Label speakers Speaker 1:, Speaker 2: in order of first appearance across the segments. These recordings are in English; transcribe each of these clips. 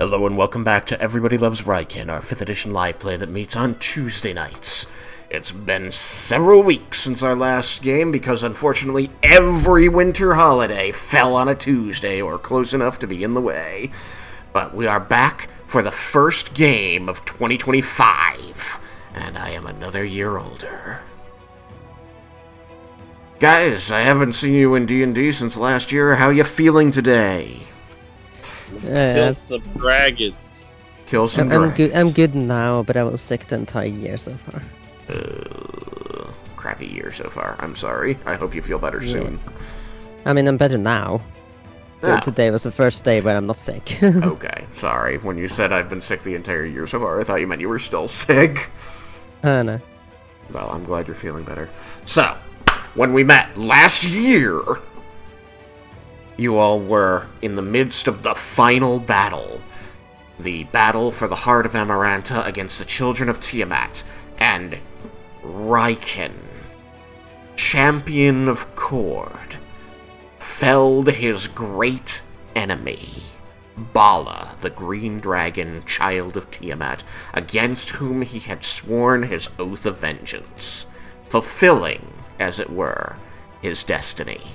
Speaker 1: Hello and welcome back to Everybody Loves Raiken, our 5th edition live play that meets on Tuesday nights. It's been several weeks since our last game because unfortunately every winter holiday fell on a Tuesday or close enough to be in the way. But we are back for the first game of 2025, and I am another year older. Guys, I haven't seen you in D&D since last year. How you feeling today?
Speaker 2: Kill some dragons.
Speaker 1: Kill some dragons.
Speaker 3: I'm good now, but I was sick the entire year so far.
Speaker 1: Crappy year so far. I'm sorry. I hope you feel better soon.
Speaker 3: I mean, I'm better now.
Speaker 1: Ah.
Speaker 3: Today was the first day where I'm not sick.
Speaker 1: Okay, sorry. When you said I've been sick the entire year so far, I thought you meant you were still sick.
Speaker 3: No.
Speaker 1: Well, I'm glad you're feeling better. So, when we met last year, you all were in the midst of the final battle. The battle for the heart of Amaranta against the Children of Tiamat. And Raiken, champion of Cord, felled his great enemy, Bala, the green dragon, Child of Tiamat, against whom he had sworn his oath of vengeance, fulfilling, as it were, his destiny.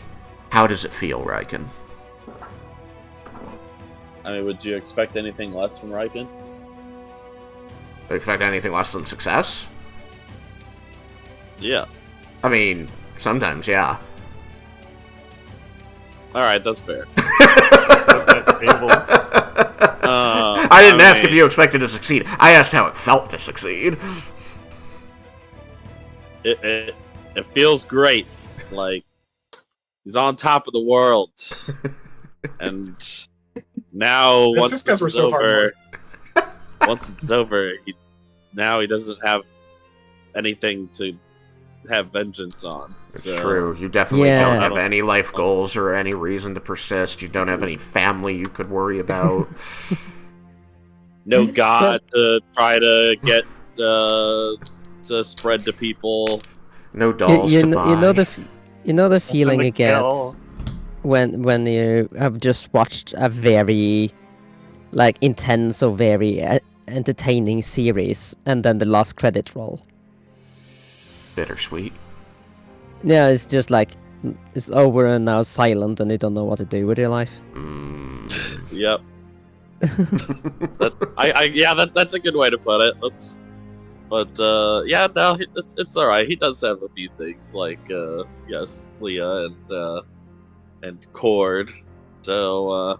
Speaker 1: How does it feel, Raiken?
Speaker 2: I mean, would you expect anything less from Raiken?
Speaker 1: Expect anything less than success?
Speaker 2: Yeah.
Speaker 1: I mean, sometimes, yeah.
Speaker 2: Alright, that's fair.
Speaker 1: I didn't ask if you expected to succeed. I asked how it felt to succeed.
Speaker 2: It feels great. Like, he's on top of the world. And now, once this is over, he doesn't have anything to have vengeance on.
Speaker 1: It's
Speaker 2: so.
Speaker 1: true. You definitely don't have any life goals or any reason to persist. You don't have any family you could worry about.
Speaker 2: No god to try to get to spread to people.
Speaker 1: No dolls to buy.
Speaker 3: You know the feeling you get when you have just watched a very intense or very entertaining series and then the last credit roll.
Speaker 1: Bittersweet.
Speaker 3: Yeah, it's just like it's over and now silent and you don't know what to do with your life.
Speaker 2: Yep. That's a good way to put it. It's all right. He does have a few things like yes, Leah and Cord. So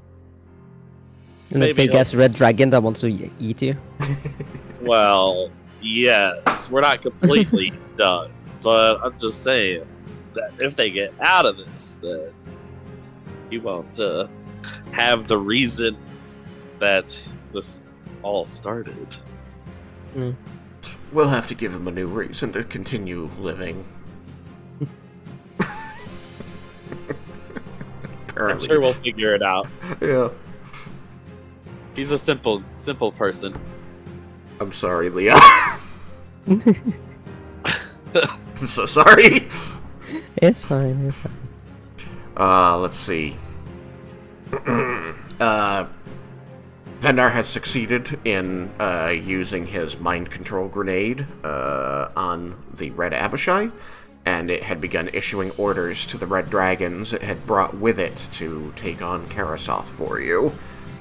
Speaker 3: and a big ass red dragon that wants to eat you.
Speaker 2: Well, yes, we're not completely done, but I'm just saying that if they get out of this, then he won't have the reason that this all started.
Speaker 3: Mm.
Speaker 1: We'll have to give him a new reason to continue living.
Speaker 2: I'm sure we'll figure it out.
Speaker 1: Yeah.
Speaker 2: He's a simple person.
Speaker 1: I'm sorry, Leah. I'm so sorry.
Speaker 3: It's fine.
Speaker 1: Let's see. Vendar has succeeded in using his mind control grenade on the Red Abishai, and it had begun issuing orders to the Red Dragons it had brought with it to take on Carasoth for you,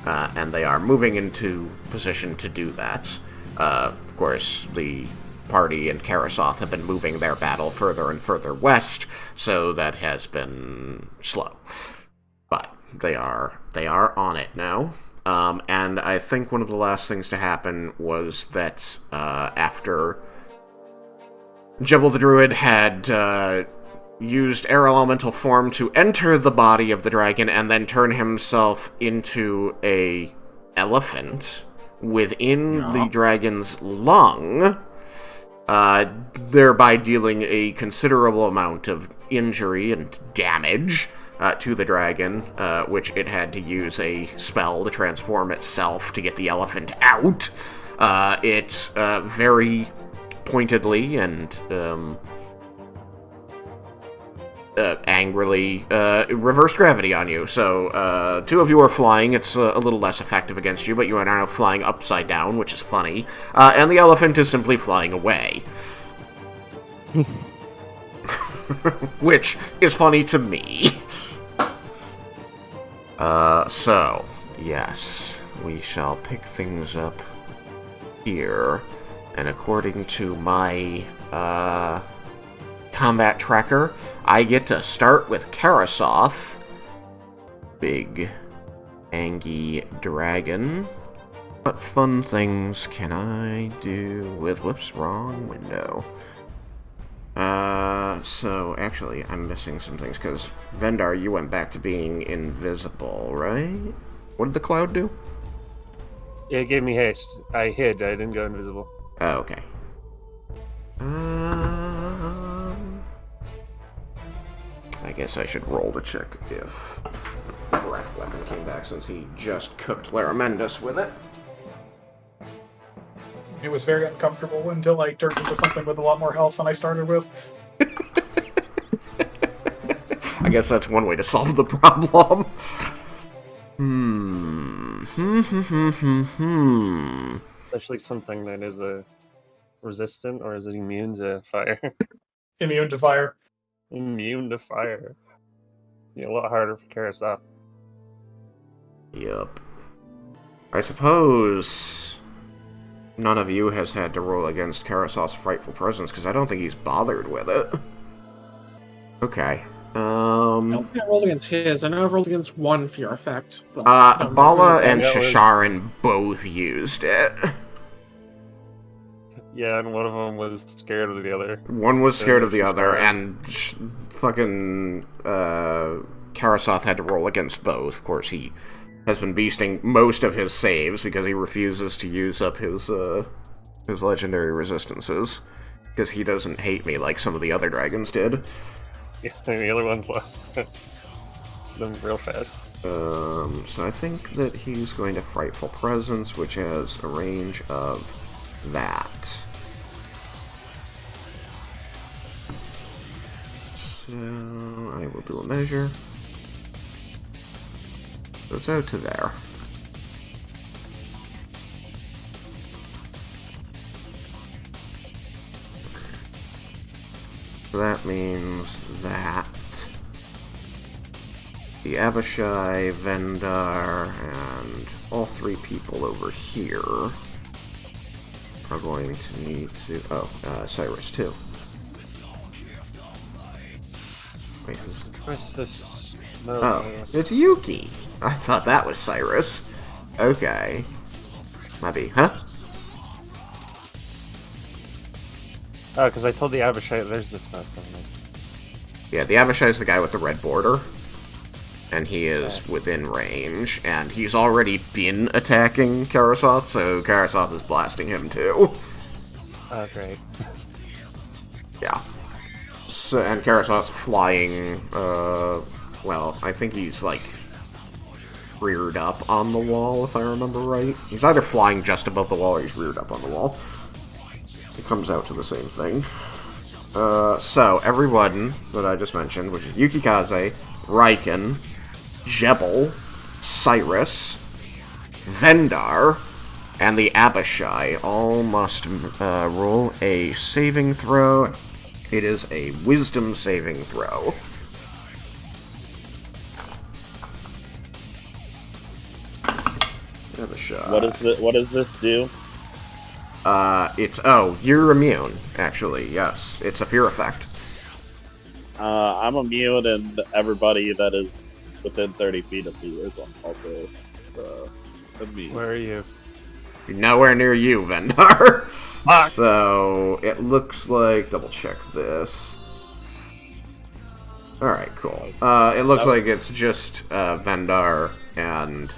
Speaker 1: and they are moving into position to do that. Of course, the party and Carasoth have been moving their battle further and further west, so that has been slow. But they are on it now. And I think one of the last things to happen was that after Jebel the Druid had used air elemental form to enter the body of the dragon and then turn himself into a elephant within the dragon's lung, thereby dealing a considerable amount of injury and damage to the dragon, which it had to use a spell to transform itself to get the elephant out. It very pointedly and angrily reverse gravity on you. So 2 of you are flying. It's a little less effective against you, but you are now flying upside down, which is funny. And the elephant is simply flying away. Which is funny to me. So, yes, we shall pick things up here. And according to my, combat tracker, I get to start with Carasoth. Big, angry dragon. What fun things can I do with... Whoops, wrong window. So, actually, I'm missing some things, because, Vendar, you went back to being invisible, right? What did the cloud do?
Speaker 4: It gave me haste. I hid, I didn't go invisible.
Speaker 1: Oh, okay. I guess I should roll to check if the breath weapon came back, since he just cooked Laramendus with it.
Speaker 5: It was very uncomfortable until I turned into something with a lot more health than I started with.
Speaker 1: I guess that's one way to solve the problem.
Speaker 4: Especially something that is resistant, or is it immune to fire?
Speaker 5: Immune to fire.
Speaker 4: Immune to fire. Yeah, a lot harder for Carasoth.
Speaker 1: Yup. I suppose none of you has had to roll against Carasoth's frightful presence, because I don't think he's bothered with it. Okay.
Speaker 6: I don't think I rolled against his. I know I've rolled against one fear effect. But
Speaker 1: Bala and
Speaker 4: that was-
Speaker 1: Shasharan both used it.
Speaker 4: Yeah, and one of them was scared of the other.
Speaker 1: One was scared of the other, and fucking Carasoth had to roll against both. Of course, he has been beasting most of his saves because he refuses to use up his legendary resistances, because he doesn't hate me like some of the other dragons did.
Speaker 4: Yeah, and the other one's lost them real fast.
Speaker 1: So I think that he's going to Frightful Presence, which has a range of that. So I will do a measure. So it's out to there. So that means that the Abishai, Vendar, and all 3 people over here are going to need to... Oh, Cyrus too. Wait, who's...
Speaker 4: Where's this? No,
Speaker 1: Oh, it's Yuki! I thought that was Cyrus. Okay. Might be, huh?
Speaker 4: Oh, because I told the Abishai there's this map on me.
Speaker 1: Yeah, the Abishai is the guy with the red border. And he is within range, and he's already been attacking Carasoth, so Carasoth is blasting him too.
Speaker 4: Oh, great.
Speaker 1: Yeah. So, and Carasoth's flying, well, I think he's, like, reared up on the wall, if I remember right. He's either flying just above the wall or he's reared up on the wall. It comes out to the same thing. So, everyone that I just mentioned, which is Yukikaze, Raiken, Jebel, Cyrus, Vendar, and the Abishai all must roll a saving throw. It is a wisdom saving throw. Abishai.
Speaker 2: What does this do?
Speaker 1: You're immune, actually, yes. It's a fear effect.
Speaker 2: I'm immune, and everybody that is within 30 feet of me is also immune.
Speaker 4: Where are you?
Speaker 1: Nowhere near you, Vendar.
Speaker 4: Fuck.
Speaker 1: So, it looks like... Double check this. Alright, cool. It looks like it's just Vendar and...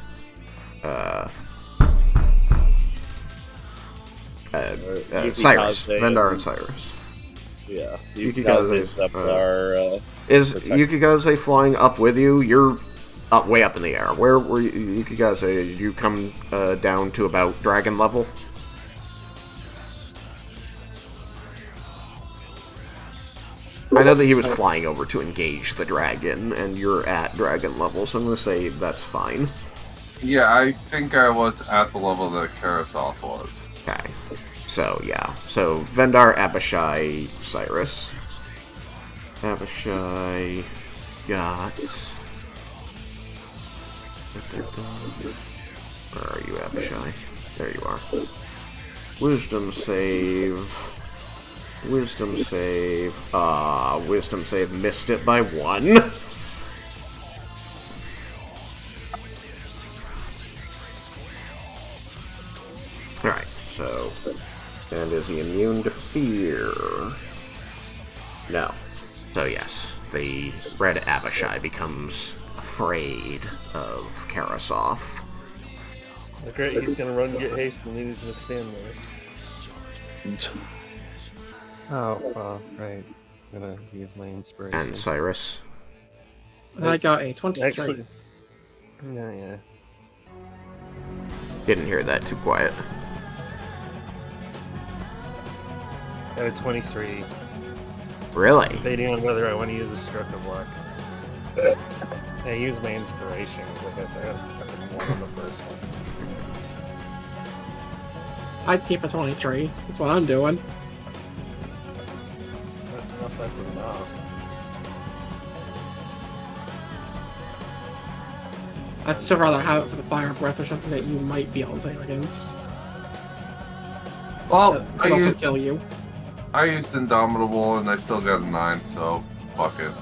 Speaker 1: Cyrus. Vendar and Cyrus.
Speaker 2: Yeah.
Speaker 1: Yukikaze's
Speaker 2: up our...
Speaker 1: Is Yukikaze flying up with you? You're up, way up in the air. Where were you, Yukikaze? Did you come down to about dragon level? I know that he was flying over to engage the dragon, and you're at dragon level, so I'm going to say that's fine.
Speaker 7: Yeah, I think I was at the level that Carasoth was.
Speaker 1: Okay. So, yeah. So, Vendar, Abishai, Cyrus. Abishai got... Where are you, Abishai? There you are. Wisdom save. Wisdom save. Wisdom save missed it by 1. Alright, so... And is he immune to fear? No. So yes, the red Abishai becomes afraid of Carasoth.
Speaker 4: Okay, he's gonna run, get haste, and then he's gonna stand there. Oh, well, right. I'm gonna use my inspiration.
Speaker 1: And Cyrus.
Speaker 6: I got a 23.
Speaker 4: Actually, yeah.
Speaker 1: Didn't hear that, too quiet.
Speaker 4: I got a 23.
Speaker 1: Really?
Speaker 4: Debating on whether I want to use a stroke of luck. I use my inspiration. Like I got fucking 1 on the first one.
Speaker 6: I'd keep a 23. That's what I'm doing.
Speaker 4: I don't know if that's enough.
Speaker 6: I'd still rather have it for the fire breath or something that you might be able to save against.
Speaker 7: Well,
Speaker 6: That could also kill you.
Speaker 7: I used Indomitable and I still got a 9, so fuck it.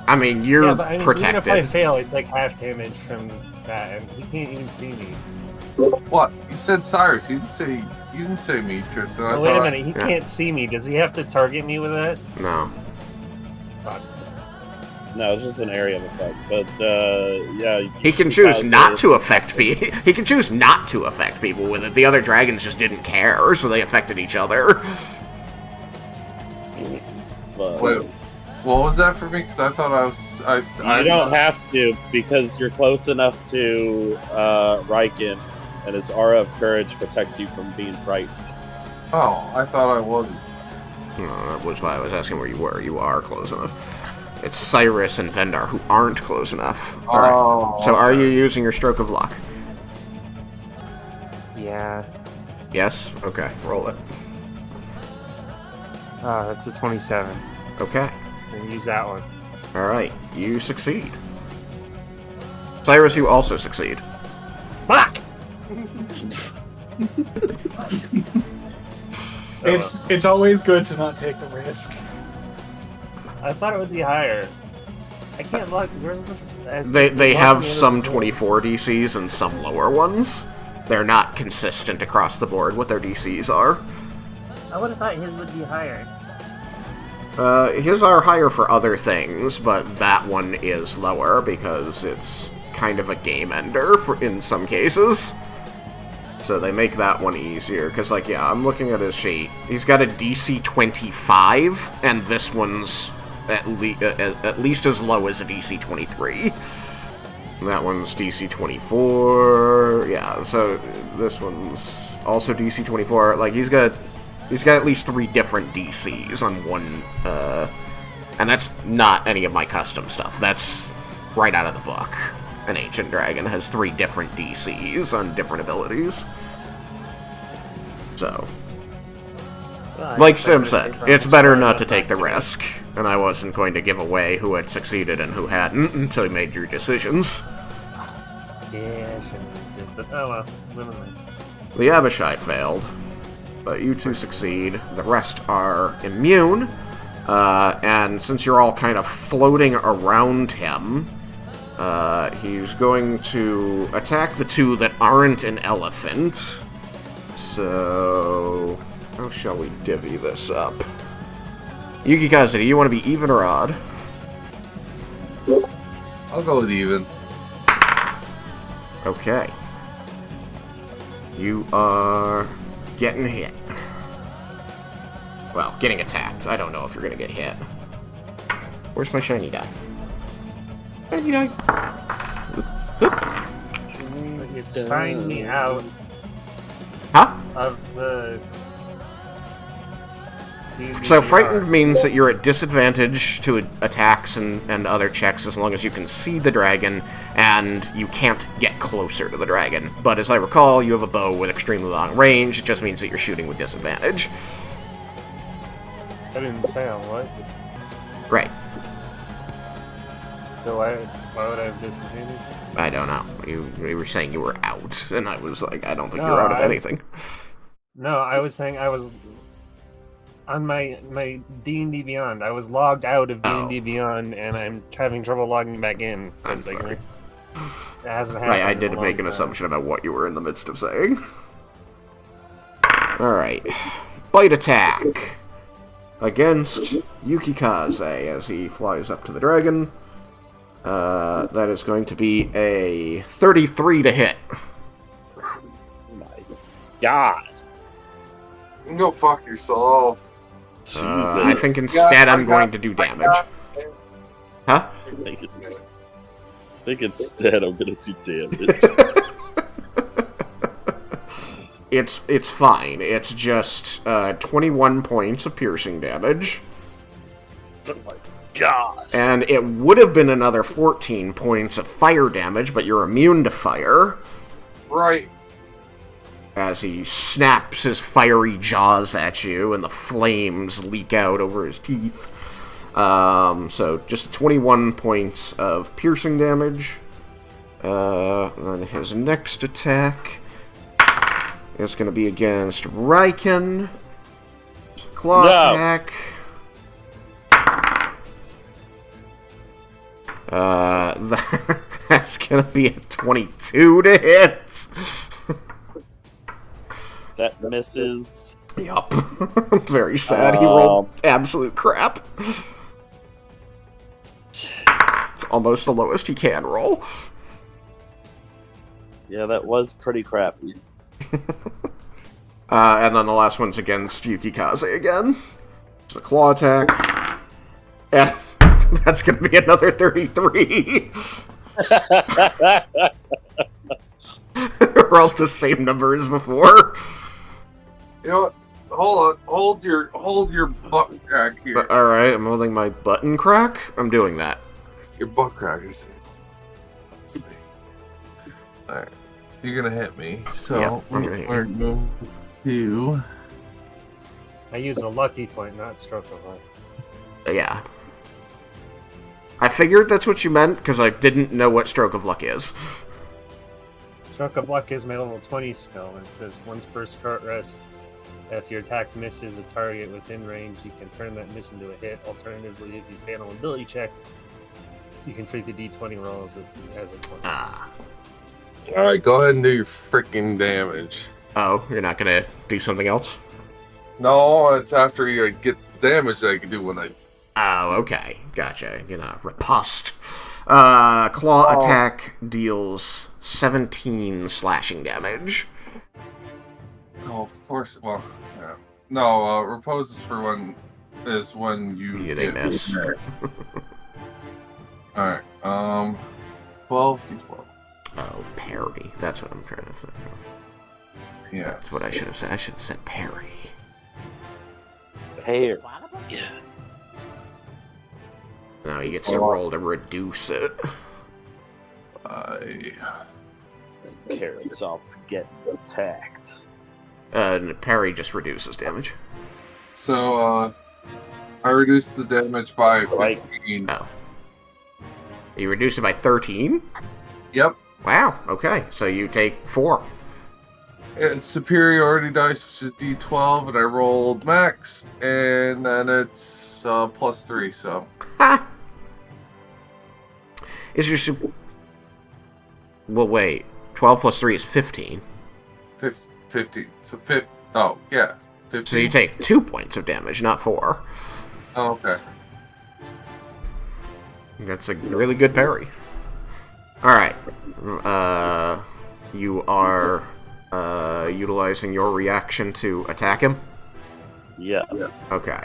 Speaker 1: I mean, you're
Speaker 4: Yeah, but I mean,
Speaker 1: protected.
Speaker 4: even if I fail, it's like half damage from that, and he can't even see me.
Speaker 7: What? You said Cyrus, you didn't say me, Tristan. I
Speaker 4: Oh, wait a
Speaker 7: thought
Speaker 4: minute, he can't see me. Does he have to target me with that?
Speaker 1: No.
Speaker 4: Fuck.
Speaker 2: No, it's just an area of effect. But yeah,
Speaker 1: He can choose not to affect people. He can choose not to affect people with it. The other dragons just didn't care, so they affected each other.
Speaker 2: But
Speaker 7: Wait, what was that for me? Because I thought I
Speaker 2: you don't have to, because you're close enough to Raiken, and his aura of courage protects you from being frightened.
Speaker 7: Oh, I thought I wasn't.
Speaker 1: That was why I was asking where you were. You are close enough. It's Cyrus and Vendar who aren't close enough. Alright.
Speaker 7: Oh,
Speaker 1: So are
Speaker 7: okay.
Speaker 1: you using your stroke of luck?
Speaker 4: Yeah.
Speaker 1: Yes? Okay, roll it.
Speaker 4: That's a 27.
Speaker 1: Okay.
Speaker 4: And use that one.
Speaker 1: Alright, you succeed. Cyrus, you also succeed.
Speaker 4: Fuck!
Speaker 5: It's always good to not take the risk.
Speaker 4: I thought it would be higher. I can't look. Where's the...
Speaker 1: They have some 24 DCs and some lower ones. They're not consistent across the board what their DCs are.
Speaker 8: I would have thought his would be higher.
Speaker 1: His are higher for other things, but that one is lower because it's kind of a game ender in some cases. So they make that one easier, because, like, yeah, I'm looking at his sheet. He's got a DC 25, and this one's at least as low as a DC 23. That one's DC 24, yeah, so this one's also DC 24. Like, he's got at least 3 different DCs on one, and that's not any of my custom stuff. That's right out of the book. An Ancient Dragon has 3 different DCs on different abilities. So, like Sim said, it's better not to take the risk, and I wasn't going to give away who had succeeded and who hadn't until you made your decisions.
Speaker 4: Yeah, I shouldn't have did, but oh well. Never mind.
Speaker 1: The Abishai failed, but you two succeed. The rest are immune, and since you're all kind of floating around him, he's going to attack the 2 that aren't an elephant. So, how shall we divvy this up? Yukikaze, do you want to be even or odd?
Speaker 7: I'll go with even.
Speaker 1: Okay. You are getting hit. Well, getting attacked. I don't know if you're gonna get hit. Where's my shiny die? Shiny die.
Speaker 4: You signed me out
Speaker 1: Huh?
Speaker 4: of the
Speaker 1: So frightened means that you're at disadvantage to attacks and other checks as long as you can see the dragon and you can't get closer to the dragon. But as I recall, you have a bow with extremely long range. It just means that you're shooting with disadvantage.
Speaker 4: I didn't sound what?
Speaker 1: Right.
Speaker 4: So why would I have disadvantage?
Speaker 1: I don't know. You were saying you were out, and I was like, I don't think you're out of anything.
Speaker 4: No, I was saying I was on my D&D Beyond. I was logged out of D&D Beyond, and I'm having trouble logging back in. So
Speaker 1: I'm sorry.
Speaker 4: It hasn't happened.
Speaker 1: Right, I did make an assumption about what you were in the midst of saying. Alright. Bite attack against Yukikaze as he flies up to the dragon. That is going to be a 33 to hit.
Speaker 2: Oh my god.
Speaker 7: You can go fuck yourself.
Speaker 2: Jesus.
Speaker 1: I think instead I'm going to do damage. Huh?
Speaker 2: I think instead I'm gonna do damage.
Speaker 1: It's fine. It's just 21 points of piercing damage.
Speaker 2: Oh my god.
Speaker 1: And it would have been another 14 points of fire damage, but you're immune to fire.
Speaker 7: Right.
Speaker 1: As he snaps his fiery jaws at you, and the flames leak out over his teeth. So just 21 points of piercing damage. And his next attack is going to be against Raiken. Claw attack. That's going to be a 22 to hit.
Speaker 2: That misses.
Speaker 1: Yup. Very sad. He rolled absolute crap. It's almost the lowest he can roll.
Speaker 2: Yeah, that was pretty crappy.
Speaker 1: And then the last one's against Yukikaze again. It's a claw attack. And that's going to be another 33. Rolled the same number as before.
Speaker 7: You know what? Hold on. Hold your butt crack here.
Speaker 1: Alright, I'm holding my button crack. I'm doing that.
Speaker 7: Your butt crack is. Let's see. Alright. You're gonna hit me. So
Speaker 1: Yeah, I'm gonna hit
Speaker 7: we're going to.
Speaker 4: I use a lucky point, not stroke of luck.
Speaker 1: Yeah. I figured that's what you meant, because I didn't know what Stroke of Luck is.
Speaker 4: Stroke of Luck is my level 20 skill. It says once per short rest, if your attack misses a target within range, you can turn that miss into a hit. Alternatively, if you fail an ability check, you can treat the d20 roll as a 20.
Speaker 7: Alright, go ahead and do your freaking damage.
Speaker 1: Oh, you're not gonna do something else?
Speaker 7: No, it's after you get the damage that I can do when I.
Speaker 1: Oh, okay. Gotcha. You're not riposte. Claw attack deals 17 slashing damage.
Speaker 7: Oh, of course. Well, yeah. No, repose is for when you
Speaker 1: they miss.
Speaker 7: Alright, 12 d12.
Speaker 1: Oh, parry. That's what I'm trying to think of.
Speaker 7: Yeah.
Speaker 1: That's what I should have said. I should have said parry.
Speaker 2: Hair. Yeah.
Speaker 1: Now he gets to roll to reduce it.
Speaker 2: Carasoth's getting attacked.
Speaker 1: And parry just reduces damage.
Speaker 7: So, I reduced the damage by 15.
Speaker 1: Oh. You reduced it by 13?
Speaker 7: Yep.
Speaker 1: Wow, okay. So you take 4.
Speaker 7: It's superiority dice, which is d12, and I rolled max, and then it's plus 3, so.
Speaker 1: Ha! Is your Well, wait. 12 plus 3 is 15.
Speaker 7: 15. So, oh, yeah. 15.
Speaker 1: So you take 2 points of damage, not 4.
Speaker 7: Oh, okay.
Speaker 1: That's a really good parry. Alright. You are utilizing your reaction to attack him?
Speaker 2: Yes.
Speaker 1: Okay.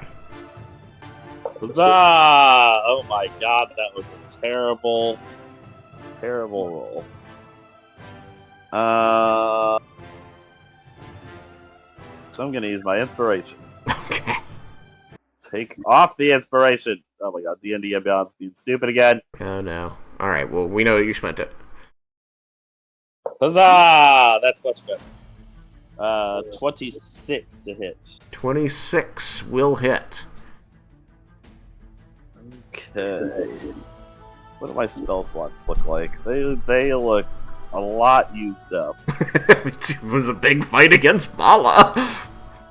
Speaker 2: Huzzah! Oh my god, that was a terrible, terrible roll. So I'm gonna use my inspiration.
Speaker 1: Okay.
Speaker 2: Take off the inspiration. Oh my god, D&D and Beyond's being stupid again.
Speaker 1: Oh no. Alright, well, we know you spent it.
Speaker 2: Huzzah! That's much better. 26 to hit.
Speaker 1: 26 will hit.
Speaker 2: Okay. What do my spell slots look like? They look a lot used up.
Speaker 1: It was a big fight against Bala.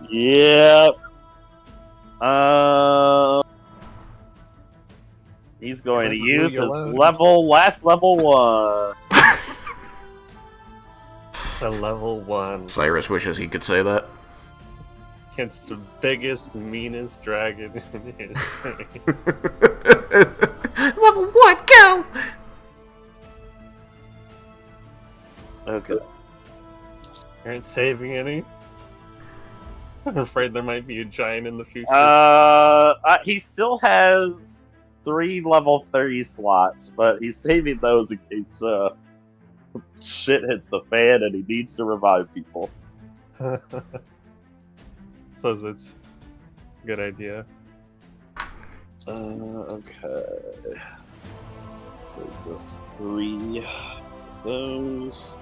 Speaker 2: Yep. He's going to use his last level 1.
Speaker 4: A level 1
Speaker 1: Cyrus wishes he could say that.
Speaker 4: against the biggest, meanest dragon in history.
Speaker 1: Level 1, go!
Speaker 2: Okay.
Speaker 4: Aren't saving any? I'm afraid there might be a giant in the future.
Speaker 2: He still has 3 level 30 slots, but he's saving those in case shit hits the fan and he needs to revive people.
Speaker 4: Suppose that's a good idea.
Speaker 2: Okay. So just 3 of those.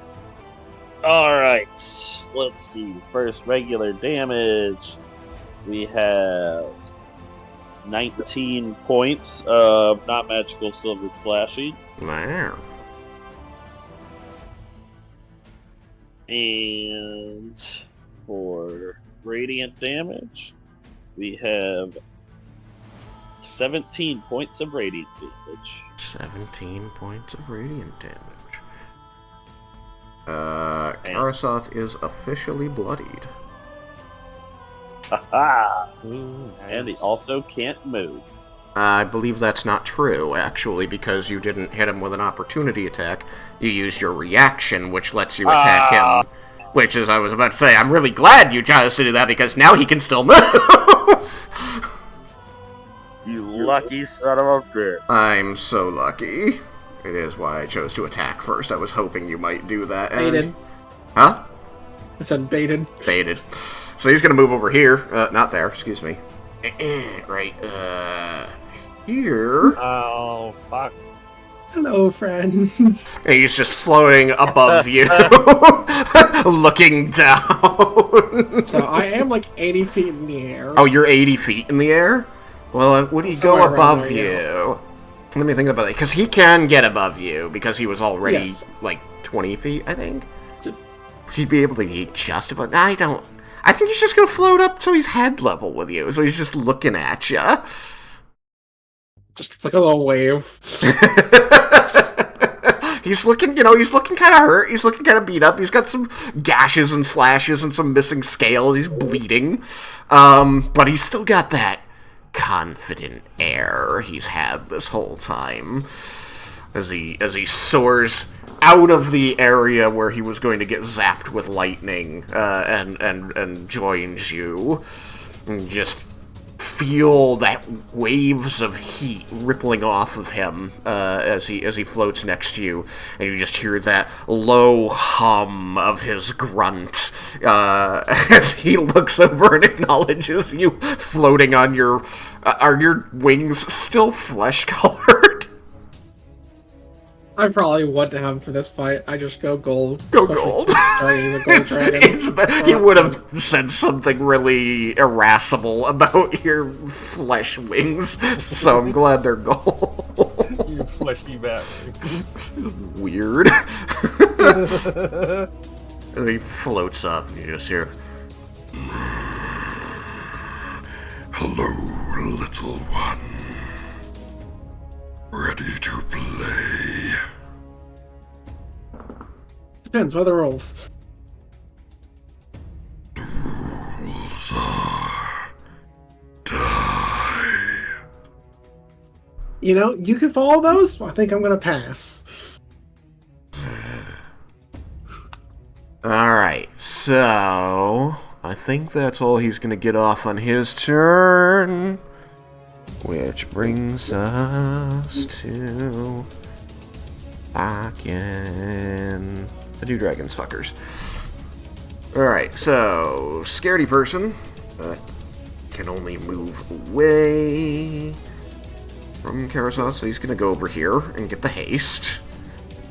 Speaker 2: Alright, let's see. First regular damage. We have 19 points of not magical silver slashing.
Speaker 1: Wow.
Speaker 2: And for radiant damage, we have 17 points of radiant damage.
Speaker 1: 17 points of radiant damage. Carasoth is officially bloodied.
Speaker 2: Haha!
Speaker 4: Ooh, nice.
Speaker 2: And he also can't move.
Speaker 1: I believe that's not true, actually, because you didn't hit him with an opportunity attack. You used your reaction, which lets you attack him. Which, as I was about to say, I'm really glad you chose to do that, because now he can still move!
Speaker 2: You lucky son of a bitch.
Speaker 1: I'm so lucky. It is why I chose to attack first. I was hoping you might do that. And...
Speaker 6: Baited.
Speaker 1: Huh?
Speaker 6: I said baited.
Speaker 1: Baited. So he's gonna move over here. Not there, excuse me. Right, here.
Speaker 4: Oh, fuck.
Speaker 6: Hello, friend.
Speaker 1: And he's just floating above you, looking down.
Speaker 6: So I am like 80 feet in the air.
Speaker 1: Oh, you're 80 feet in the air? Well, would he
Speaker 6: Somewhere
Speaker 1: go
Speaker 6: around
Speaker 1: above
Speaker 6: there,
Speaker 1: you? Let me think about it, because he can get above you, because he was already,
Speaker 6: Yes.
Speaker 1: like, 20 feet, I think.
Speaker 6: J-
Speaker 1: He'd be able to get just above... I think he's just gonna float up till he's head level with you, so he's just looking at you.
Speaker 6: Just like a little wave.
Speaker 1: He's looking kind of hurt. He's looking kind of beat up. He's got some gashes and slashes and some missing scales. He's bleeding. But he's still got that confident air he's had this whole time. As he soars out of the area where he was going to get zapped with lightning, and joins you. And just feel that waves of heat rippling off of him as he floats next to you, and you just hear that low hum of his grunt as he looks over and acknowledges you floating on your... are your wings still flesh-colored?
Speaker 6: I probably wouldn't have for this fight. I just go gold.
Speaker 1: Go
Speaker 6: especially
Speaker 1: gold.
Speaker 6: since starting the gold dragon.
Speaker 1: He would have said something really irascible about your flesh wings, so I'm glad they're gold.
Speaker 4: You fleshy bastard.
Speaker 1: Weird. And he floats up, and you just hear, "Hello, little one. Ready to play?"
Speaker 6: Depends, what are the rules?
Speaker 1: Rules are... die.
Speaker 6: You know, you can follow those. I think I'm gonna pass.
Speaker 1: Alright, so... I think that's all he's gonna get off on his turn. Which brings us to... Raiken. The two dragons fuckers. Alright, so... Scaredy person. can only move away from Carasoth, so he's going to go over here and get the haste.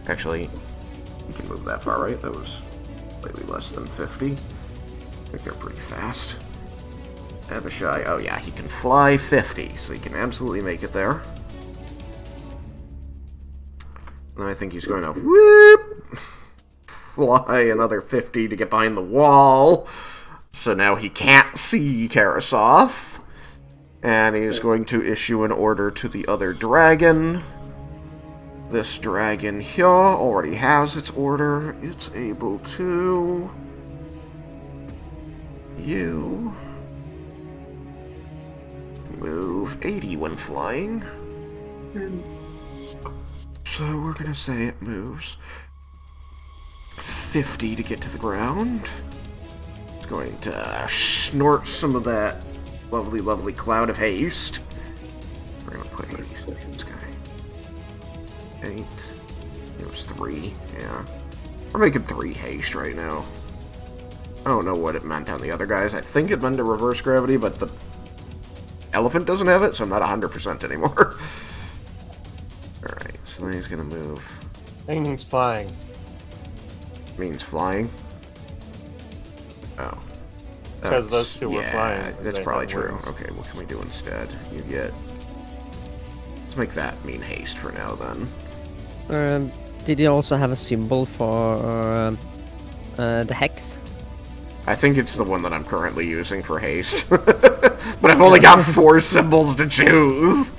Speaker 1: Actually, he can move that far, right? That was slightly less than 50. I think they're pretty fast. Abishai, oh yeah, he can fly 50, so he can absolutely make it there. And I think he's going to whoop, fly another 50 to get behind the wall. So now he can't see Carasoth. And he's going to issue an order to the other dragon. This dragon here already has its order. It's able to... You... move 80 when flying. So we're gonna say it moves 50 to get to the ground. It's going to snort some of that lovely, lovely cloud of haste. We're gonna put 80 seconds, guy. 8. It was 3, yeah. We're making 3 haste right now. I don't know what it meant on the other guys. I think it meant a reverse gravity, but the elephant doesn't have it, so I'm not 100% anymore. Alright, so then he's gonna move.
Speaker 4: Anything's flying.
Speaker 1: Means flying? Oh.
Speaker 4: Because those two were flying.
Speaker 1: Yeah, that's probably true. Wings. Okay, what can we do instead? You get... Let's make that mean haste for now, then.
Speaker 3: Did you also have a symbol for the hex?
Speaker 1: I think it's the one that I'm currently using for haste. But I've only got 4 symbols to choose.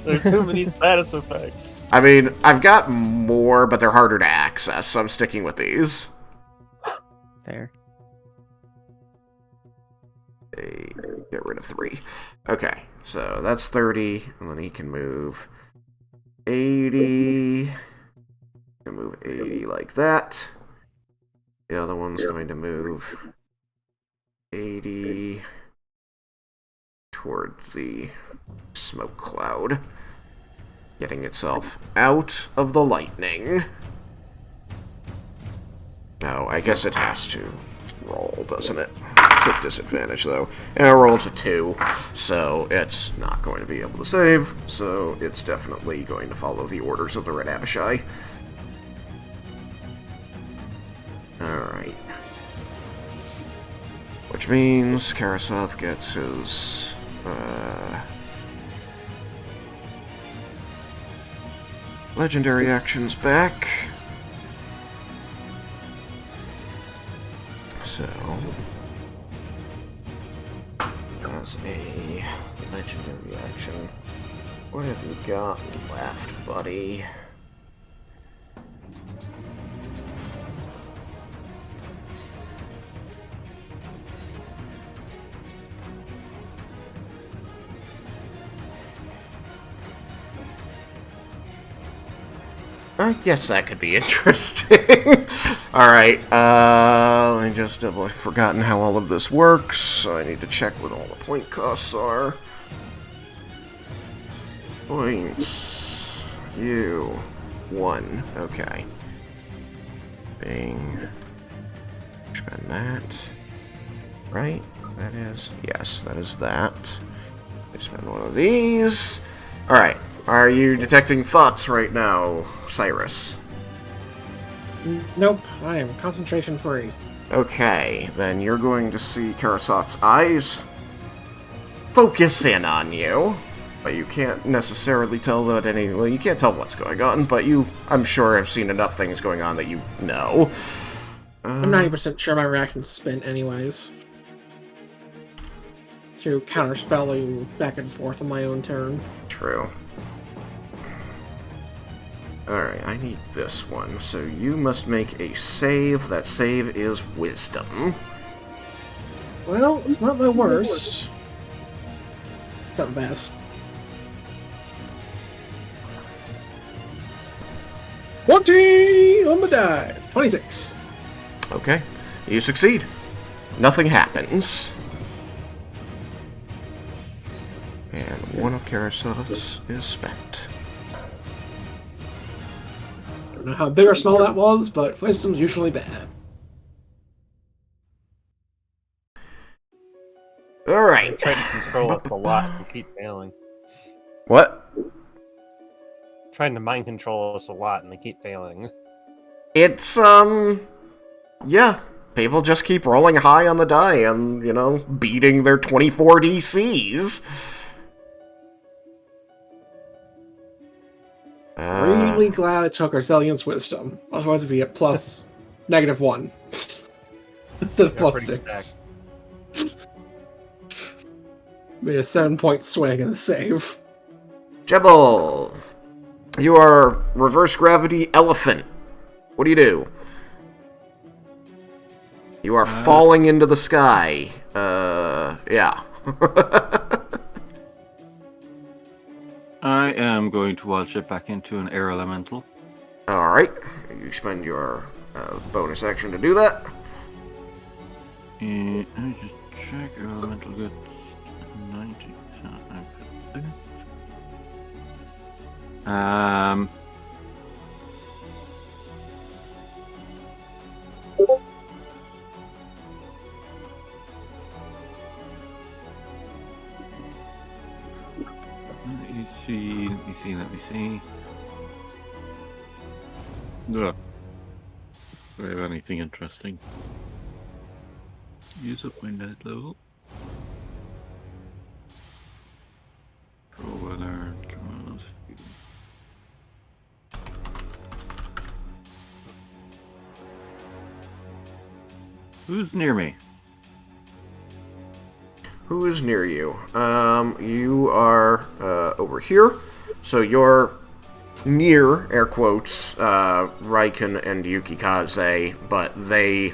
Speaker 4: There's too many status effects.
Speaker 1: I mean, I've got more, but they're harder to access, so I'm sticking with these.
Speaker 3: Fair.
Speaker 1: Get rid of 3. Okay, so that's 30, and then he can move 80. He can move 80 like that. The other one's going to move 80 toward the smoke cloud, getting itself out of the lightning. No, I guess it has to roll, doesn't it? It's at disadvantage, though. And it rolls a 2, so it's not going to be able to save, so it's definitely going to follow the orders of the Red Abishai. Alright. Which means Carasoth gets his... legendary actions back. So, as a legendary action, what have you got left, buddy? I guess that could be interesting. Alright, let me just I've forgotten how all of this works, so I need to check what all the point costs are. Points. You. 1. Okay. Bing. Spend that. Right? That is... Yes, that is that. I spend one of these. Alright. Are you detecting thoughts right now, Cyrus?
Speaker 6: Nope, I am concentration free.
Speaker 1: Okay, then you're going to see Carasoth's eyes focus in on you, but you can't necessarily tell that well, you can't tell what's going on, but I'm sure have seen enough things going on that you know.
Speaker 6: I'm 90% sure my reactions spin anyways. Through counterspelling back and forth on my own turn.
Speaker 1: True. Alright, I need this one. So you must make a save. That save is Wisdom.
Speaker 6: Well, it's not my worst. Not best. 20 on the dice. 26.
Speaker 1: Okay, you succeed. Nothing happens. And one of Carasoth's is spent.
Speaker 6: I don't know how big or small that was, but wisdom's usually bad.
Speaker 1: All
Speaker 4: They
Speaker 1: right.
Speaker 4: try to control us a lot and keep failing.
Speaker 1: What?
Speaker 4: Trying to mind control us a lot and they keep failing.
Speaker 1: It's yeah. People just keep rolling high on the die and, beating their 24 DCs.
Speaker 6: Really glad I took Arcelian's wisdom. Otherwise, it'd be at plus -1 instead of plus
Speaker 4: pretty
Speaker 6: 6. Made a 7-point swing in the save.
Speaker 1: Jebel, you are reverse gravity elephant. What do you do? You are falling into the sky. Yeah.
Speaker 9: I am going to wild shape back into an air elemental.
Speaker 1: Alright. You spend your bonus action to do that.
Speaker 9: And I just check air elemental gets 90. So I'm good there. Let me see. Ugh. Do I have anything interesting? Use up my net level. Pro alert, come on, who's near me?
Speaker 1: Who is near you? You are over here. So you're near, air quotes, Raiken and Yukikaze, but they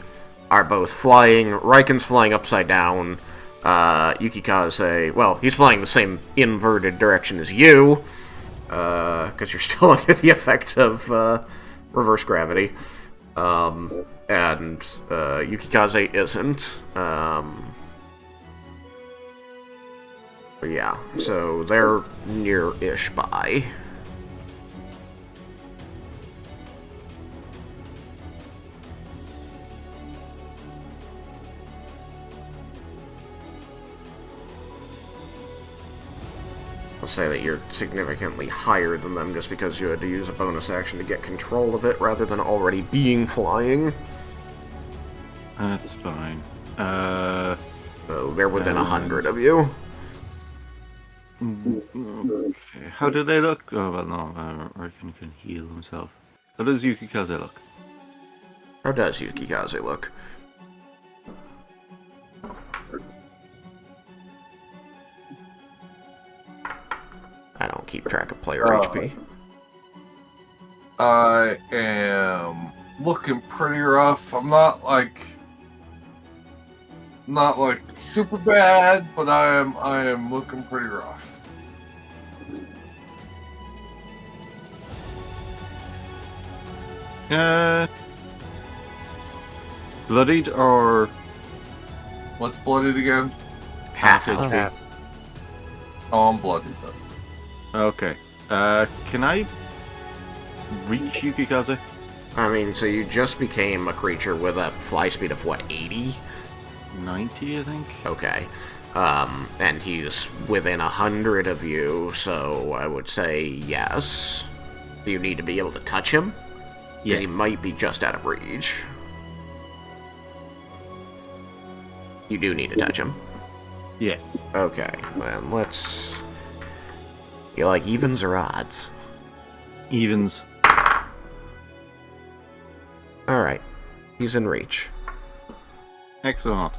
Speaker 1: are both flying. Raiken's flying upside down. Yukikaze, well, he's flying the same inverted direction as you, because you're still under the effect of reverse gravity. And Yukikaze isn't. But yeah, so they're near-ish by. I'll say that you're significantly higher than them just because you had to use a bonus action to get control of it rather than already being flying.
Speaker 9: That's fine.
Speaker 1: So they're within 100 of you.
Speaker 9: Okay. How do they look? Oh, well, no. Raiken can heal himself. How does Yukikaze look?
Speaker 1: How does Yukikaze look? I don't keep track of player HP.
Speaker 7: I am looking pretty rough. I'm not like super bad, but I am looking pretty rough.
Speaker 9: Bloodied or
Speaker 7: What's bloodied again?
Speaker 1: Half
Speaker 3: Oh.
Speaker 1: HP.
Speaker 7: Oh, I'm bloodied.
Speaker 9: okay? Can I reach Yukikaze?
Speaker 1: I mean, so you just became a creature with a fly speed of what, 80?
Speaker 9: 90, I think.
Speaker 1: Okay. And he's within 100 of you, so I would say yes. You need to be able to touch him. 'Cause
Speaker 9: Yes.
Speaker 1: he might be just out of reach. You do need to touch him.
Speaker 9: Yes.
Speaker 1: Okay, then let's... You like evens or odds?
Speaker 9: Evens.
Speaker 1: Alright. He's in reach.
Speaker 9: Excellent.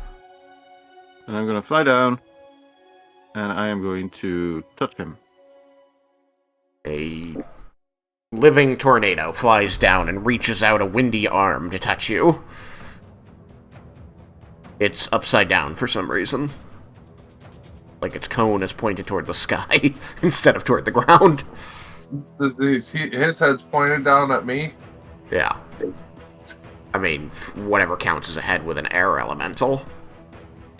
Speaker 9: And I'm gonna fly down, and I am going to touch him.
Speaker 1: A living tornado flies down and reaches out a windy arm to touch you. It's upside down for some reason. Like its cone is pointed toward the sky instead of toward the ground.
Speaker 7: His head's pointed down at me.
Speaker 1: Yeah. I mean, whatever counts as a head with an air elemental.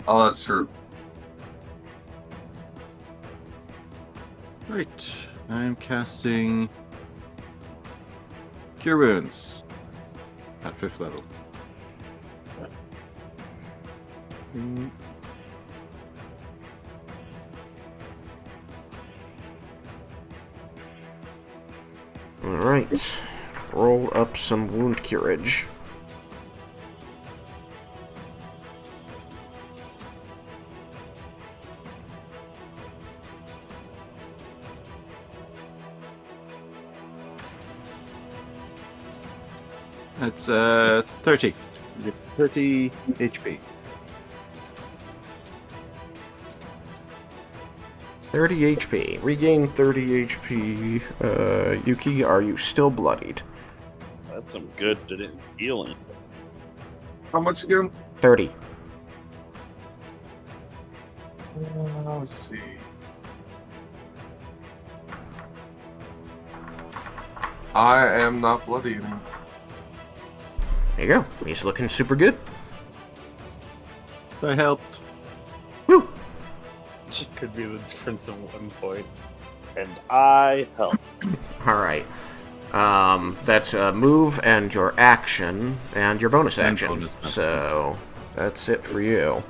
Speaker 7: Oh, that's true.
Speaker 9: Right. I'm casting Cure Wounds at 5th level.
Speaker 1: Alright. Roll up some wound curage.
Speaker 9: That's 30. You get 30 HP.
Speaker 1: 30 HP. Regain 30 HP. Yuki, are you still bloodied?
Speaker 2: That's some good healing.
Speaker 7: How much again?
Speaker 1: 30.
Speaker 7: Let's see. I am not bloody.
Speaker 1: There you go. He's looking super good.
Speaker 9: I helped.
Speaker 1: Woo!
Speaker 4: Could be the difference of 1 point.
Speaker 2: And I help.
Speaker 1: Alright. That's a move and your action and your bonus
Speaker 9: And
Speaker 1: action.
Speaker 9: bonus action.
Speaker 1: So, that's it for you.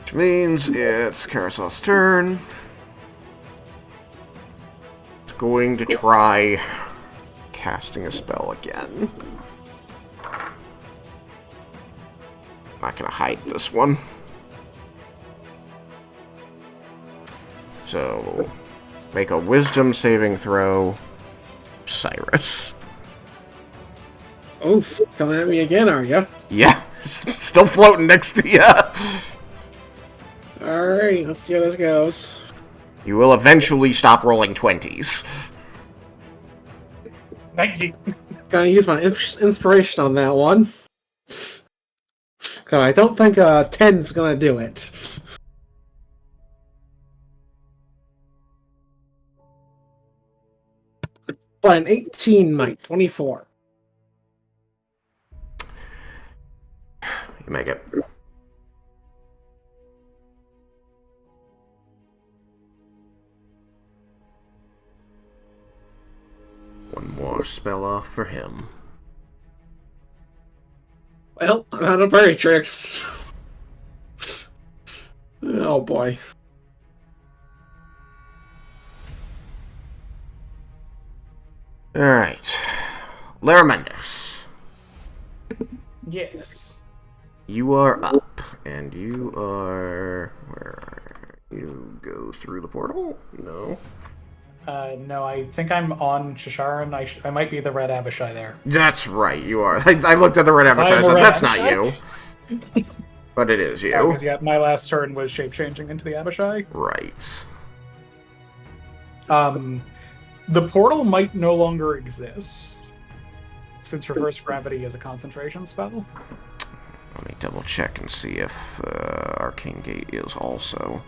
Speaker 1: Which means it's Carasoth's turn. It's going to try casting a spell again. Not gonna hide this one. So, make a wisdom saving throw, Cyrus.
Speaker 6: Oof, coming at me again, are ya?
Speaker 1: Yeah, still floating next to you.
Speaker 6: Alright, let's see how this goes.
Speaker 1: You will eventually stop rolling 20s.
Speaker 5: 19.
Speaker 6: Gonna use my inspiration on that one. Cause I don't think 10's gonna do it. But an 18 might. 24.
Speaker 1: You make it. One more spell off for him.
Speaker 6: Well, I'm out of berry tricks. Oh boy.
Speaker 1: Alright. Laramendus.
Speaker 5: Yes.
Speaker 1: You are up, and you are... Where are you? Go through the portal? No.
Speaker 5: No, I think I'm on Shisharan. I might be the Red Abishai there.
Speaker 1: That's right, you are. I looked at the red
Speaker 5: So
Speaker 1: avatar and
Speaker 5: I'm a
Speaker 1: said,
Speaker 5: red
Speaker 1: that's not
Speaker 5: Abishai?
Speaker 1: you. But it is you.
Speaker 5: Because yeah, my last turn was shape-changing into the Abishai.
Speaker 1: Right.
Speaker 5: The portal might no longer exist, since reverse gravity is a concentration spell.
Speaker 1: Let me double check and see if Arcane Gate is also.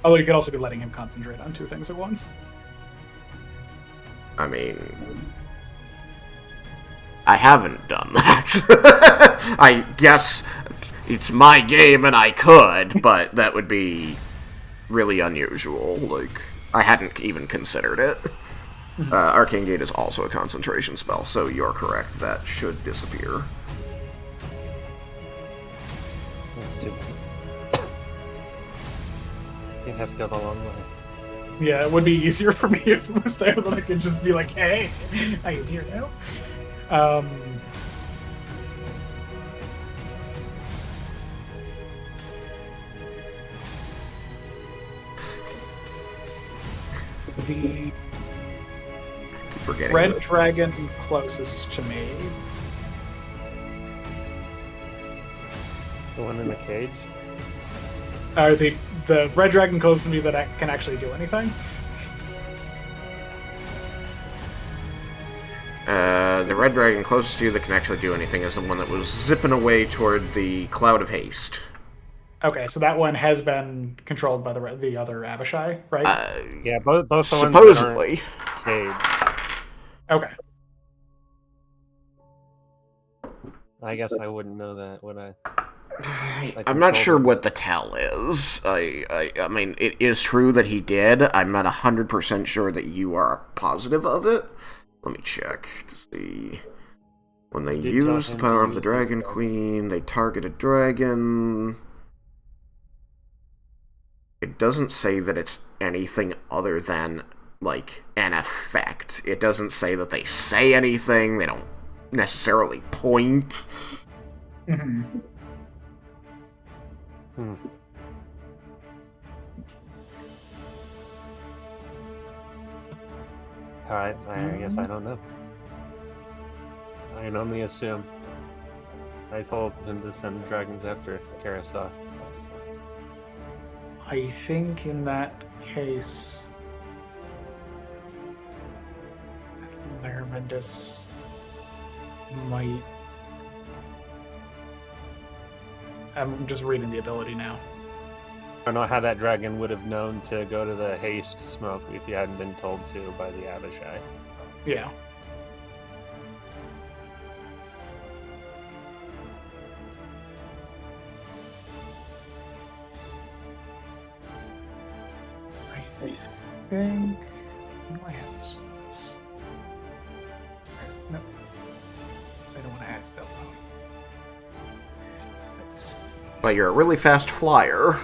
Speaker 5: Although you could also be letting him concentrate on 2 things at once.
Speaker 1: I mean, I haven't done that. I guess it's my game and I could, but that would be really unusual. Like, I hadn't even considered it. Arcane Gate is also a concentration spell, so you're correct. That should disappear.
Speaker 4: That's too bad. You'd have to go the long way.
Speaker 5: Yeah, it would be easier for me if it was there, then I could just be like, hey, I am here now. The
Speaker 1: Forgetting
Speaker 5: red
Speaker 1: that.
Speaker 5: dragon closest to me.
Speaker 4: The one in the cage?
Speaker 5: The red dragon closest to me that can actually do anything.
Speaker 1: The red dragon closest to you that can actually do anything is the one that was zipping away toward the Cloud of Haste.
Speaker 5: Okay, so that one has been controlled by the other Abishai, right?
Speaker 4: Yeah, both the
Speaker 1: supposedly.
Speaker 4: ones that aren't caged.
Speaker 5: Okay.
Speaker 4: I guess I wouldn't know that, would I?
Speaker 1: I'm not sure what the tell is. I mean, it is true that he did. I'm not 100% sure that you are positive of it. Let me check to see. When they
Speaker 4: Did tell
Speaker 1: use the
Speaker 4: him
Speaker 1: power
Speaker 4: to
Speaker 1: of the
Speaker 4: use his
Speaker 1: Dragon
Speaker 4: dragon.
Speaker 1: Queen, they target a dragon. It doesn't say that it's anything other than, like, an effect. It doesn't say that they say anything. They don't necessarily point.
Speaker 5: Mm-hmm.
Speaker 4: Alright, I guess I don't know. I can only assume. I told him to send dragons after Carasoth.
Speaker 5: I think in that case, Larvendus might. I'm just reading the ability now.
Speaker 4: I don't know how that dragon would have known to go to the haste smoke if he hadn't been told to by the Abishai.
Speaker 5: Yeah. I think. What do I have for spells? No. I don't want to add spells on. Let's.
Speaker 1: But you're a really fast flyer.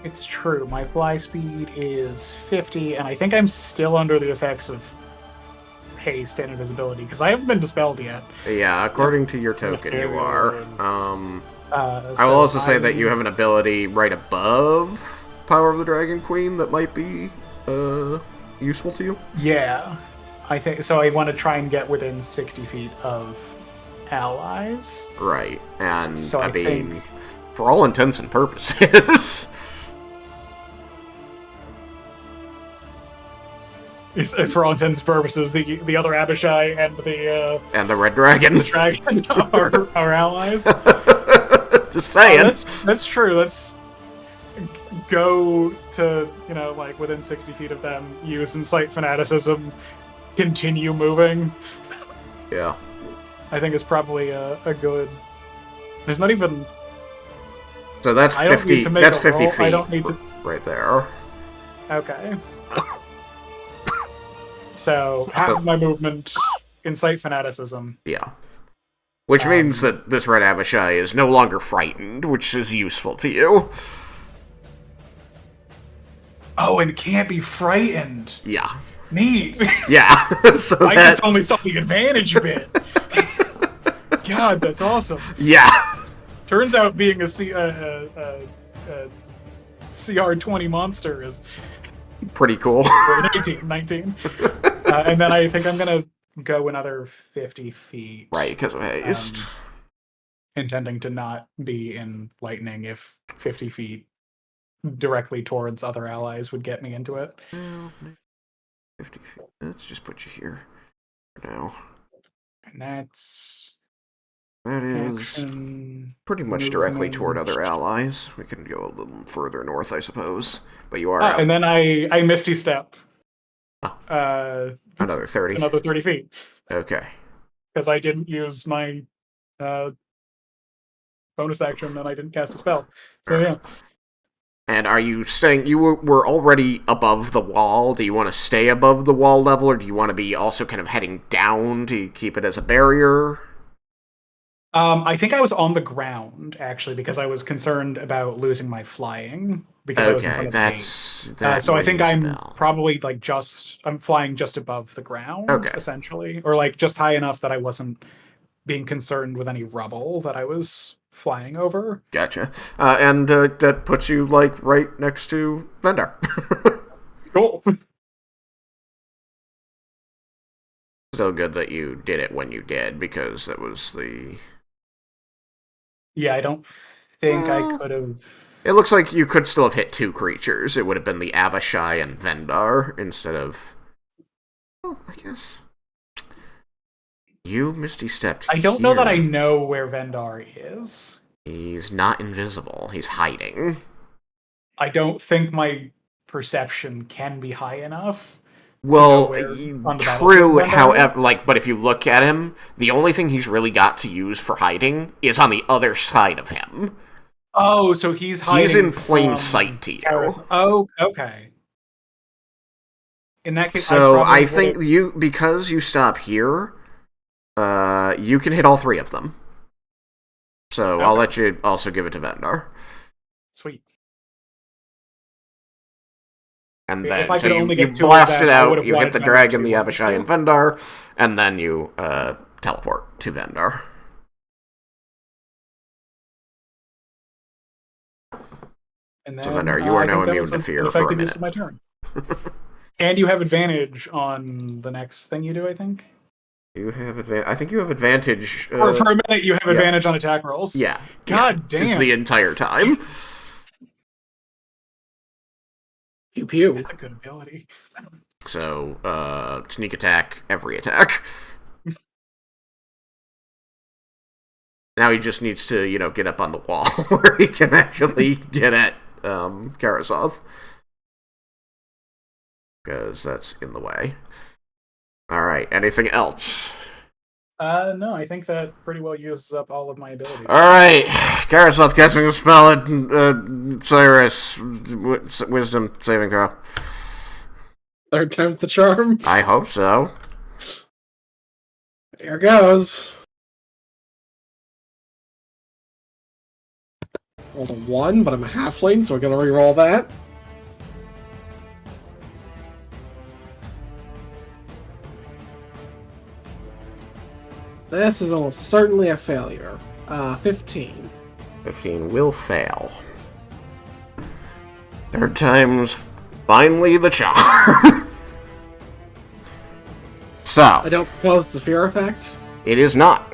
Speaker 5: It's true. My fly speed is 50, and I think I'm still under the effects of haste and invisibility because I haven't been dispelled yet.
Speaker 1: Yeah, according to your token, you are. I will
Speaker 5: So
Speaker 1: also say that you have an ability right above Power of the Dragon Queen that might be useful to you.
Speaker 5: Yeah, I think so. I want to try and get within 60 feet of allies.
Speaker 1: Right, and
Speaker 5: So
Speaker 1: I
Speaker 5: I
Speaker 1: mean,
Speaker 5: think-
Speaker 1: for all intents and purposes.
Speaker 5: For all intents and purposes, the other Abishai and the
Speaker 1: And the Red Dragon.
Speaker 5: dragon are allies.
Speaker 1: Just saying.
Speaker 5: That's true. Let's go to, like within 60 feet of them, use Insight Fanaticism, continue moving.
Speaker 1: Yeah.
Speaker 5: I think it's probably a good. There's not even.
Speaker 1: So that's
Speaker 5: I don't
Speaker 1: 50.
Speaker 5: need to make
Speaker 1: That's
Speaker 5: a
Speaker 1: 50
Speaker 5: roll.
Speaker 1: feet.
Speaker 5: I don't need to.
Speaker 1: Right there.
Speaker 5: Okay. So half of my movement, Insight Fanaticism.
Speaker 1: Yeah. Which means that this Red Abishai is no longer frightened, which is useful to you.
Speaker 5: Oh, and can't be frightened.
Speaker 1: Yeah.
Speaker 5: Neat.
Speaker 1: Yeah. So
Speaker 5: I just only saw the advantage bit. God, that's awesome.
Speaker 1: Yeah.
Speaker 5: Turns out being a CR20 monster is
Speaker 1: Pretty cool.
Speaker 5: 19. And then I think I'm going to go another 50 feet.
Speaker 1: Right, because of haste.
Speaker 5: Intending to not be in lightning if 50 feet directly towards other allies would get me into it.
Speaker 1: 50 feet. Let's just put you here for now.
Speaker 5: And that's
Speaker 1: That is
Speaker 5: action,
Speaker 1: pretty much directly toward
Speaker 5: movement.
Speaker 1: other allies. We can go a little further north, I suppose. But you are out
Speaker 5: and then I Misty Step.
Speaker 1: Oh. Another 30.
Speaker 5: Another 30 feet.
Speaker 1: Okay.
Speaker 5: Because I didn't use my bonus action and I didn't cast a spell. So yeah.
Speaker 1: And are you staying... You were already above the wall. Do you want to stay above the wall level, or do you want to be also kind of heading down to keep it as a barrier?
Speaker 5: I think I was on the ground, actually, because I was concerned about losing my flying. Because I was in front of the gate. So I think I'm probably I'm flying just above the ground, essentially. Or just high enough that I wasn't being concerned with any rubble that I was flying over.
Speaker 1: Gotcha. And that puts you, right next to Vendar.
Speaker 5: Cool.
Speaker 1: Still good that you did it when you did, because that was the...
Speaker 5: Yeah, I don't think I could have...
Speaker 1: It looks like you could still have hit two creatures. It would have been the Abishai and Vendar instead of... Oh, I guess... You Misty Stepped
Speaker 5: I don't know that I know where Vendar is.
Speaker 1: He's not invisible. He's hiding.
Speaker 5: I don't think my perception can be high enough.
Speaker 1: Well, true, however, but if you look at him, the only thing he's really got to use for hiding is on the other side of him.
Speaker 5: Oh, so he's hiding.
Speaker 1: He's in plain sight to you.
Speaker 5: Oh, okay. In that case,
Speaker 1: so I think because you stop here, You can hit all 3 of them. So
Speaker 5: Okay.
Speaker 1: I'll let you also give it to Vendar.
Speaker 5: Sweet.
Speaker 1: And
Speaker 5: If
Speaker 1: then
Speaker 5: I
Speaker 1: so
Speaker 5: could only
Speaker 1: you
Speaker 5: get 2 of
Speaker 1: blast
Speaker 5: them,
Speaker 1: it
Speaker 5: I
Speaker 1: out,
Speaker 5: would've
Speaker 1: you hit
Speaker 5: wanted
Speaker 1: the
Speaker 5: to have
Speaker 1: dragon,
Speaker 5: 2
Speaker 1: the
Speaker 5: others
Speaker 1: Abishai,
Speaker 5: too.
Speaker 1: and Vendar, and then you teleport to Vendar.
Speaker 5: And then,
Speaker 1: So Vendar, you are now immune to fear for a
Speaker 5: use of
Speaker 1: minute.
Speaker 5: my turn. And you have advantage on the next thing you do, I think.
Speaker 1: You have advantage. I think you have advantage.
Speaker 5: Or for a minute, you have advantage on attack rolls.
Speaker 1: Yeah.
Speaker 5: God damn.
Speaker 1: It's the entire time.
Speaker 6: Pew pew.
Speaker 5: That's a good ability.
Speaker 1: So, sneak attack, every attack. Now he just needs to, get up on the wall where he can actually get at Carasoth. Because that's in the way. Alright, anything else?
Speaker 5: No, I think that pretty well uses up all of my abilities.
Speaker 1: Alright, Carasoth casting a spell at Cyrus. Wisdom saving throw.
Speaker 6: 3rd time's the charm.
Speaker 1: I hope so.
Speaker 6: Here goes. Rolled a 1, but I'm a halfling, so we're gonna re-roll that. This is almost certainly a failure. 15.
Speaker 1: 15 will fail. 3rd time's finally the charm. So.
Speaker 6: I don't suppose it's a fear effect?
Speaker 1: It is not.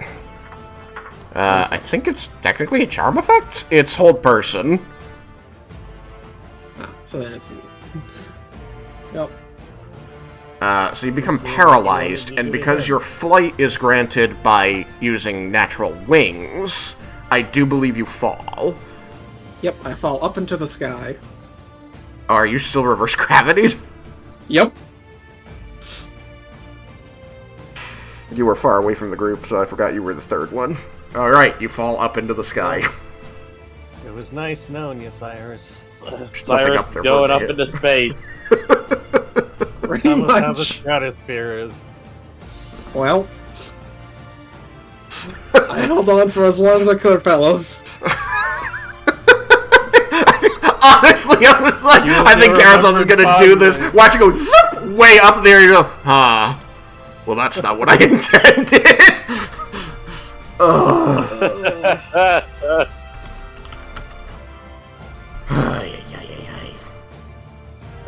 Speaker 1: I think it's technically a charm effect. It's hold person.
Speaker 6: So then it's... Yep.
Speaker 1: So you become paralyzed, and because your flight is granted by using natural wings, I do believe you fall.
Speaker 6: Yep, I fall up into the sky.
Speaker 1: Oh, are you still reverse gravitied?
Speaker 6: Yep.
Speaker 1: You were far away from the group, so I forgot you were the 3rd one. Alright, you fall up into the sky.
Speaker 4: It was nice knowing you, Cyrus.
Speaker 2: Cyrus is going up into space.
Speaker 6: Pretty
Speaker 4: How the
Speaker 6: much.
Speaker 4: stratosphere is.
Speaker 6: Well, I held on for as long as I could, fellas.
Speaker 1: Honestly, I was like, I think Carasoth is gonna do this. Watch it go zip way up there. You go, well, that's not what I intended.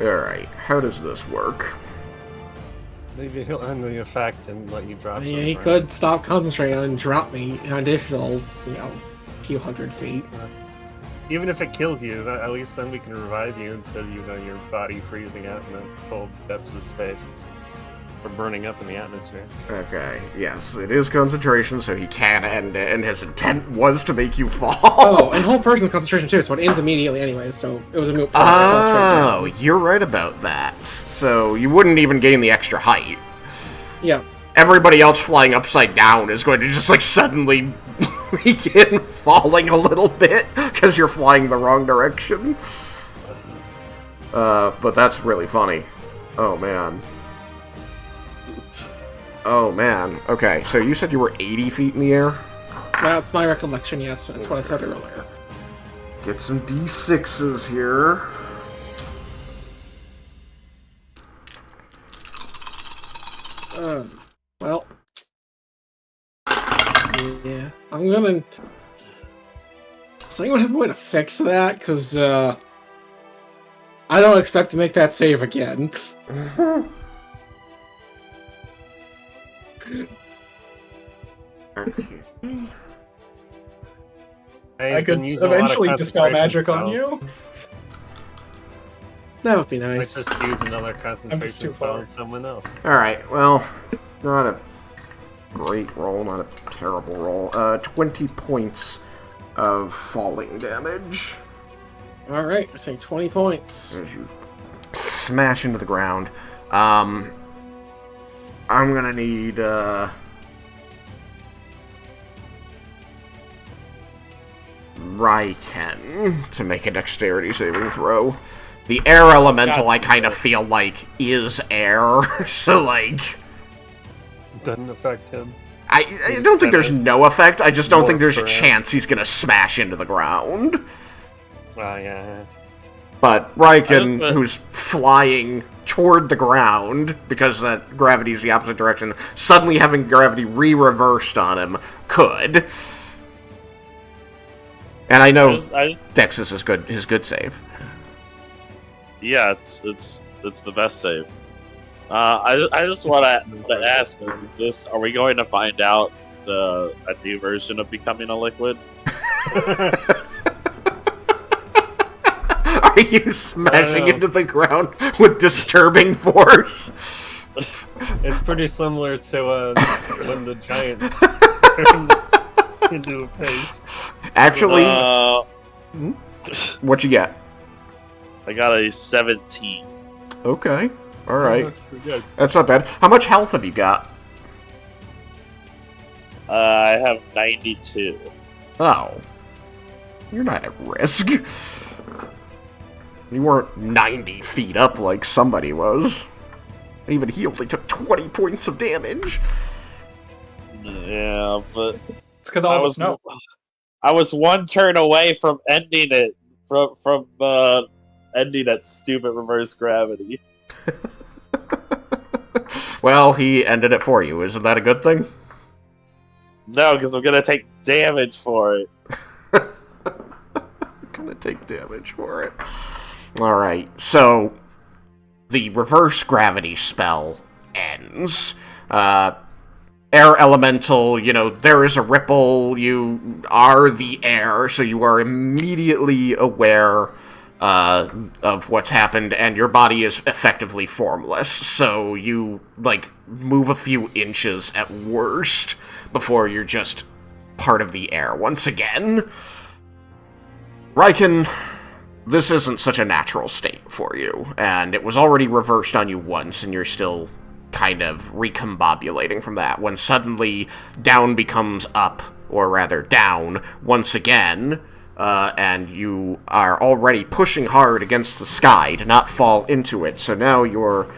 Speaker 1: Alright, how does this work?
Speaker 4: Maybe he'll end the effect and let you drop.
Speaker 6: Yeah, he could stop concentrating and drop me an additional, few hundred feet.
Speaker 4: Even if it kills you, at least then we can revive you instead of your body freezing out in the cold depths of space. Or burning up in the atmosphere.
Speaker 1: Okay, yes, it is concentration, so he can end it, and his intent was to make you fall.
Speaker 6: Oh, and whole person's concentration too, so it ends immediately anyway, so it was a moot point.
Speaker 1: Oh, you're right about that. So you wouldn't even gain the extra height.
Speaker 6: Yeah.
Speaker 1: Everybody else flying upside down is going to just, suddenly begin falling a little bit, because you're flying the wrong direction. But that's really funny. Oh, man. Oh, man. Okay, so you said you were 80 feet in the air?
Speaker 6: That's my recollection, yes. That's what I said earlier.
Speaker 1: Get some D6s here.
Speaker 6: Well. Yeah. I'm gonna... Does anyone have a way to fix that? Because, I don't expect to make that save again.
Speaker 5: I could eventually dispel magic on you.
Speaker 6: That would be
Speaker 4: I might
Speaker 6: nice.
Speaker 4: just use another concentration
Speaker 5: too
Speaker 4: spell
Speaker 5: far.
Speaker 4: on someone else.
Speaker 1: Alright, well, not a great roll, not a terrible roll. 20 points of falling damage.
Speaker 6: Alright, we're saying 20 points.
Speaker 1: As you smash into the ground. I'm gonna need, Raiken to make a dexterity saving throw. The air elemental, I kind of feel like, is air, so,
Speaker 4: Doesn't affect him.
Speaker 1: I don't think there's no effect. I just don't think there's a
Speaker 4: around.
Speaker 1: chance he's gonna smash into the ground.
Speaker 4: Yeah.
Speaker 1: But Raiken, who's flying toward the ground, because that gravity is the opposite direction, suddenly having gravity re-reversed on him, could. And I know Dex is his good save.
Speaker 2: Yeah, it's the best save. I just want to ask: are we going to find out a new version of becoming a liquid?
Speaker 1: Are you smashing into the ground with disturbing force?
Speaker 4: It's pretty similar to when the giants turned into a paste.
Speaker 1: Actually, what you got?
Speaker 2: I got a 17.
Speaker 1: Okay, all right.
Speaker 4: Good.
Speaker 1: That's not bad. How much health have you got?
Speaker 2: I have 92.
Speaker 1: Oh, you're not at risk. You weren't 90 feet up like somebody was. Even he only took 20 points of damage.
Speaker 2: Yeah, but
Speaker 5: it's because all was snow.
Speaker 2: I was one turn away from ending it, from ending that stupid reverse gravity.
Speaker 1: Well, he ended it for you. Isn't that a good thing?
Speaker 2: No, because I'm gonna take damage for it.
Speaker 1: Gonna take damage for it. Alright, so the reverse gravity spell ends. Air elemental, there is a ripple, you are the air, so you are immediately aware of what's happened, and your body is effectively formless, so you, move a few inches at worst before you're just part of the air once again. Raiken, this isn't such a natural state for you, and it was already reversed on you once, and you're still kind of recombobulating from that, when suddenly down becomes up, or rather down, once again, and you are already pushing hard against the sky to not fall into it, so now your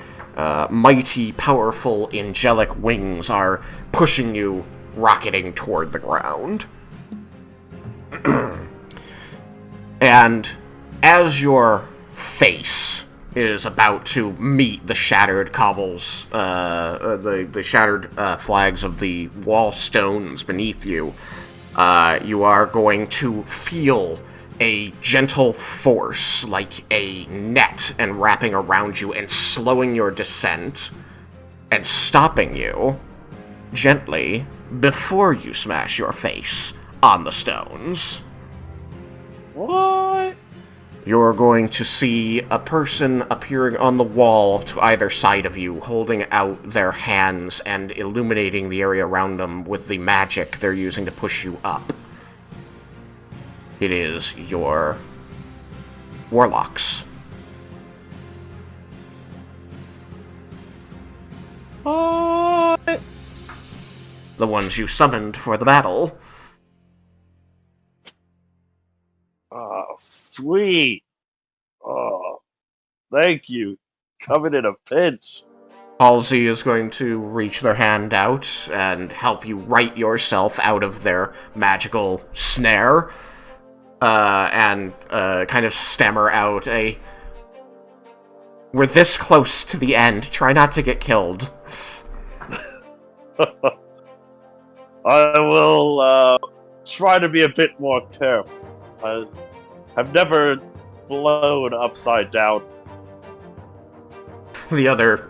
Speaker 1: mighty, powerful, angelic wings are pushing you, rocketing toward the ground. And as your face is about to meet the shattered cobbles, the shattered flags of the wall stones beneath you, you are going to feel a gentle force, like a net, and wrapping around you and slowing your descent and stopping you gently before you smash your face on the stones.
Speaker 2: What?
Speaker 1: You're going to see a person appearing on the wall to either side of you, holding out their hands and illuminating the area around them with the magic they're using to push you up. It is your warlocks.
Speaker 2: What?
Speaker 1: The ones you summoned for the battle.
Speaker 2: Oh, sweet. Oh, thank you. Coming in a pinch.
Speaker 1: Halsey is going to reach their hand out and help you right yourself out of their magical snare, and kind of stammer out a, "We're this close to the end. Try not to get killed."
Speaker 2: I will try to be a bit more careful. I've never blown upside down.
Speaker 1: The other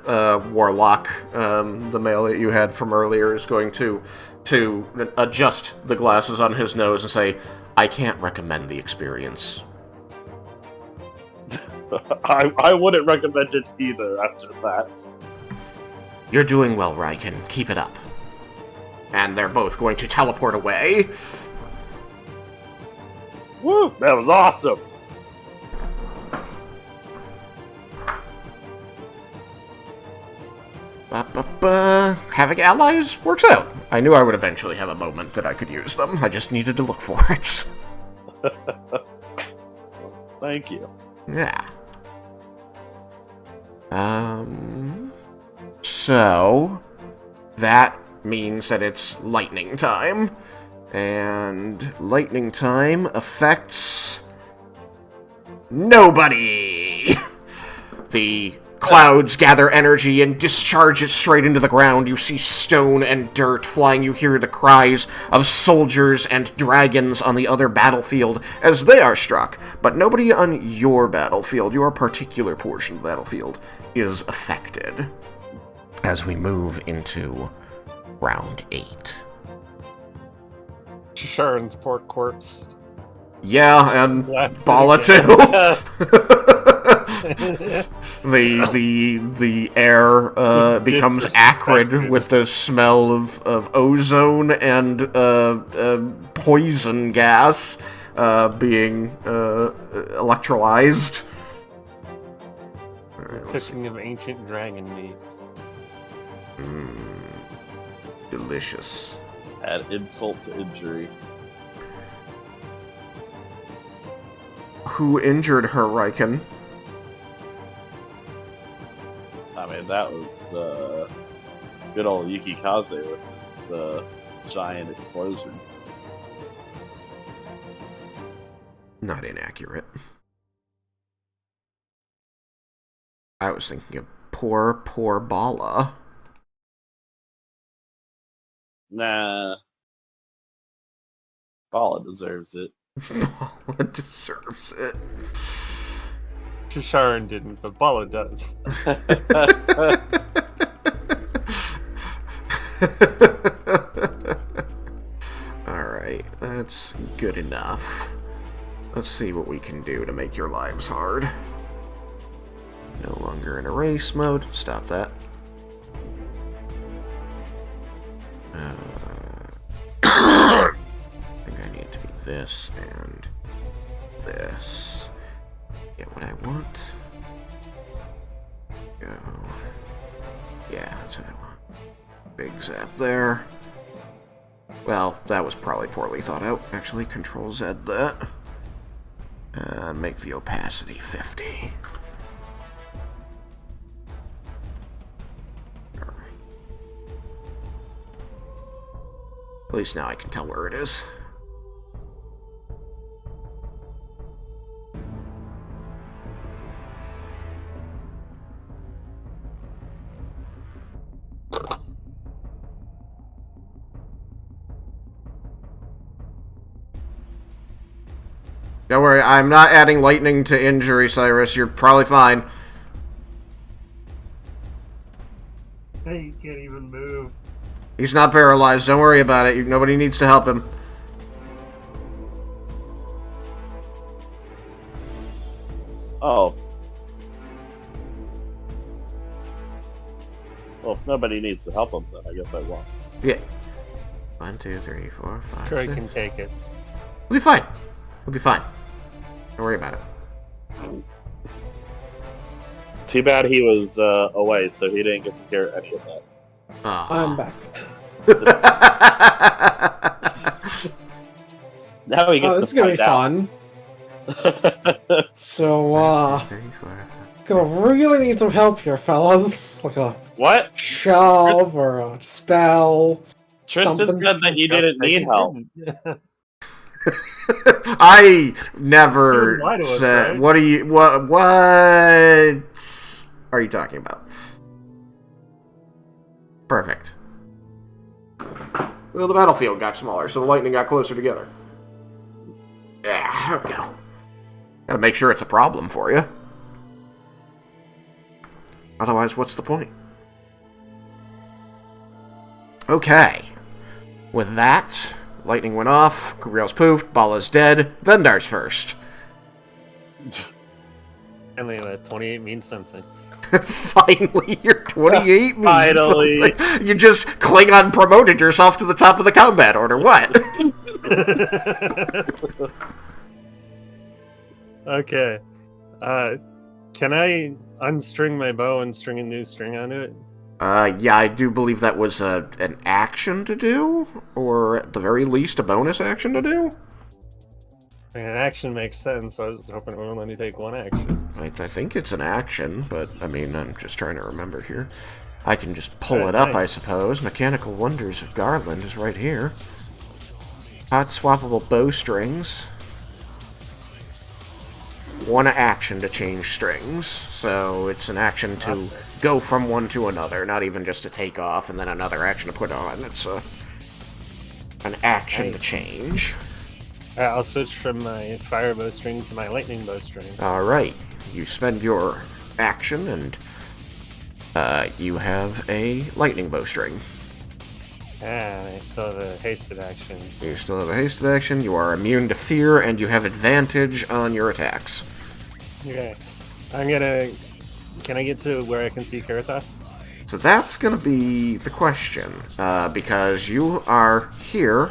Speaker 1: warlock, the male that you had from earlier, is going to adjust the glasses on his nose and say, "I can't recommend the experience."
Speaker 2: I wouldn't recommend it either after that.
Speaker 1: You're doing well, Raiken. Keep it up. And they're both going to teleport away.
Speaker 2: Woo! That was awesome!
Speaker 1: Having allies works out. I knew I would eventually have a moment that I could use them. I just needed to look for it.
Speaker 2: Thank you.
Speaker 1: Yeah. So that means that it's lightning time. And lightning time affects nobody! The clouds gather energy and discharge it straight into the ground. You see stone and dirt flying. You hear the cries of soldiers and dragons on the other battlefield as they are struck. But nobody on your battlefield, your particular portion of the battlefield, is affected. As we move into round 8.
Speaker 4: Sharon's pork corpse.
Speaker 1: Yeah, and Bala too. the air becomes acrid with the smell of ozone and poison gas being electrolyzed.
Speaker 4: Right, cooking of ancient dragon meat.
Speaker 1: Delicious.
Speaker 2: Add insult to injury.
Speaker 1: Who injured her, Raiken?
Speaker 2: I mean, that was good old Yukikaze with his giant explosion.
Speaker 1: Not inaccurate. I was thinking of poor Bala.
Speaker 2: Nah. Bala deserves it.
Speaker 1: Bala deserves it.
Speaker 4: Sharon didn't, but Bala does.
Speaker 1: Alright, that's good enough. Let's see what we can do to make your lives hard. No longer in erase mode. Stop that. I think I need to be this and this. Get what I want. Go. Yeah, that's what I want. Big zap there. Well, that was probably poorly thought out. Actually, Control Z that. And make the opacity 50. Alright. At least now I can tell where it is. Don't worry, I'm not adding lightning to injury, Cyrus. You're probably fine.
Speaker 4: He can't even move.
Speaker 1: He's not paralyzed. Don't worry about it. Nobody needs to help him.
Speaker 2: Oh. Well, if nobody needs to help him, then I guess I won't.
Speaker 1: Yeah. 1, 2, 3, 4, 5.
Speaker 4: Troy
Speaker 1: 6.
Speaker 4: can take it.
Speaker 1: We'll be fine. We'll be fine. Don't worry about it.
Speaker 2: Too bad he was away, so he didn't get to hear any of that.
Speaker 6: I'm back.
Speaker 2: Now he gets
Speaker 6: this is gonna be fun. So, gonna really need some help here, fellas. Like a
Speaker 2: what?
Speaker 6: Shove or a spell.
Speaker 2: Tristan said that you didn't need help.
Speaker 1: I never said. Right? What are you talking about? Perfect. Well, the battlefield got smaller, so the lightning got closer together. Yeah, there we go. Gotta make sure it's a problem for you. Otherwise, what's the point? Okay. With that, lightning went off, Gabriel's poofed, Bala's dead, Vendar's first.
Speaker 4: Finally, that 28 means something.
Speaker 1: Finally, your 28 means
Speaker 2: Finally.
Speaker 1: something. You just Klingon promoted yourself to the top of the combat order, what?
Speaker 4: Okay. Can I unstring my bow and string a new string onto it?
Speaker 1: Yeah, I do believe that was an action to do, or at the very least a bonus action to do.
Speaker 4: I mean, an action makes sense, so I was hoping it would only take one action.
Speaker 1: I think it's an action, but I mean, I'm just trying to remember here. I can just pull it up, I suppose. Mechanical Wonders of Garland is right here. Hot swappable bowstrings. 1 action to change strings. So it's an action to go from one to another, not even just to take off and then another action to put on. It's an action to change.
Speaker 4: I'll switch from my fire bowstring to my lightning bowstring.
Speaker 1: Alright. You spend your action and you have a lightning bowstring.
Speaker 4: I still have a hasted action.
Speaker 1: You still have a hasted action, you are immune to fear, and you have advantage on your attacks.
Speaker 4: Okay. Can I get to where I can see Carasoth?
Speaker 1: So that's gonna be the question, because you are here,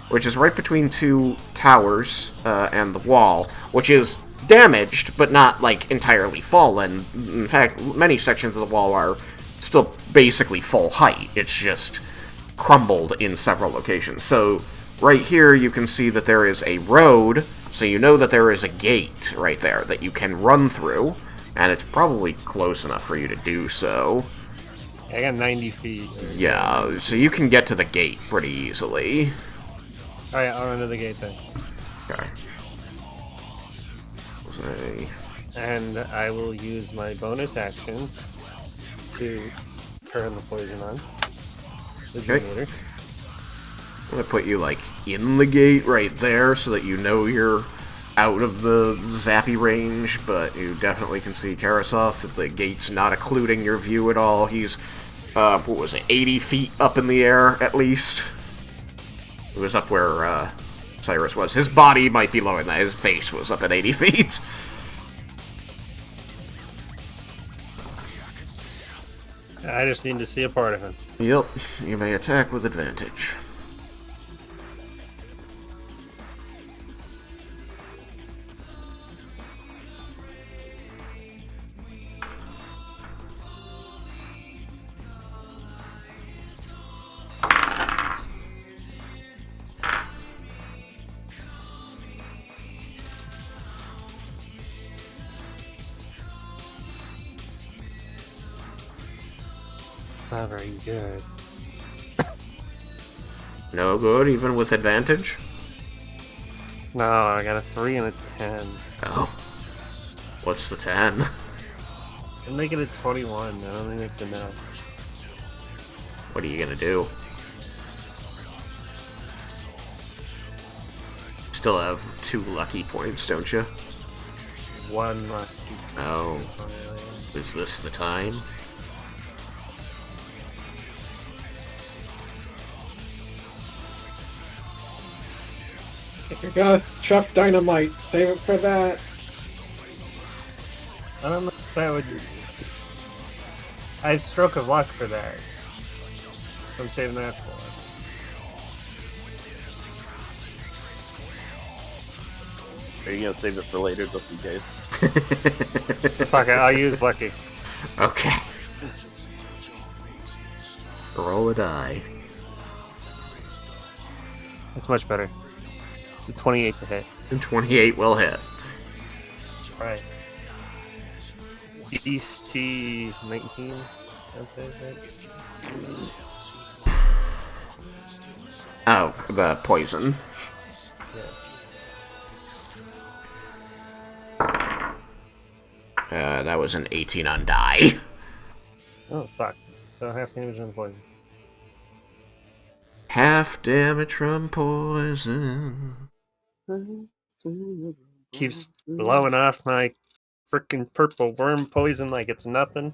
Speaker 1: which is right between 2 towers and the wall, which is damaged, but not, like, entirely fallen. In fact, many sections of the wall are still basically full height. It's just crumbled in several locations. So, right here you can see that there is a road, so you know that there is a gate right there that you can run through, and it's probably close enough for you to do so.
Speaker 4: I got 90 feet.
Speaker 1: Yeah, so you can get to the gate pretty easily.
Speaker 4: Alright, I'll run to the gate then.
Speaker 1: Okay.
Speaker 4: And I will use my bonus action to turn the poison on.
Speaker 1: Okay. I'm gonna put you, like, in the gate right there so that you know you're out of the zappy range, but you definitely can see Carasoth. The gate's not occluding your view at all. He's, what was it, 80 feet up in the air, at least? It was up where, Cyrus was. His body might be lower than that. His face was up at 80 feet.
Speaker 4: I just need to see a part of him.
Speaker 1: Yep, you may attack with advantage.
Speaker 4: Not very good.
Speaker 1: No good, even with advantage?
Speaker 4: No, I got a 3 and a 10.
Speaker 1: Oh. What's the 10?
Speaker 4: I'll make it a 21. I don't think that's enough.
Speaker 1: What are you gonna do? Still have 2 lucky points, don't you?
Speaker 4: 1 lucky.
Speaker 1: Oh. Is this the time?
Speaker 6: If you're gonna chuck dynamite, save it for that.
Speaker 4: I don't know if that would... I have stroke of luck for that. I'm saving that for
Speaker 2: Are you gonna save it for later, just in case?
Speaker 4: Fuck it, I'll use lucky.
Speaker 1: Okay. Roll a die.
Speaker 4: That's much better. It's a 28 to hit.
Speaker 1: And 28 will hit.
Speaker 4: Right. DC 19.
Speaker 1: Oh, the poison. That was an 18 on die.
Speaker 4: Oh, fuck. So half damage on poison.
Speaker 1: Half damage from poison.
Speaker 4: Keeps blowing off my frickin' purple worm poison like it's nothing.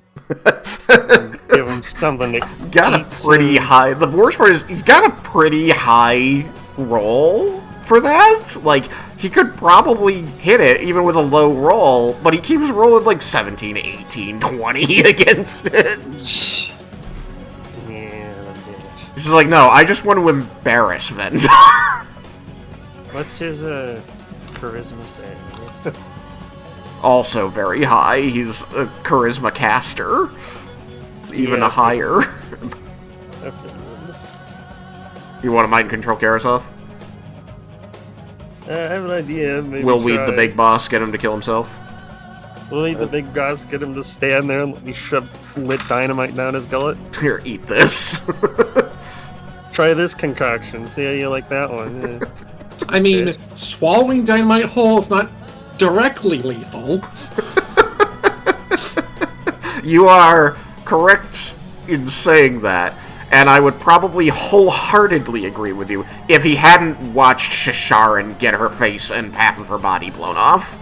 Speaker 4: Give him something to
Speaker 1: got
Speaker 4: eat
Speaker 1: a pretty
Speaker 4: soon.
Speaker 1: high... The worst part is, he's got a pretty high roll for that. Like, he could probably hit it, even with a low roll, but he keeps rolling like 17, 18, 20 against it.
Speaker 4: Yeah, that bitch.
Speaker 1: He's like, no, I just want to embarrass Vendor.
Speaker 4: What's his charisma say?
Speaker 1: Also very high. He's a charisma caster. Even
Speaker 4: Yeah,
Speaker 1: a higher. You want to mind control Carasoth?
Speaker 4: I have an idea. Maybe
Speaker 1: We'll lead the
Speaker 4: try.
Speaker 1: big boss, get him to kill himself.
Speaker 4: We'll need the big guys get him to stand there and let me shove lit dynamite down his gullet.
Speaker 1: Here, eat this.
Speaker 4: Try this concoction. See how you like that one. Yeah.
Speaker 6: I mean, swallowing dynamite whole is not directly lethal.
Speaker 1: You are correct in saying that, and I would probably wholeheartedly agree with you if he hadn't watched Shisharan get her face and half of her body blown off.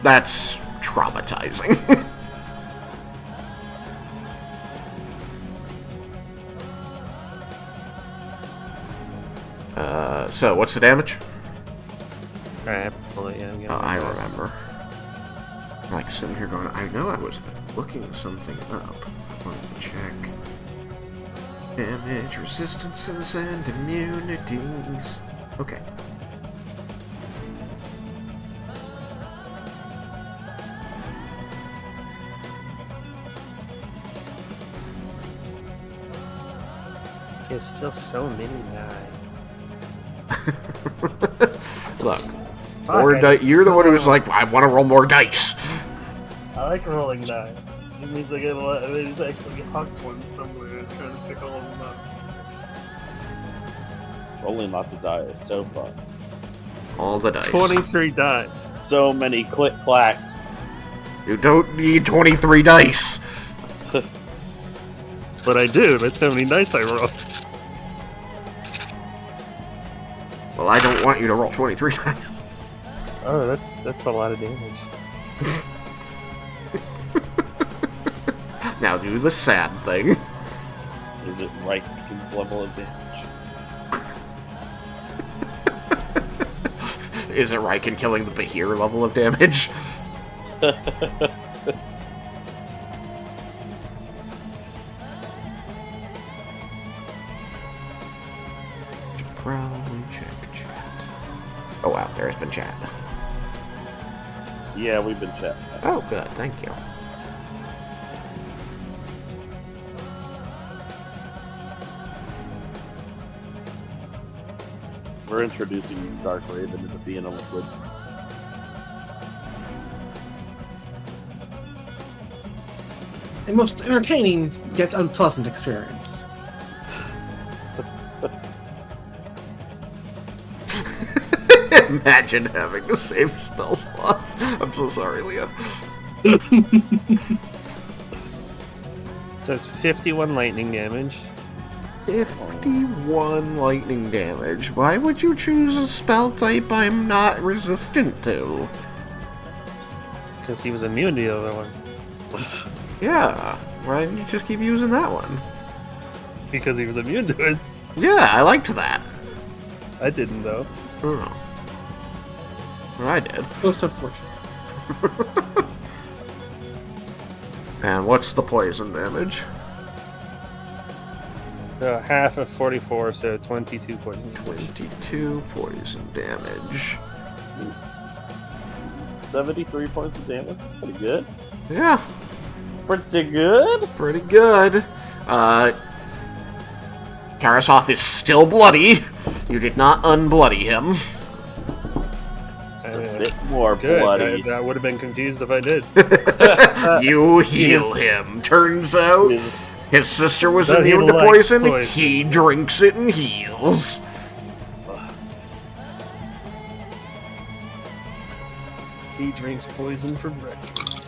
Speaker 1: That's traumatizing. So, what's the damage?
Speaker 4: Alright,
Speaker 1: I remember. Like, sitting here going, I know I was looking something up. Let me check. Damage, resistances, and immunities. Okay.
Speaker 4: It's still so many guys.
Speaker 1: Look, you're the one who's like, I want to roll more dice.
Speaker 4: I like rolling dice. It means I get a lot. They just actually hucked one somewhere and trying to pick all of them up.
Speaker 2: Rolling lots of dice is so fun.
Speaker 1: All the dice.
Speaker 4: 23 dice.
Speaker 2: So many click clacks.
Speaker 1: You don't need 23 dice.
Speaker 4: But I do. That's how many dice I roll.
Speaker 1: Well, I don't want you to roll 23 dice.
Speaker 4: Oh, that's a lot of damage.
Speaker 1: Now do the sad thing.
Speaker 2: Is it Raiken's level of damage?
Speaker 1: Is it Raiken killing the Bahir level of damage? Probably check chat. Oh wow, there has been chat.
Speaker 2: Yeah, we've been chatting.
Speaker 1: Oh good, thank you.
Speaker 2: We're introducing Dark Raven into being a liquid.
Speaker 6: A most entertaining yet unpleasant experience.
Speaker 1: Imagine having the same spell slots. I'm so sorry, Leah.
Speaker 4: So it's 51 lightning damage.
Speaker 1: 51 lightning damage. Why would you choose a spell type I'm not resistant to?
Speaker 4: Because he was immune to the other one.
Speaker 1: Yeah. Why didn't you just keep using that one?
Speaker 4: Because he was immune to it.
Speaker 1: Yeah, I liked that.
Speaker 4: I didn't, though.
Speaker 1: Oh. Well, I did.
Speaker 6: Most unfortunate.
Speaker 1: And what's the poison damage?
Speaker 4: So half of 44, so 22 poison damage.
Speaker 1: 22 poison damage.
Speaker 2: 73 points of damage. That's pretty good.
Speaker 1: Yeah.
Speaker 2: Pretty good?
Speaker 1: Pretty good. Carasoth is still bloody. You did not unbloody him.
Speaker 2: A bit more
Speaker 4: Good.
Speaker 2: bloody.
Speaker 4: I would have been confused if I did.
Speaker 1: You heal him. Turns out his sister was
Speaker 4: But he
Speaker 1: immune to
Speaker 4: likes
Speaker 1: poison.
Speaker 4: poison.
Speaker 1: He drinks it and heals.
Speaker 4: He drinks poison for breakfast.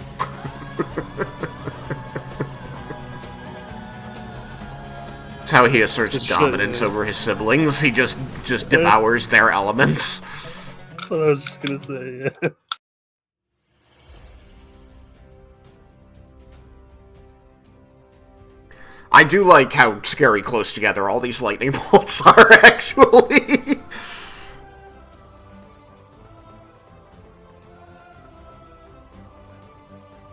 Speaker 1: That's how he asserts
Speaker 4: Just
Speaker 1: dominance
Speaker 4: should,
Speaker 1: over his siblings. He just devours their elements.
Speaker 4: That's what I was just gonna say. Yeah.
Speaker 1: I do like how scary close together all these lightning bolts are, actually.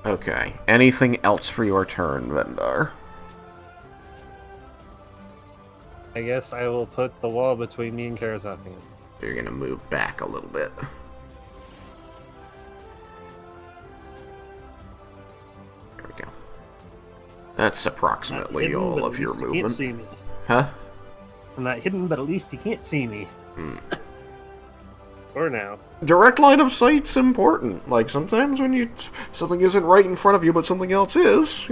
Speaker 1: Okay. Anything else for your turn, Vendar?
Speaker 4: I guess I will put the wall between me and Carasoth again.
Speaker 1: You're gonna move back a little bit. There we go. That's approximately all of your movement.
Speaker 4: Can't see me.
Speaker 1: Huh?
Speaker 4: I'm not hidden, but at least he can't see me. For now.
Speaker 1: Direct line of sight's important. Like, sometimes when something isn't right in front of you, but something else is,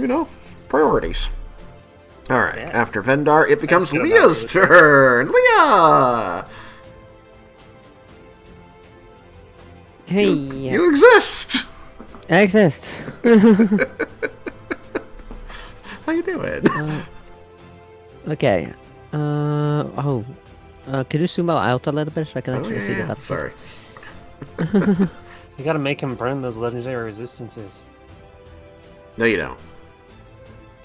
Speaker 1: priorities. Alright, after Vendar, it becomes Leah's turn! Leah!
Speaker 3: Hey!
Speaker 1: You exist!
Speaker 3: I exist!
Speaker 1: How you doing?
Speaker 3: Okay. Could you zoom out a little bit so I can actually see the battle?
Speaker 1: Sorry.
Speaker 4: You gotta make him burn those legendary resistances.
Speaker 1: No, you don't.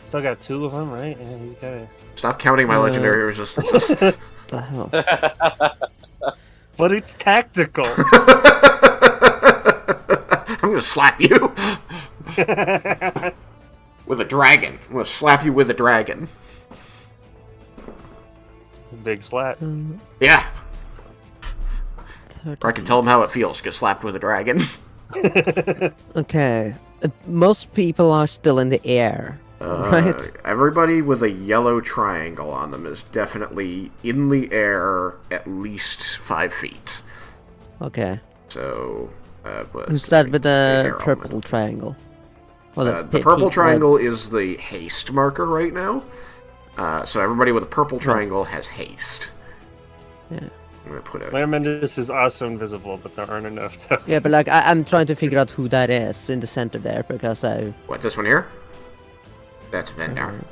Speaker 4: Still got 2 of them, right? Yeah, he's gotta...
Speaker 1: Stop counting my legendary resistances.
Speaker 3: The hell?
Speaker 4: But it's tactical!
Speaker 1: I'm gonna slap you! With a dragon. I'm gonna slap you with a dragon.
Speaker 4: Big slap.
Speaker 1: Yeah. Or I can tell him how it feels to get slapped with a dragon.
Speaker 3: Okay. Most people are still in the air, right?
Speaker 1: Everybody with a yellow triangle on them is definitely in the air at least 5 feet.
Speaker 3: Okay.
Speaker 1: So,
Speaker 3: who's that with the purple triangle?
Speaker 1: Well, the purple triangle is the haste marker right now. So everybody with a purple triangle has haste.
Speaker 3: Yeah.
Speaker 1: I'm gonna put
Speaker 4: Lermendus is also invisible, but there aren't enough to...
Speaker 3: Yeah, but like, I'm trying to figure out who that is in the center there, because I...
Speaker 1: What, this one here? That's Vendar.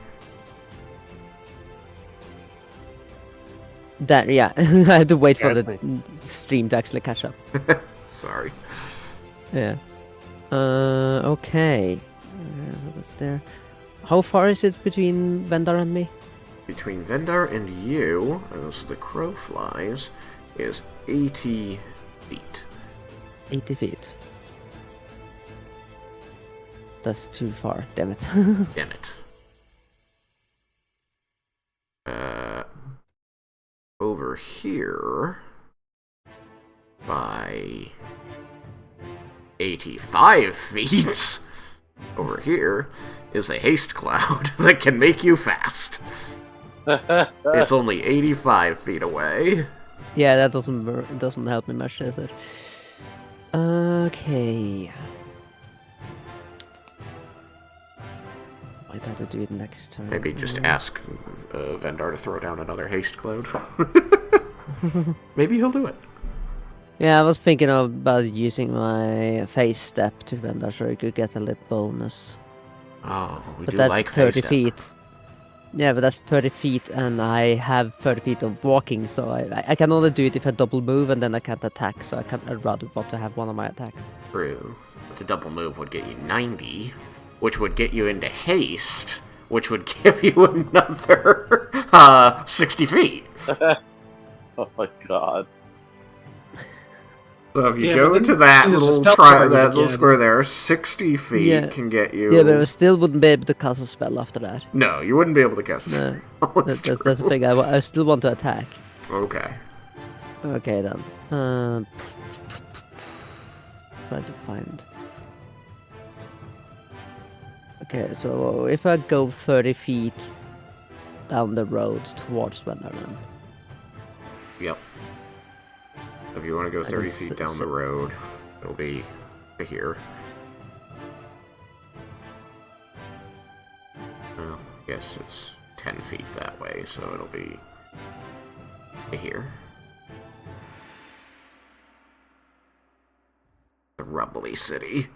Speaker 3: That, yeah. I had to wait for the stream to actually catch up.
Speaker 1: Sorry.
Speaker 3: Yeah. Okay. What's there? How far is it between Vendar and me?
Speaker 1: Between Vendar and you, as the crow flies, is 80 feet.
Speaker 3: 80 feet. That's too far, damn it.
Speaker 1: Damn it. Over here, by 85 feet, over here, is a haste cloud that can make you fast. It's only 85 feet away.
Speaker 3: Yeah, that doesn't help me much, does it? Okay. Might have to do it next time.
Speaker 1: Maybe just ask Vendar to throw down another haste cloud. Maybe he'll do it.
Speaker 3: Yeah, I was thinking about using my face step to Vendar so he could get a little bonus.
Speaker 1: Oh,
Speaker 3: but that's
Speaker 1: like
Speaker 3: 30 feet. Yeah, but that's 30 feet, and I have 30 feet of walking, so I can only do it if I double move, and then I can't attack, so I'd rather want to have one of my attacks.
Speaker 1: True. But the double move would get you 90, which would get you into haste, which would give you another 60 feet.
Speaker 2: Oh my god.
Speaker 1: So if you go to that little square there, 60 feet can get you...
Speaker 3: Yeah, but I still wouldn't be able to cast a spell after that.
Speaker 1: No, you wouldn't be able to cast a spell.
Speaker 3: No, that's the thing. I still want to attack.
Speaker 1: Okay.
Speaker 3: Okay, then. Trying to find... Okay, so if I go 30 feet down the road towards Wenderman.
Speaker 1: Yep. If you want to go 30 feet down the road, it'll be to here. Well, I guess it's 10 feet that way, so it'll be to here. The Rubbly City.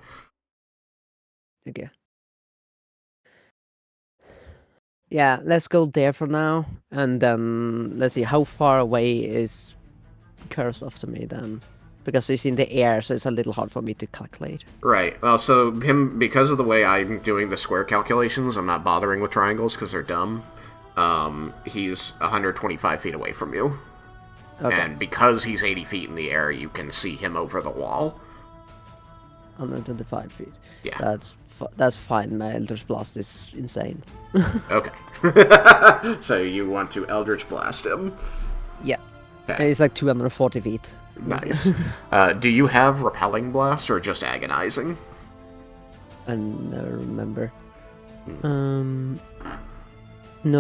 Speaker 3: Okay. Yeah, let's go there for now, and then let's see how far away is Carasoth to me then, because he's in the air, so it's a little hard for me to calculate.
Speaker 1: Right. Well, so because of the way I'm doing the square calculations, I'm not bothering with triangles because they're dumb. He's 125 feet away from you, and because he's 80 feet in the air, you can see him over the wall.
Speaker 3: 125 feet.
Speaker 1: Yeah.
Speaker 3: That's fine. My Eldritch Blast is insane.
Speaker 1: Okay. So you want to Eldritch Blast him?
Speaker 3: Yeah.
Speaker 1: Okay.
Speaker 3: It's like 240 feet.
Speaker 1: Nice. Do you have Repelling Blast or just Agonizing?
Speaker 3: I never remember. No,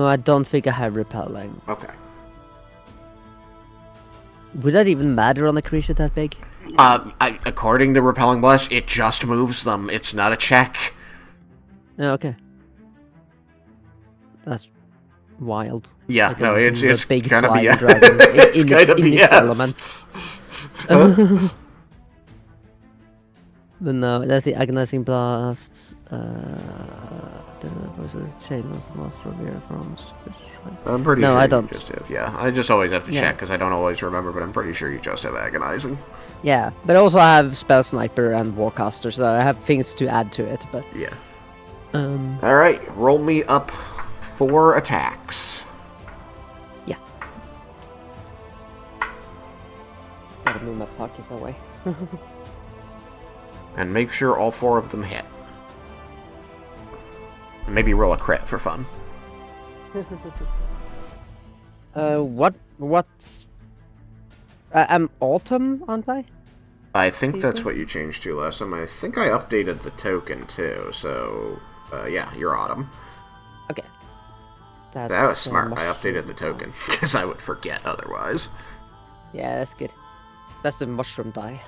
Speaker 3: I don't think I have Repelling.
Speaker 1: Okay.
Speaker 3: Would that even matter on a creature that big?
Speaker 1: According to Repelling Blast, it just moves them. It's not a check.
Speaker 3: Oh, okay. That's wild.
Speaker 1: Yeah,
Speaker 3: like
Speaker 1: no, it's
Speaker 3: big
Speaker 1: gonna be
Speaker 3: flying dragon in its element. But no, that's the agonizing blast.
Speaker 1: I'm pretty
Speaker 3: no,
Speaker 1: sure
Speaker 3: I don't.
Speaker 1: You just have, yeah, I just always have to check because I don't always remember, but I'm pretty sure you just have agonizing.
Speaker 3: Yeah, but also I have spell sniper and warcaster, so I have things to add to it. But
Speaker 1: yeah. All right, roll me up 4 attacks.
Speaker 3: Yeah. Gotta move my pockets away.
Speaker 1: And make sure all 4 of them hit. Maybe roll a crit for fun.
Speaker 3: What's... I'm autumn, aren't I?
Speaker 1: I think that's what you changed to last time. I think I updated the token too, so... yeah, you're autumn.
Speaker 3: Okay.
Speaker 1: That was smart. I updated the token, because I would forget otherwise.
Speaker 3: Yeah, that's good. That's the mushroom die.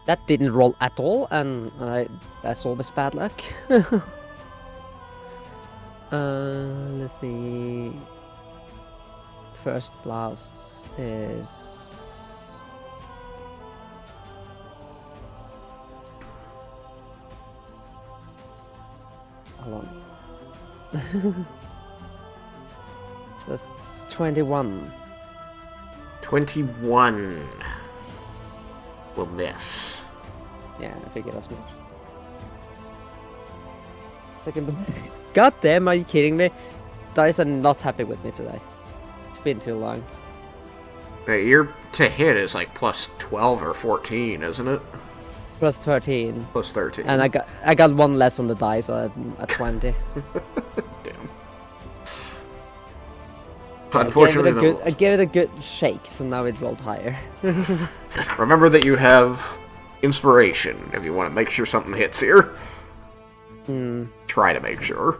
Speaker 3: That didn't roll at all, and that's always bad luck. Let's see. First blast is... Hold on. So that's 21.
Speaker 1: 21 will miss.
Speaker 3: Yeah, I figured as much. Second. God damn, are you kidding me? Dice are not happy with me today. It's been too long.
Speaker 1: Hey, your to hit is like plus 12 or 14, isn't it?
Speaker 3: Plus 13.
Speaker 1: Plus 13.
Speaker 3: And I got one less on the die, so at 20.
Speaker 1: Damn. Unfortunately,
Speaker 3: I gave it a good shake, so now it rolled higher.
Speaker 1: Remember that you have inspiration if you want to make sure something hits here. Try to make sure.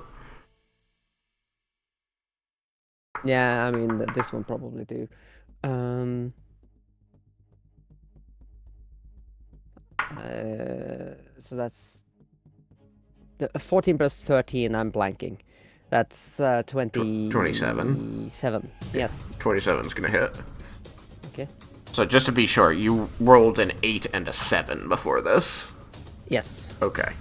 Speaker 3: Yeah, I mean, this one probably do. So that's 14 plus 13. I'm blanking. That's 27. Yes.
Speaker 1: 27's gonna hit.
Speaker 3: Okay.
Speaker 1: So just to be sure, you rolled an 8 and a 7 before this.
Speaker 3: Yes.
Speaker 1: Okay.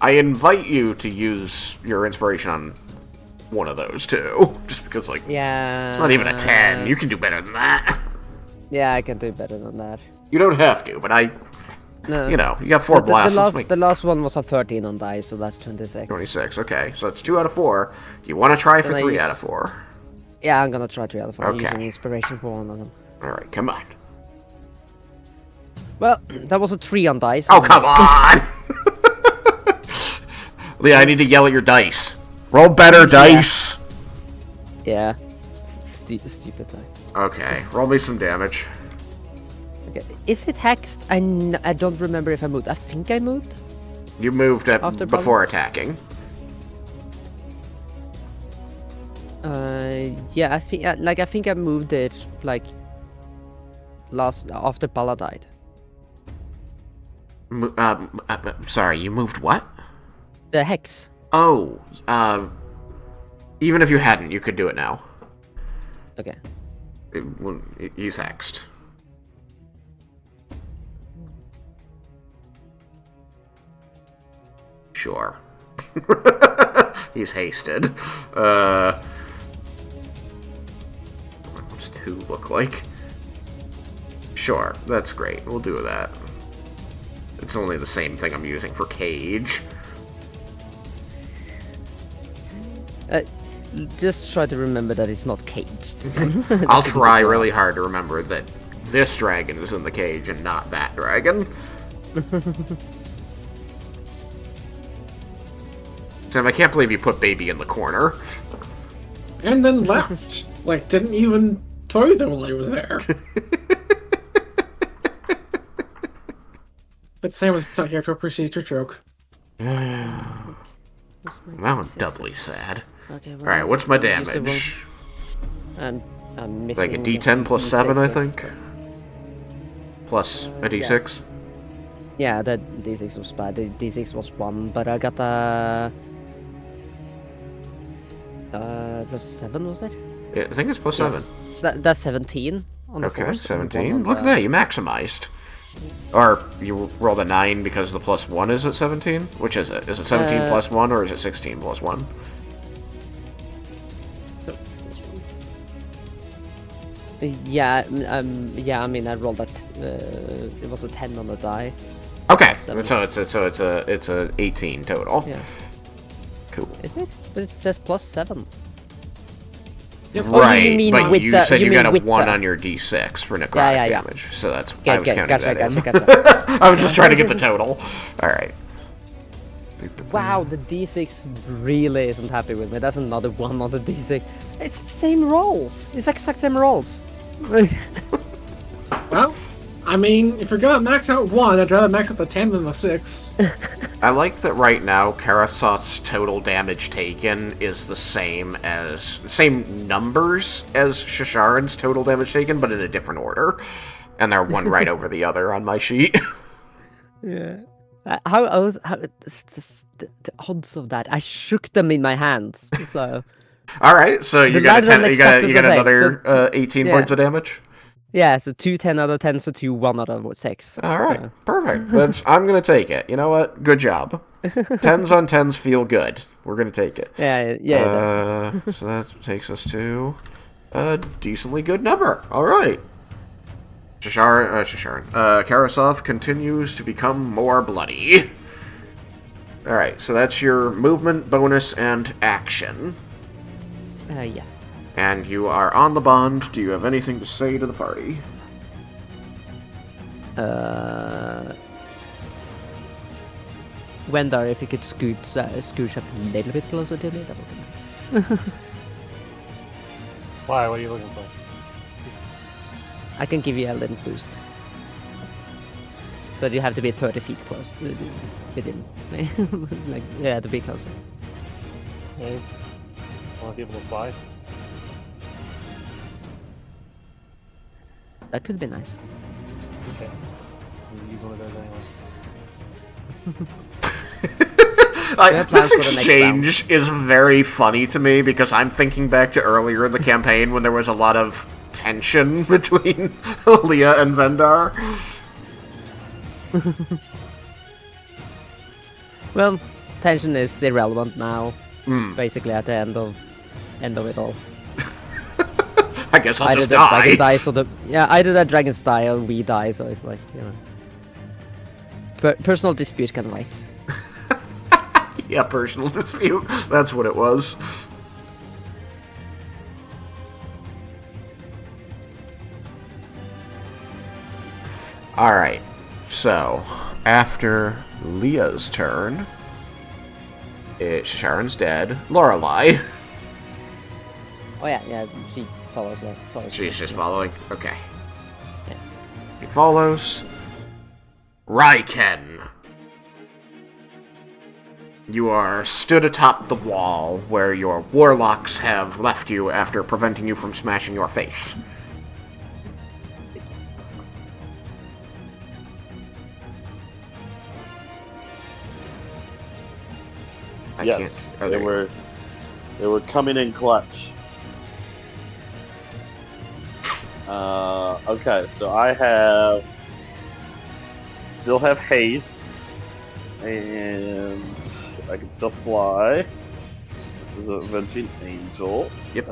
Speaker 1: I invite you to use your inspiration on one of those too, just because like it's not even a 10. You can do better than that.
Speaker 3: Yeah, I can do better than that.
Speaker 1: You don't have to, but
Speaker 3: no.
Speaker 1: You know, you got 4 blasts.
Speaker 3: The last one was a 13 on dice, so that's 26.
Speaker 1: 26, okay. So it's 2 out of 4. You want to try for 3 out of 4?
Speaker 3: Yeah, I'm gonna try 3 out of 4.
Speaker 1: Okay.
Speaker 3: I'm using inspiration for one of them.
Speaker 1: Alright, come on.
Speaker 3: Well, that was a 3 on dice.
Speaker 1: Oh, come on! Leah, I need to yell at your dice. Roll better dice!
Speaker 3: Yeah. Stupid dice.
Speaker 1: Okay, roll me some damage.
Speaker 3: Okay. Is it hexed? I don't remember if I moved. I think I moved.
Speaker 1: You moved before attacking.
Speaker 3: Yeah, I think I moved it like after Bala died.
Speaker 1: Sorry, you moved what?
Speaker 3: The hex.
Speaker 1: Oh, even if you hadn't, you could do it now.
Speaker 3: Okay.
Speaker 1: He's hexed. Sure. He's hasted. What's 2 look like? Sure, that's great. We'll do that. It's only the same thing I'm using for cage.
Speaker 3: Just try to remember that it's not caged.
Speaker 1: I'll try really hard to remember that this dragon is in the cage and not that dragon. Sam, I can't believe you put baby in the corner.
Speaker 6: And then left. Like, didn't even toy them while I was there. But Sam was talking to appreciate your joke.
Speaker 1: That was doubly sad.
Speaker 3: Okay. Well,
Speaker 1: Alright, what's my
Speaker 3: I'll use the
Speaker 1: damage?
Speaker 3: And I'm missing.
Speaker 1: Like a D10 plus 7, I
Speaker 3: D6s.
Speaker 1: think? Plus a D6?
Speaker 3: Yes. Yeah, the D6 was bad. The D6 was 1, but I got a... plus 7, was it?
Speaker 1: Yeah, I think it's plus 7.
Speaker 3: So that's 17 on the
Speaker 1: Okay,
Speaker 3: force.
Speaker 1: 17. Look at that, you maximized. Or you rolled a 9 because the plus 1 is at 17? Which is it? Is it 17 plus 1 or is it 16 plus 1?
Speaker 3: Yeah, yeah. I mean, I rolled that. It was a 10 on the die.
Speaker 1: Okay, so it's a 18 total.
Speaker 3: Yeah.
Speaker 1: Cool.
Speaker 3: Is it? But it says plus 7.
Speaker 6: Yep.
Speaker 1: Right,
Speaker 3: you mean
Speaker 1: but
Speaker 3: with
Speaker 1: you
Speaker 3: the-
Speaker 1: said
Speaker 3: you
Speaker 1: you
Speaker 3: mean
Speaker 1: got a
Speaker 3: with
Speaker 1: 1
Speaker 3: the-
Speaker 1: on your D6 for necrotic
Speaker 3: Yeah.
Speaker 1: damage. So that's I was counting
Speaker 3: Gotcha.
Speaker 1: that in.
Speaker 3: Gotcha.
Speaker 1: I was just trying to get the total. Alright.
Speaker 3: Wow, the D6 really isn't happy with me. That's another 1 on the D6. It's the same rolls. It's exact same rolls.
Speaker 6: Well, I mean, if you're gonna max out 1, I'd rather max out the 10 than the 6.
Speaker 1: I like that right now Carasoth's total damage taken is the same numbers as Shisharan's total damage taken, but in a different order. And they're one right over the other on my sheet.
Speaker 3: Yeah. The odds of that? I shook them in my hands. So.
Speaker 1: Alright, so you got another 18
Speaker 3: yeah.
Speaker 1: points of damage?
Speaker 3: Yeah, so 2 10 out of 10, so 2 1 out of 6.
Speaker 1: Alright,
Speaker 3: so.
Speaker 1: perfect. I'm gonna take it. You know what? Good job. 10s on 10s feel good. We're gonna take it.
Speaker 3: Yeah, it does.
Speaker 1: So that takes us to a decently good number. Alright. Carasoth continues to become more bloody. Alright, so that's your movement, bonus, and action.
Speaker 3: Yes.
Speaker 1: And you are on the bond. Do you have anything to say to the party?
Speaker 3: Wendar, if you could scooch up a little bit closer to me, that would be nice.
Speaker 4: Why? What are you looking for?
Speaker 3: I can give you a little boost. But you have to be 30 feet close. Within. Like, yeah, to be closer.
Speaker 4: Hey, want to be able to fly?
Speaker 3: That could be nice.
Speaker 4: Okay. You use one of those anyway.
Speaker 1: This exchange is very funny to me because I'm thinking back to earlier in the campaign when there was a lot of tension between Leah and Vendar.
Speaker 3: Well, tension is irrelevant now.
Speaker 1: Basically
Speaker 3: at the end of it all.
Speaker 1: I guess I'll just die.
Speaker 3: Dragon die, so either that dragons die or we die, so it's like, you know. Personal dispute can wait.
Speaker 1: Yeah, personal dispute. That's what it was. Alright, so after Leah's turn, Sharon's dead. Lorelei.
Speaker 3: Oh yeah, she follows.
Speaker 1: She's just following? Okay.
Speaker 3: Yeah.
Speaker 1: He follows. Raiken. You are stood atop the wall where your warlocks have left you after preventing you from smashing your face.
Speaker 2: Yes, they were coming in clutch. Okay, so I still have haste, and I can still fly. This is a Avenging Angel.
Speaker 1: Yep.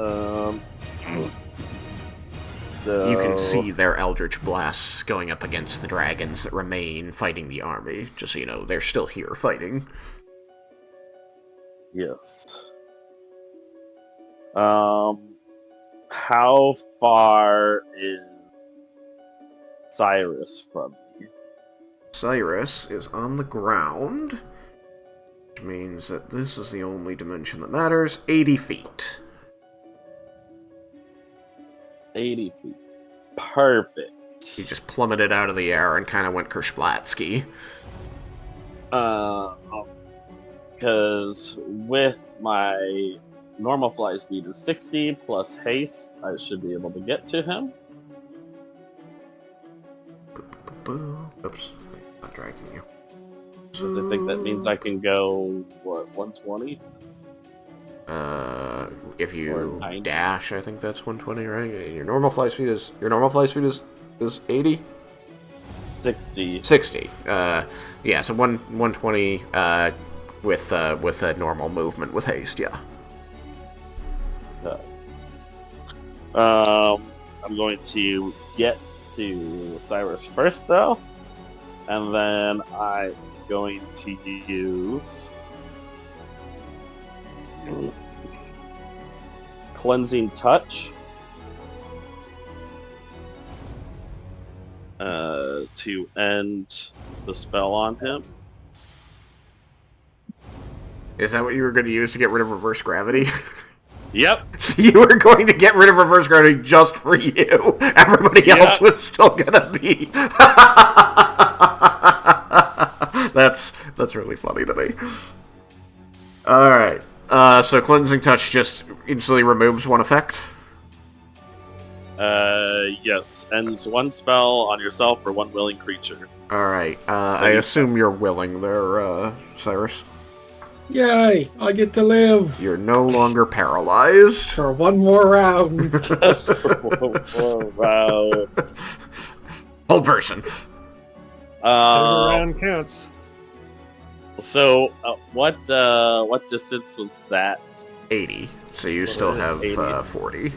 Speaker 2: So
Speaker 1: you can see their eldritch blasts going up against the dragons that remain fighting the army. Just so you know, they're still here fighting.
Speaker 2: Yes. How far is Cyrus from me?
Speaker 1: Cyrus is on the ground, which means that this is the only dimension that matters. 80 feet.
Speaker 2: 80 feet. Perfect.
Speaker 1: He just plummeted out of the air and kind of went Kershplatsky.
Speaker 2: Because with my normal fly speed is 60 plus haste. I should be able to get to him.
Speaker 1: Oops, not dragging you.
Speaker 2: Because I think that means I can go, what, 120?
Speaker 1: If you dash, I think that's 120, right? Your normal fly speed is 80?
Speaker 2: 60.
Speaker 1: 60. Yeah, so 120 with a normal movement with haste, yeah.
Speaker 2: I'm going to get to Cyrus first, though, and then I'm going to use Cleansing Touch to end the spell on him.
Speaker 1: Is that what you were going to use to get rid of reverse gravity?
Speaker 2: Yep.
Speaker 1: So you were going to get rid of reverse gravity just for you. Everybody else was still gonna be. That's really funny to me. All right. So cleansing touch just instantly removes one effect.
Speaker 2: Yes. Ends one spell on yourself or one willing creature.
Speaker 1: All right. I assume you're willing there, Cyrus.
Speaker 6: Yay! I get to live!
Speaker 1: You're no longer paralyzed.
Speaker 6: For one more round.
Speaker 2: Wow.
Speaker 1: Whole person.
Speaker 4: Every round counts.
Speaker 2: So, what distance was that?
Speaker 1: 80. So you still have 40.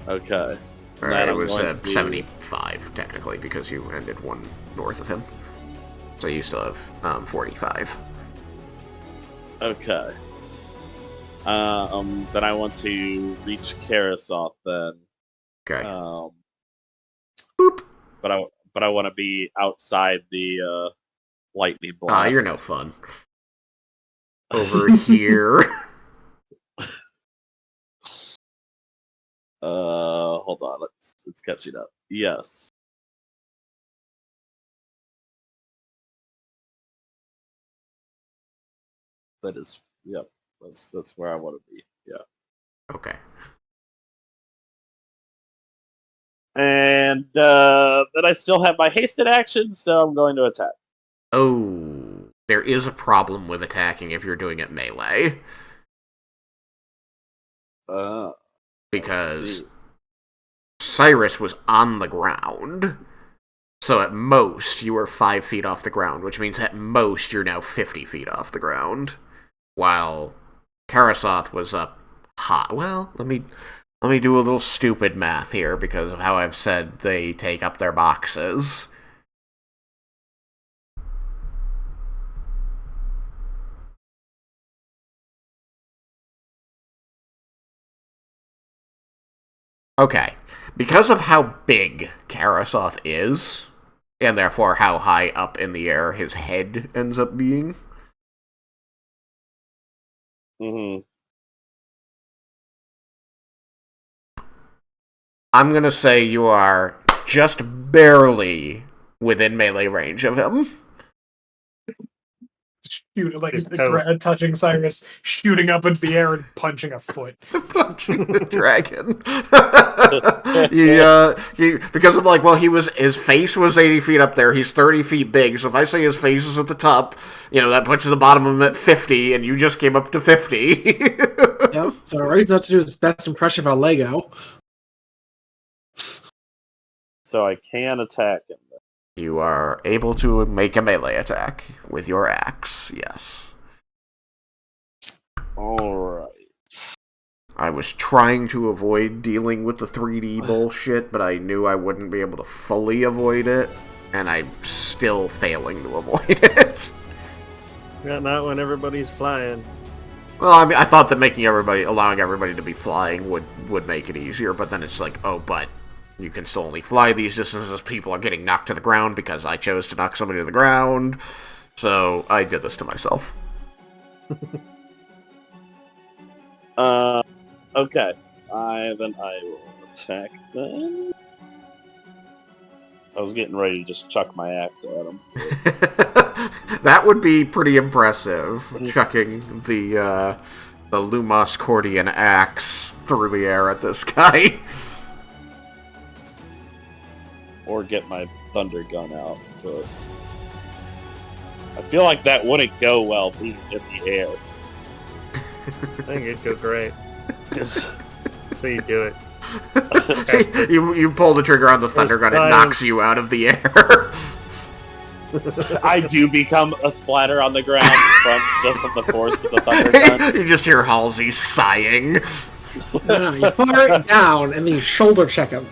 Speaker 2: Okay.
Speaker 1: Alright, it was 75, technically, because you ended one north of him. So you still have 45.
Speaker 2: Okay. Then I want to reach Carasoth then.
Speaker 1: Okay.
Speaker 2: Boop. But I want to be outside the lightning blast.
Speaker 1: You're no fun. Over here.
Speaker 2: Hold on. Let's catch it up. Yes. That is, yep. That's where I want to be. Yeah.
Speaker 1: Okay.
Speaker 2: And then I still have my hasted action, so I'm going to attack.
Speaker 1: Oh, there is a problem with attacking if you're doing it melee. Because Cyrus was on the ground. So at most, you were 5 feet off the ground, which means at most you're now 50 feet off the ground. While Carasoth was up high. Well, let me do a little stupid math here because of how I've said they take up their boxes. Okay, because of how big Carasoth is, and therefore how high up in the air his head ends up being.
Speaker 2: Mm-hmm.
Speaker 1: I'm gonna say you are just barely within melee range of him.
Speaker 5: Shoot, like touching Cyrus, shooting up into the air and punching a foot.
Speaker 1: Punching the dragon. Because I'm like, well, his face was 80 feet up there. He's 30 feet big. So if I say his face is at the top, that puts the bottom of him at 50, and you just came up to 50.
Speaker 6: Yep. So Ray's not to do his best impression of a Lego.
Speaker 2: So I can attack him.
Speaker 1: You are able to make a melee attack with your axe, yes.
Speaker 2: Alright.
Speaker 1: I was trying to avoid dealing with the 3D bullshit, but I knew I wouldn't be able to fully avoid it, and I'm still failing to avoid it.
Speaker 4: Yeah, not when everybody's flying.
Speaker 1: Well, I mean, I thought that allowing everybody to be flying would make it easier, but then it's like, oh, but you can still only fly these distances. People are getting knocked to the ground because I chose to knock somebody to the ground. So I did this to myself.
Speaker 2: Okay. I will attack them. I was getting ready to just chuck my axe at him.
Speaker 1: That would be pretty impressive, chucking the the Lumos Cordian axe through the air at this guy.
Speaker 2: Or get my thunder gun out, but I feel like that wouldn't go well being in the air.
Speaker 4: I think it'd go great. So you do it.
Speaker 1: you pull the trigger on the thunder gun, it knocks you out of the air.
Speaker 2: I do become a splatter on the ground from the force of the thunder gun.
Speaker 1: You just hear Halsey sighing.
Speaker 6: No, you fire it down and then you shoulder check him.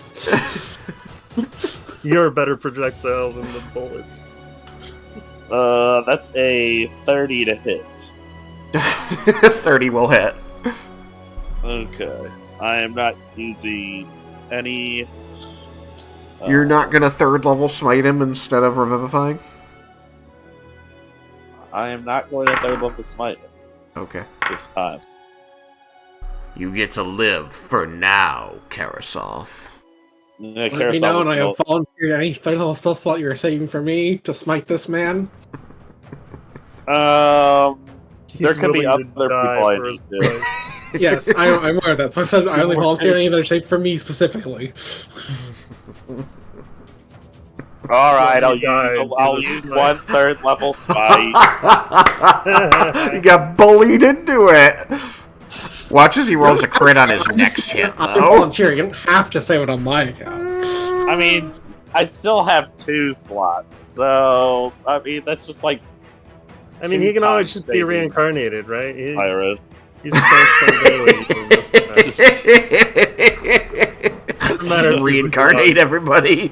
Speaker 4: You're a better projectile than the bullets.
Speaker 2: That's a 30 to hit.
Speaker 1: 30 will hit.
Speaker 2: Okay. I am not using any...
Speaker 1: You're not gonna 3rd level smite him instead of revivifying?
Speaker 2: I am not going to 3rd level smite him.
Speaker 1: Okay.
Speaker 2: This time.
Speaker 1: You get to live for now, Carasoth.
Speaker 6: Let me know, and I have volunteered any 3rd level spell slot you were saving for me to smite this man.
Speaker 2: There could be other people I need to.
Speaker 6: Yes, I'm aware of that. So I said I only volunteer any that are saved for me specifically.
Speaker 2: Alright, I'll use 1/3 level smite.
Speaker 1: You got bullied into it. Watch as he rolls a crit on his next hit, though.
Speaker 6: I'm volunteering. You don't have to save it on my account.
Speaker 2: I mean, I still have 2 slots, so I mean that's just like.
Speaker 4: I mean, he can always just be reincarnated, right?
Speaker 2: Iris.
Speaker 4: He's a
Speaker 1: Reincarnate everybody.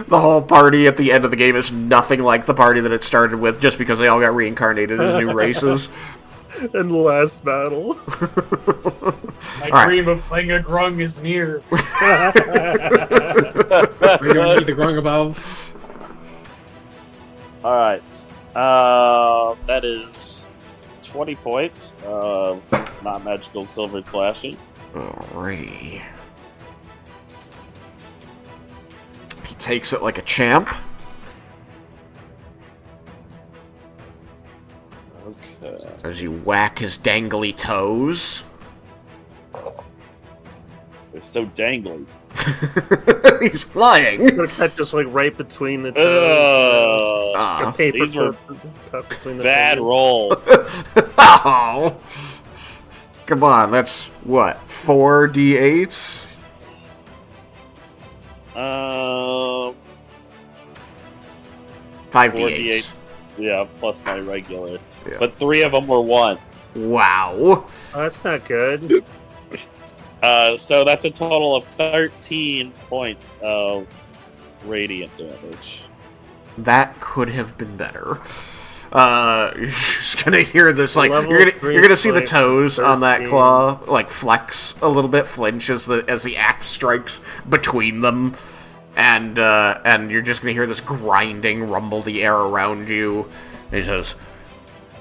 Speaker 1: The whole party at the end of the game is nothing like the party that it started with, just because they all got reincarnated as new races.
Speaker 4: In the last battle.
Speaker 5: My dream of playing a grung is near.
Speaker 6: We're gonna need the grung above.
Speaker 2: Alright. That is 20 points of non-magical silver slashing.
Speaker 1: Alrighty. He takes it like a champ.
Speaker 2: Okay.
Speaker 1: As you whack his dangly toes.
Speaker 2: They're so dangly.
Speaker 1: He's flying.
Speaker 4: That just like right between the toes.
Speaker 2: These were bad rolls.
Speaker 1: Oh. Come on, that's what? 4 d8s? 5 d8s.
Speaker 2: Yeah, plus my regular.
Speaker 1: Yeah.
Speaker 2: But 3 of them were ones.
Speaker 1: Wow.
Speaker 4: Oh, that's not good.
Speaker 2: So that's a total of 13 points of radiant damage.
Speaker 1: That could have been better. You're just gonna hear this, like, you're gonna see the toes on that claw, like, flex a little bit, flinch as the axe strikes between them, and you're just gonna hear this grinding rumble the air around you. And he says,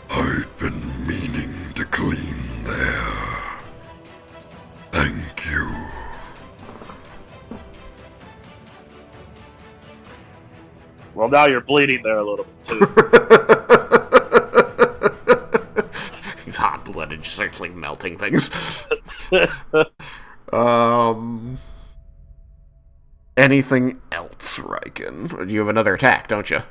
Speaker 10: I've been meaning to clean there. Thank you.
Speaker 2: Well, now you're bleeding there a little bit, too.
Speaker 1: He's hot-blooded, just starts, like, melting things. Anything else, Raiken? You have another attack, don't you?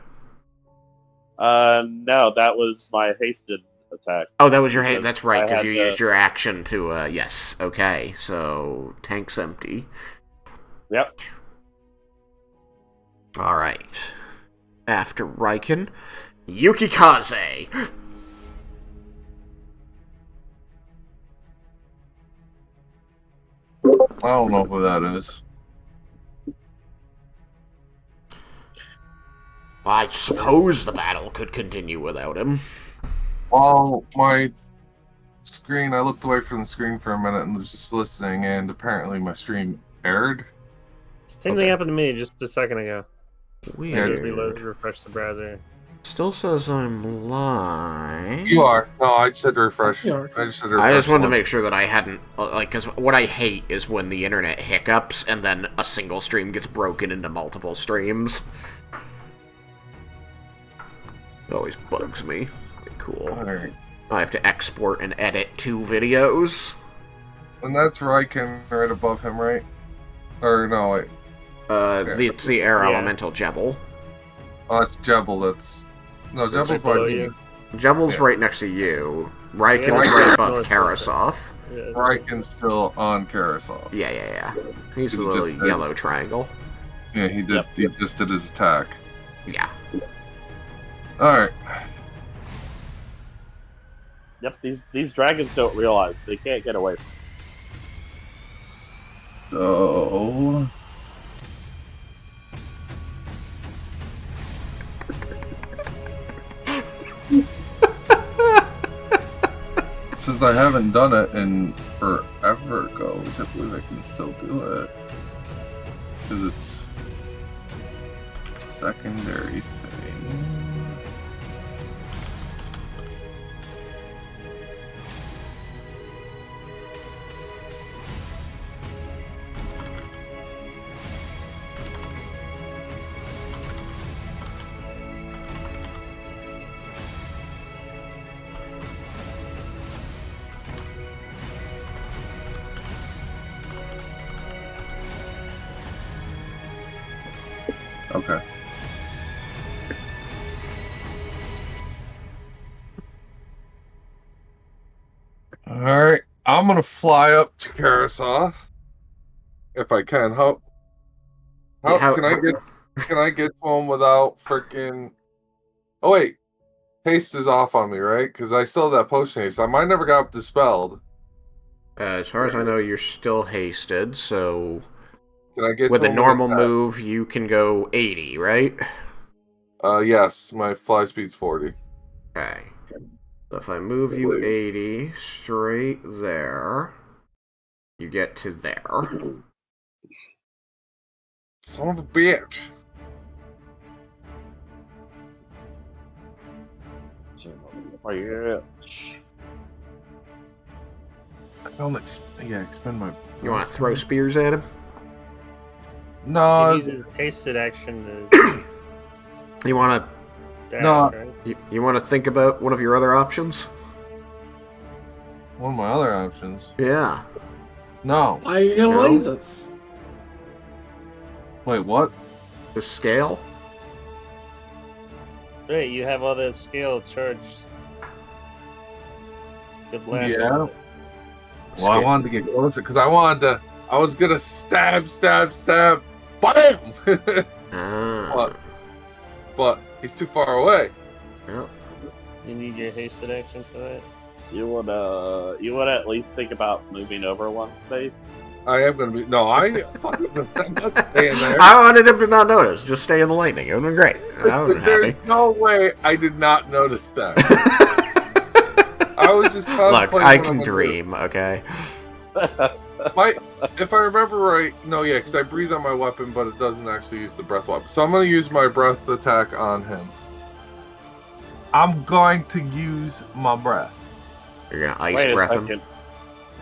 Speaker 2: No, that was my hasted attack.
Speaker 1: Oh, that was your haste. That's right, because you
Speaker 2: to...
Speaker 1: used your action to, yes. Okay, so tank's empty.
Speaker 2: Yep.
Speaker 1: Alright. After Raiken, Yukikaze!
Speaker 7: I don't know who that is.
Speaker 1: I suppose the battle could continue without him.
Speaker 7: Well, my screen, I looked away from the screen for a minute and was just listening, and apparently my stream erred.
Speaker 4: Same thing happened to me just a second ago.
Speaker 1: Weird.
Speaker 4: I just reloaded to refresh the browser.
Speaker 1: Still says I'm live.
Speaker 7: You are. No, I just had to refresh. I
Speaker 1: just wanted to make sure that I hadn't, like, because what I hate is when the internet hiccups and then a single stream gets broken into multiple streams. It always bugs me. Cool.
Speaker 7: Alright.
Speaker 1: I have to export and edit 2 videos.
Speaker 7: And that's Raiken right above him, right? Or no, wait.
Speaker 1: It's the air elemental Jebel.
Speaker 7: Oh, it's Jebel. No, Jebel's by you.
Speaker 1: Jebel's right next to you. Raiken is right above Carasoth.
Speaker 7: Raiken's still on Carasoth.
Speaker 1: Yeah. He's a little yellow triangle.
Speaker 7: Yeah, he did. Yep. He just did his attack.
Speaker 1: Yeah.
Speaker 7: All right.
Speaker 2: Yep. These dragons don't realize they can't get away from.
Speaker 7: So. Since I haven't done it in forever ago, which I believe I can still do it. Because it's a secondary thing. Okay. Alright, I'm gonna fly up to Carasoth. If I can. How can I get to him without freaking... Oh wait. Haste is off on me, right? Because I still have that potion haste. Mine never got dispelled.
Speaker 1: As far as I know, you're still hasted, so...
Speaker 7: Can I get
Speaker 1: with a normal move, you can go 80, right?
Speaker 7: Yes, my fly speed's 40.
Speaker 1: Okay. So if I move you 80 straight there, you get to there.
Speaker 7: Son of a bitch. Expend my...
Speaker 1: You want to throw spears at him?
Speaker 7: No,
Speaker 4: he uses hasted action to.
Speaker 1: You want
Speaker 4: to?
Speaker 7: No.
Speaker 4: Right?
Speaker 1: You want to think about one of your other options?
Speaker 7: One of my other options?
Speaker 1: Yeah.
Speaker 7: No.
Speaker 6: Why are you gonna laze us?
Speaker 7: Wait, what?
Speaker 1: The scale?
Speaker 4: Right, you have all that scale charged. Good blast.
Speaker 7: Yeah. Well, I wanted to get closer because I was gonna stab, bam! But he's too far away.
Speaker 1: Yep.
Speaker 4: You need your hasted action for that.
Speaker 2: You would at least think about moving over one space.
Speaker 7: I am gonna be. No, I'm not staying there.
Speaker 1: I wanted him to not notice. Just stay in the lightning. It would have been great.
Speaker 7: There's no way I did not notice that. I was just
Speaker 1: look. I can dream. Okay.
Speaker 7: If I remember right, no, yeah, because I breathe on my weapon, but it doesn't actually use the breath weapon. So I'm going to use my breath attack on him. I'm going to use my breath.
Speaker 1: You're going to ice breath him?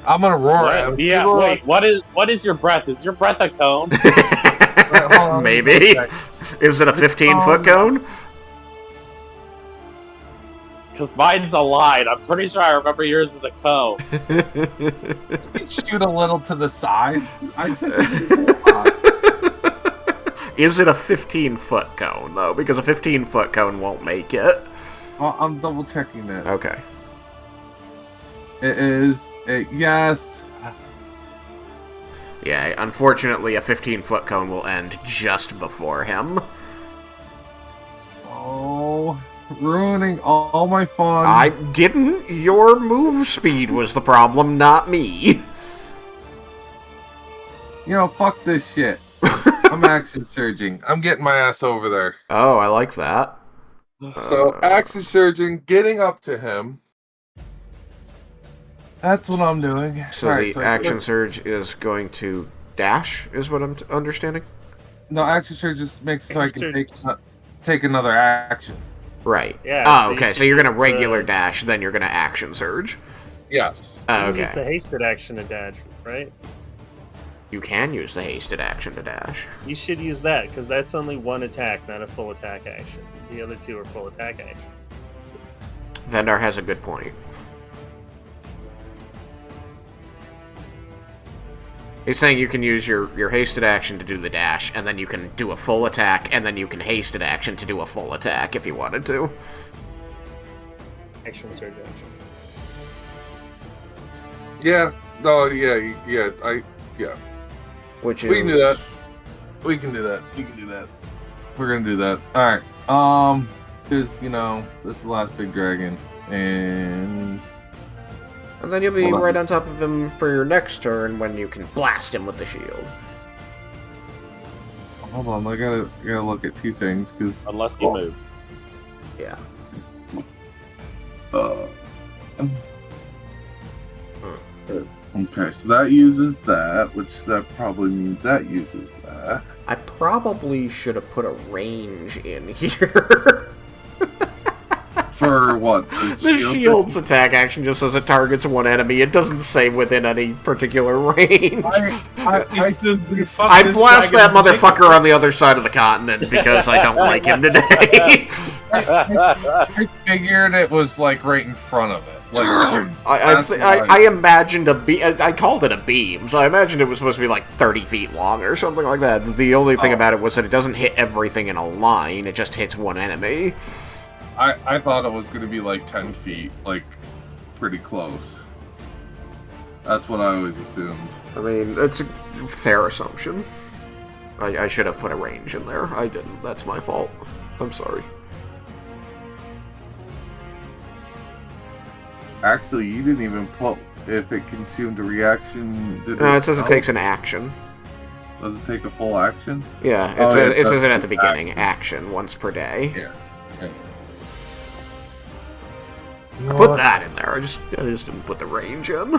Speaker 7: I'm going to roar at him.
Speaker 2: Yeah, wait, what is your breath? Is your breath a cone?
Speaker 1: Maybe. Is it a 15-foot cone?
Speaker 2: Because mine's a line. I'm pretty sure I remember yours is a cone.
Speaker 7: Shoot a little to the side.
Speaker 1: Is it a 15-foot cone, though? Because a 15-foot cone won't make it.
Speaker 7: Well, I'm double checking that.
Speaker 1: Okay.
Speaker 7: It is. Yes.
Speaker 1: Yeah, unfortunately, a 15-foot cone will end just before him.
Speaker 7: Oh. Ruining all my fun.
Speaker 1: I didn't. Your move speed was the problem, not me.
Speaker 7: You know, fuck this shit. I'm action surging. I'm getting my ass over there.
Speaker 1: Oh, I like that.
Speaker 7: So, action surging, getting up to him. That's what I'm doing.
Speaker 1: So the action surge is going to dash, is what I'm understanding?
Speaker 7: No, action surge just makes it so I can take another action.
Speaker 1: Right.
Speaker 4: Yeah.
Speaker 1: Oh, okay. So you're gonna regular dash, then you're gonna action surge.
Speaker 7: Yes.
Speaker 1: Oh, okay.
Speaker 4: Use the hasted action to dash, right?
Speaker 1: You can use the hasted action to dash.
Speaker 4: You should use that because that's only one attack, not a full attack action. The other two are full attack actions.
Speaker 1: Vendar has a good point. He's saying you can use your hasted action to do the dash, and then you can do a full attack, and then you can hasted action to do a full attack if you wanted to.
Speaker 4: Action surge action.
Speaker 7: Yeah. No. Yeah.
Speaker 1: Which is...
Speaker 7: We can do that. We can do that. We're gonna do that. All right. Because this is the last big dragon, and
Speaker 1: then you'll be right on top of him for your next turn when you can blast him with the shield.
Speaker 7: Hold on, I gotta look at two things because
Speaker 2: unless he moves.
Speaker 1: Yeah.
Speaker 7: Okay, so that uses that, which that probably means that uses that.
Speaker 1: I probably should have put a range in here.
Speaker 7: For what?
Speaker 1: The shield's attack action just says it targets one enemy. It doesn't say within any particular range.
Speaker 7: I
Speaker 1: blast that motherfucker on the other side of the continent because I don't like him today.
Speaker 7: I figured it was like right in front of it.
Speaker 1: I imagined a beam. I called it a beam, so I imagined it was supposed to be like 30 feet long or something like that. The only thing about it was that it doesn't hit everything in a line, it just hits one enemy.
Speaker 7: I thought it was going to be like 10 feet, like pretty close. That's what I always assumed.
Speaker 1: I mean, it's a fair assumption. I should have put a range in there. I didn't. That's my fault. I'm sorry.
Speaker 7: Actually, you didn't even put if it consumed a reaction.
Speaker 1: It says it takes an action.
Speaker 7: Does it take a full action?
Speaker 1: Yeah, it says it at the beginning. Action once per day.
Speaker 7: Yeah.
Speaker 1: I put that in there. I just didn't put the range in.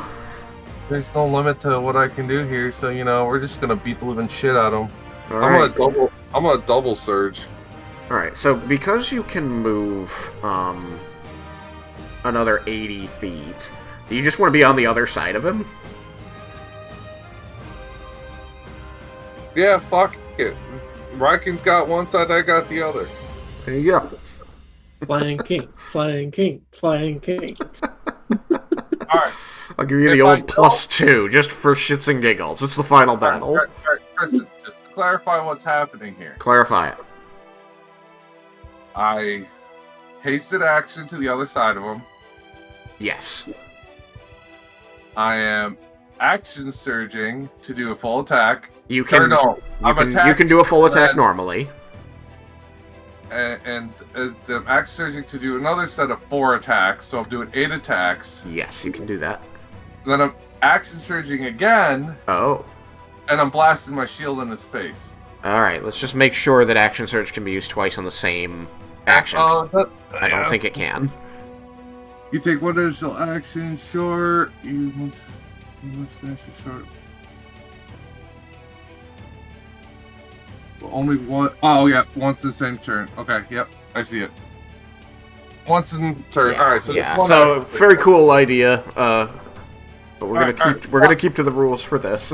Speaker 7: There's no limit to what I can do here, so we're just gonna beat the living shit out of him.
Speaker 1: I'm
Speaker 7: gonna double surge.
Speaker 1: All right. So because you can move another 80 feet, do you just want to be on the other side of him?
Speaker 7: Yeah, fuck it. Raiken's got one side, I got the other.
Speaker 1: There you go.
Speaker 6: Flying king.
Speaker 7: Alright.
Speaker 1: I'll give you the old +2, just for shits and giggles. It's the final battle.
Speaker 7: Alright, Kristen, just to clarify what's happening here.
Speaker 1: Clarify it.
Speaker 7: I hasted action to the other side of him.
Speaker 1: Yes.
Speaker 7: I am action surging to do a full attack.
Speaker 1: You can do a full attack normally.
Speaker 7: And I'm action surging to do another set of 4 attacks, so I'm doing 8 attacks.
Speaker 1: Yes, you can do that.
Speaker 7: Then I'm action surging again.
Speaker 1: Oh.
Speaker 7: And I'm blasting my shield in his face.
Speaker 1: Alright, let's just make sure that action surge can be used twice on the same actions. I don't think it can.
Speaker 7: You take one additional action, sure. You must finish a short. Only one. Oh, yeah. Once in the same turn. Okay, yep. I see it. Once in turn.
Speaker 1: Yeah,
Speaker 7: Alright, so
Speaker 1: so very cool idea. But we're gonna keep to the rules for this.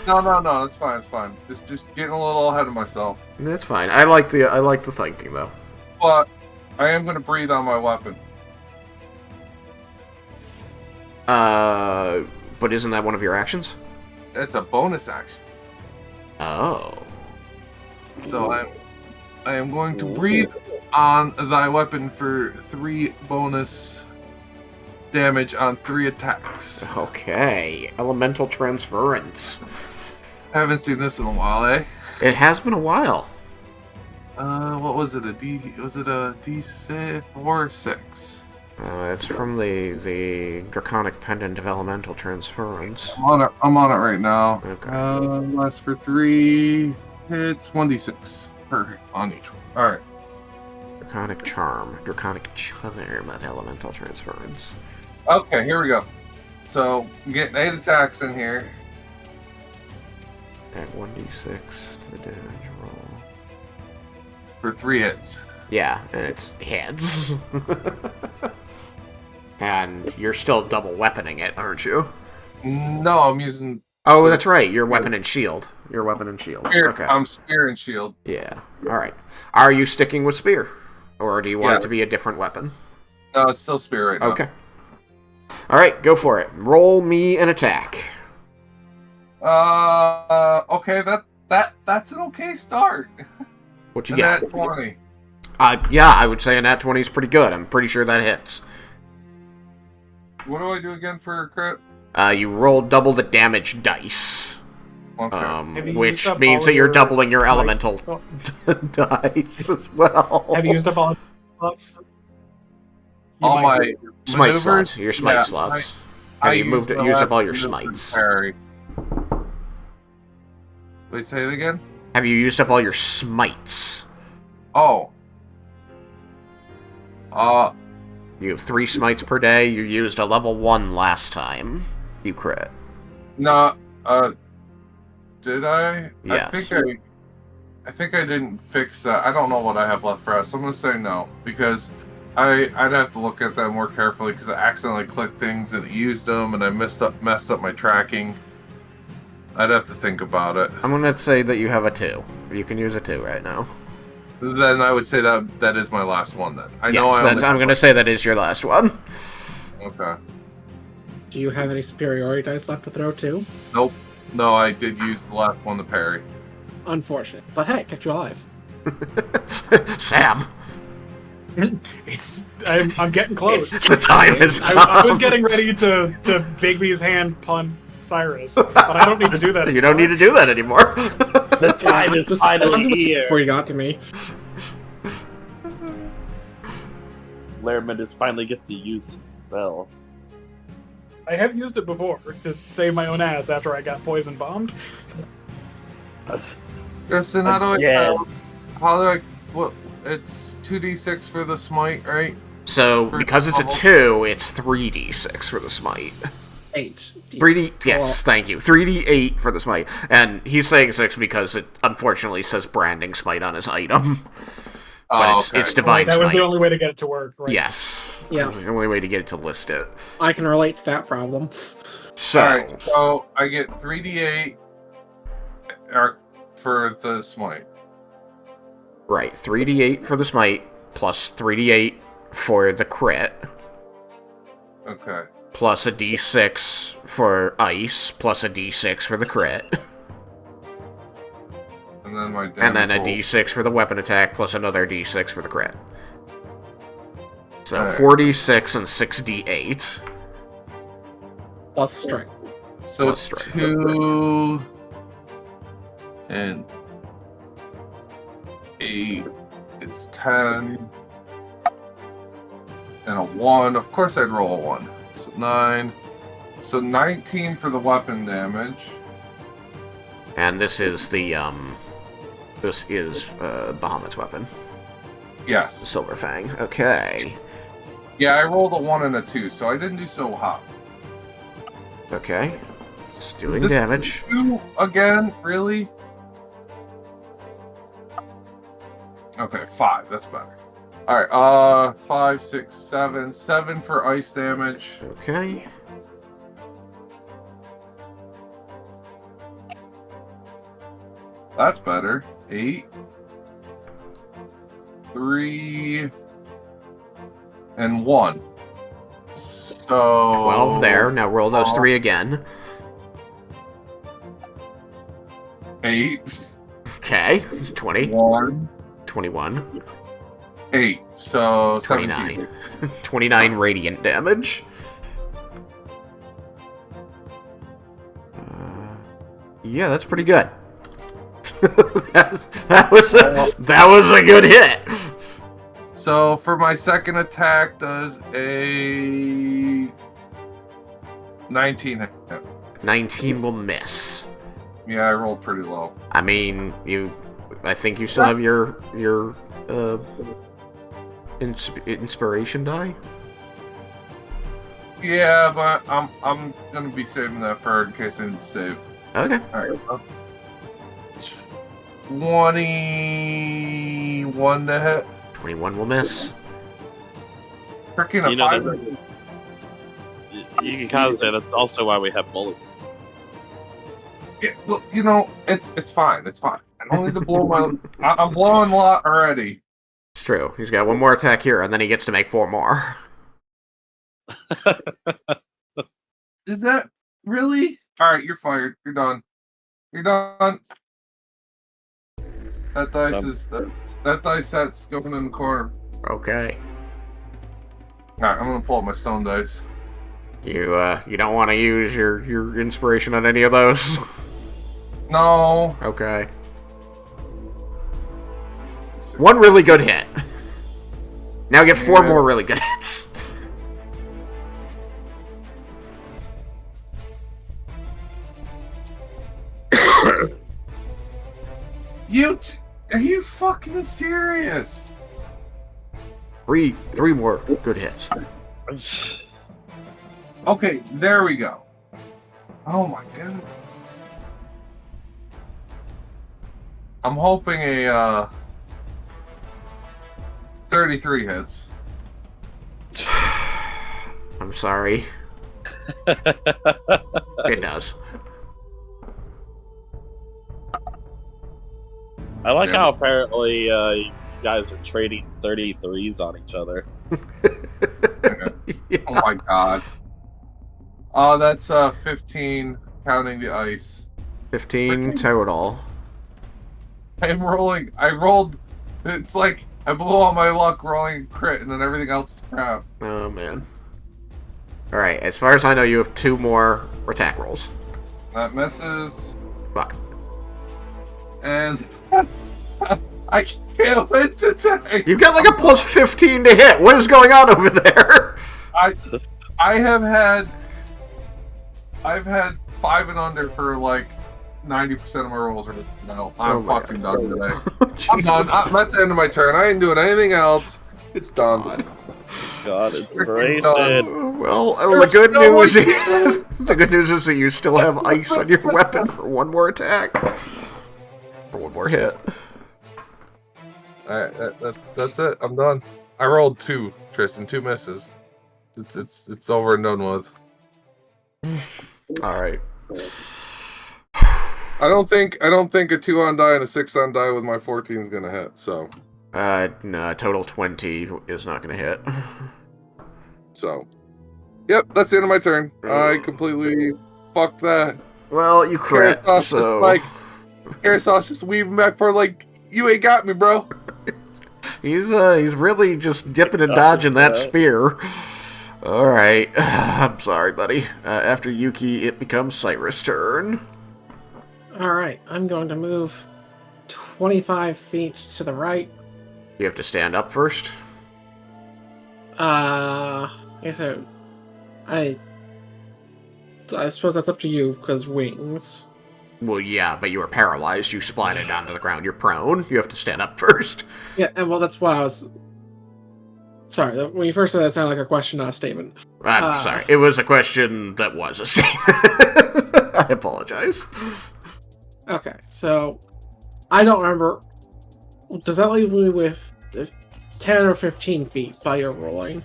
Speaker 7: No, that's fine, it's fine. Just getting a little ahead of myself.
Speaker 1: That's fine. I like the thinking though.
Speaker 7: But I am gonna breathe on my weapon.
Speaker 1: But isn't that one of your actions?
Speaker 7: It's a bonus action.
Speaker 1: Oh.
Speaker 7: So I am going to breathe on thy weapon for 3 bonus damage on 3 attacks.
Speaker 1: Okay. Elemental transference.
Speaker 7: I haven't seen this in a while, eh?
Speaker 1: It has been a while.
Speaker 7: What was it? Was it a D6 or 6?
Speaker 1: It's from the Draconic Pendant of Elemental Transference.
Speaker 7: I'm on it right now.
Speaker 1: Okay.
Speaker 7: Lasts for 3 hits, 1d6 per on each one. Alright.
Speaker 1: Draconic Charm of Elemental Transference.
Speaker 7: Okay, here we go. So, I'm getting 8 attacks in here.
Speaker 1: Add 1d6 to the damage roll.
Speaker 7: For 3 hits.
Speaker 1: Yeah, and it's heads. And you're still double weaponing it, aren't you?
Speaker 7: No, I'm using...
Speaker 1: Oh, that's right. Your weapon and shield.
Speaker 7: Spear.
Speaker 1: Okay.
Speaker 7: I'm spear and shield.
Speaker 1: Yeah. All right. Are you sticking with spear? Or do you want it to be a different weapon?
Speaker 7: No, it's still spear right now.
Speaker 1: Okay. All right, go for it. Roll me an attack.
Speaker 7: Okay, that's an okay start.
Speaker 1: What you got?
Speaker 7: Nat 20.
Speaker 1: Yeah, I would say a nat 20 is pretty good. I'm pretty sure that hits.
Speaker 7: What do I do again for a crit?
Speaker 1: You roll double the damage dice.
Speaker 7: Okay.
Speaker 1: Which means that you're doubling your elemental dice as well.
Speaker 5: Have you used up all slots?
Speaker 7: All my
Speaker 1: smite
Speaker 7: maneuvers?
Speaker 1: slots. Your smite slots. Have you used up all your smites?
Speaker 7: Parry. Wait, say it again?
Speaker 1: Have you used up all your smites?
Speaker 7: Oh.
Speaker 1: You have 3 smites per day. You used a level 1 last time. You crit.
Speaker 7: No, did I?
Speaker 1: Yes.
Speaker 7: I think I didn't fix that. I don't know what I have left for us. So I'm gonna say no because I'd have to look at that more carefully because I accidentally clicked things and used them, and I messed up my tracking. I'd have to think about it.
Speaker 1: I'm gonna say that you have a 2. You can use a 2 right now.
Speaker 7: Then I would say that is my last one. Then
Speaker 1: I'm gonna say that is your last one.
Speaker 7: Okay.
Speaker 6: Do you have any superiority dice left to throw too?
Speaker 7: Nope. No, I did use the last one to parry.
Speaker 6: Unfortunate, but hey, kept you alive.
Speaker 1: Sam.
Speaker 5: I'm getting close.
Speaker 1: The time has come.
Speaker 5: I was getting ready to Bigby's hand pun Cyrus, but I don't need to do that anymore.
Speaker 1: You don't need to do that anymore.
Speaker 2: The time is finally here.
Speaker 6: Before you got to me.
Speaker 2: Lairmid finally gets to use his spell.
Speaker 5: I have used it before to save my own ass after I got poison bombed.
Speaker 7: Justin, how do I? Well, it's 2d6 for the smite, right?
Speaker 1: So because it's a 2, it's 3d6 for the smite.
Speaker 6: 8.
Speaker 1: 3D, yes, thank you. 3d8 for the smite. And he's saying 6 because it unfortunately says branding smite on his item. But it's divine smite.
Speaker 5: That was the only way to get it to work, right?
Speaker 1: Yes.
Speaker 6: Yeah.
Speaker 1: The only way to get it to list it.
Speaker 6: I can relate to that problem.
Speaker 1: So,
Speaker 7: alright, so I get 3d8 for the smite.
Speaker 1: Right, 3d8 for the smite, plus 3d8 for the crit.
Speaker 7: Okay.
Speaker 1: Plus a d6 for ice, plus a d6 for the crit.
Speaker 7: And then my damage
Speaker 1: and then a d6 for the weapon attack, plus another d6 for the crit. So 4d6 and 6d8.
Speaker 6: Plus strength.
Speaker 7: So
Speaker 1: plus strength.
Speaker 7: 2 and 8, it's 10. And a 1. Of course I'd roll a 1. So 9. So 19 for the weapon damage.
Speaker 1: And this is the, Bahamut's weapon.
Speaker 7: Yes.
Speaker 1: Silver Fang. Okay.
Speaker 7: Yeah, I rolled a 1 and a 2, so I didn't do so hot.
Speaker 1: Okay. It's doing damage.
Speaker 7: 2 again? Really? Okay, 5. That's better. Alright, 5, 6, 7. 7 for ice damage.
Speaker 1: Okay.
Speaker 7: That's better. 8. 3. And 1. So
Speaker 1: 12 there. Now roll those 3 again.
Speaker 7: 8.
Speaker 1: Okay. 20.
Speaker 7: 1.
Speaker 1: 21.
Speaker 7: 8. So
Speaker 1: 29.
Speaker 7: 17.
Speaker 1: 29 radiant damage. Yeah, that's pretty good. that was a good hit.
Speaker 7: So for my second attack, does a 19 hit?
Speaker 1: 19 will miss.
Speaker 7: Yeah, I rolled pretty low.
Speaker 1: I mean, I think you still have your inspiration die.
Speaker 7: Yeah, but I'm gonna be saving that for in case I need to save.
Speaker 1: Okay.
Speaker 7: All right. 21 to hit.
Speaker 1: 21 will miss.
Speaker 7: Freaking a 5.
Speaker 2: You can kind of say that's also why we have mulligan.
Speaker 7: Yeah, well, it's fine. It's fine. I don't need to blow my. I'm blowing a lot already.
Speaker 1: It's true. He's got 1 more attack here, and then he gets to make 4 more.
Speaker 7: Is that really? All right, you're fired. You're done. You're done. That dice is that dice set's going in the corner.
Speaker 1: Okay.
Speaker 7: Alright, I'm gonna pull up my stone dice.
Speaker 1: You don't want to use your inspiration on any of those?
Speaker 7: No.
Speaker 1: Okay. One really good hit. Now get 4 more really good hits.
Speaker 7: Are you fucking serious?
Speaker 1: 3 more good hits.
Speaker 7: Okay, there we go. Oh my god. I'm hoping a 33 hits.
Speaker 1: I'm sorry. It does.
Speaker 2: I like how apparently you guys are trading 33s on each other.
Speaker 1: Yeah.
Speaker 7: Oh my god. That's 15 counting the ice.
Speaker 1: 15 total.
Speaker 7: I rolled. It's like I blew all my luck rolling crit, and then everything else is crap.
Speaker 1: Oh man. Alright, as far as I know, you have 2 more attack rolls.
Speaker 7: That misses.
Speaker 1: Fuck.
Speaker 7: And I can't win today.
Speaker 1: You've got like a plus 15 to hit. What is going on over there?
Speaker 7: I've had 5 and under for like 90% of my rolls right now. I'm fucking done today. I'm done. That's the end of my turn. I ain't doing anything else. It's done.
Speaker 2: God, it's done.
Speaker 1: Well, the good news is that you still have ice on your weapon for 1 more attack. For 1 more hit.
Speaker 7: Alright, that's it. I'm done. I rolled 2, Tristan. 2 misses. It's over and done with.
Speaker 1: Alright.
Speaker 7: I don't think a 2 on die and a 6 on die with my 14 is gonna hit, so.
Speaker 1: No, total 20 is not gonna hit.
Speaker 7: So. Yep, that's the end of my turn. I completely fucked that.
Speaker 1: Well, you crit, so.
Speaker 7: Carasoth just weaving back for like, you ain't got me, bro.
Speaker 1: He's really just dipping and dodging that spear. Alright. I'm sorry, buddy. After Yuki, it becomes Cyrus' turn.
Speaker 6: Alright, I'm going to move 25 feet to the right.
Speaker 1: You have to stand up first?
Speaker 6: Yes, I suppose that's up to you, because wings.
Speaker 1: Well, yeah, but you were paralyzed. You slided down to the ground. You're prone. You have to stand up first.
Speaker 6: Yeah, well, that's what I was... Sorry, when you first said that, it sounded like a question, not a statement.
Speaker 1: I'm sorry. It was a question that was a statement. I apologize.
Speaker 6: Okay, so... I don't remember... Does that leave me with 10 or 15 feet while you're rolling?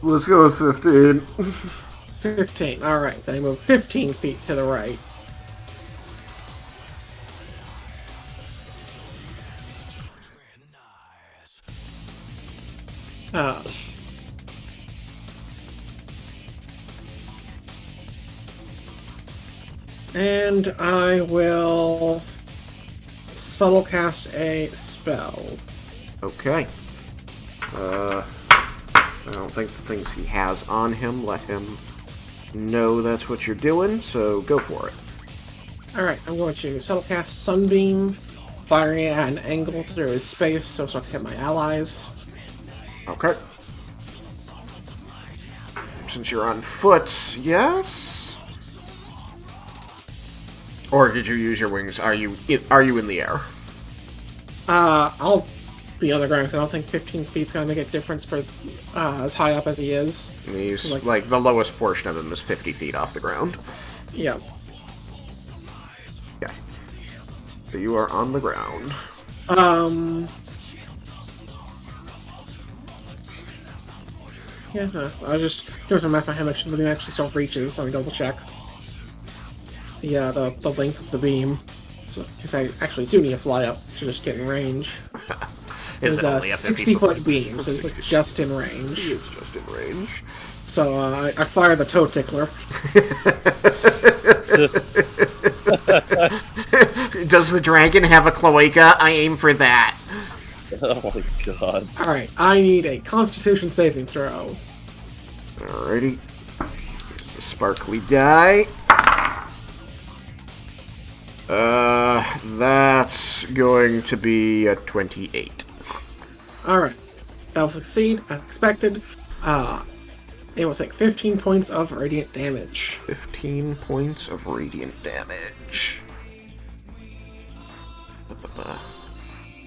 Speaker 1: Let's go with 15.
Speaker 6: 15, alright. Then I move 15 feet to the right. And I will subtle cast a spell.
Speaker 1: Okay. I don't think the things he has on him let him know that's what you're doing, so go for it.
Speaker 6: Alright, I'm going to subtle cast Sunbeam, firing at an angle through his space so I can hit my allies.
Speaker 1: Okay. Since you're on foot, yes? Or did you use your wings? Are you in the air?
Speaker 6: I'll be on the ground because I don't think 15 feet's gonna make a difference for as high up as he is.
Speaker 1: He's like the lowest portion of him is 50 feet off the ground.
Speaker 6: Yeah.
Speaker 1: Yeah. So you are on the ground.
Speaker 6: Yeah, I was just doing some math in my head, make sure the beam actually still reaches, so I double check. The length of the beam. So, because I actually do need to fly up to just get in range.
Speaker 1: It's
Speaker 6: a 60-foot beam, so it's like just in range.
Speaker 1: It's just in range.
Speaker 6: So I fire the toe tickler.
Speaker 1: Does the dragon have a cloaca? I aim for that.
Speaker 2: Oh my god.
Speaker 6: Alright, I need a Constitution saving throw.
Speaker 1: Alrighty. Sparkly die. That's going to be a 28.
Speaker 6: Alright. That will succeed, as expected. It will take 15 points of radiant damage.
Speaker 1: 15 points of radiant damage.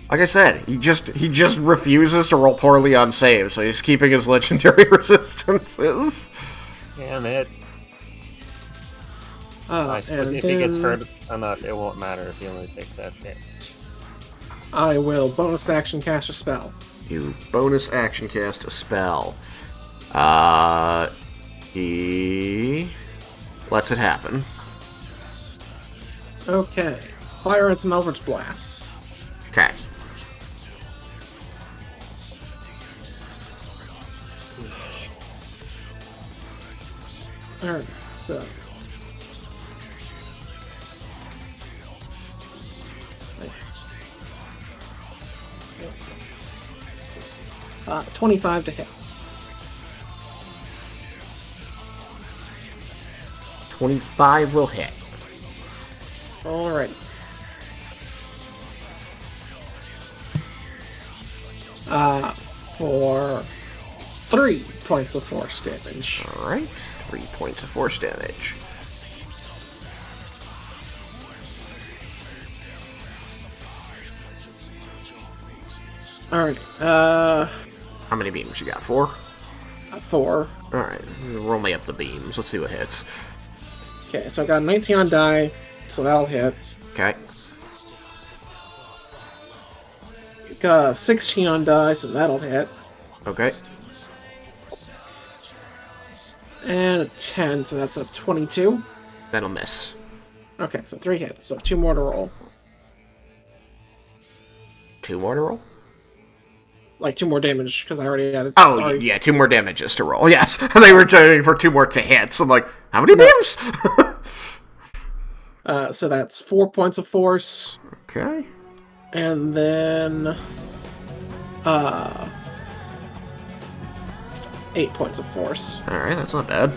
Speaker 1: Like I said, he just refuses to roll poorly on saves, so he's keeping his legendary resistances.
Speaker 4: Damn it. If he gets hurt enough, it won't matter if he only takes that damage.
Speaker 6: I will bonus action cast a spell.
Speaker 1: You bonus action cast a spell. He lets it happen.
Speaker 6: Okay. Fire and some Eldritch Blasts.
Speaker 1: Okay.
Speaker 6: Alright, so... 25 to hit.
Speaker 1: 25 will hit.
Speaker 6: Alright. For 3 points of force damage.
Speaker 1: Alright, 3 points of force damage.
Speaker 6: Alright,
Speaker 1: How many beams you got? 4?
Speaker 6: 4.
Speaker 1: Alright, roll me up the beams. Let's see what hits.
Speaker 6: Okay, so I got 19 on die, so that'll hit.
Speaker 1: Okay.
Speaker 6: Got 16 on die, so that'll hit.
Speaker 1: Okay.
Speaker 6: And a 10, so that's a 22.
Speaker 1: That'll miss.
Speaker 6: Okay, so 3 hits, so 2 more to roll.
Speaker 1: 2 more to roll?
Speaker 6: Like 2 more damage, because I already had it.
Speaker 1: Oh, yeah, 2 more damages to roll. Yes, they were trying for 2 more to hits. I'm like, how many beams?
Speaker 6: So that's 4 points of force.
Speaker 1: Okay.
Speaker 6: And then... 8 points of force.
Speaker 1: Alright, that's not bad.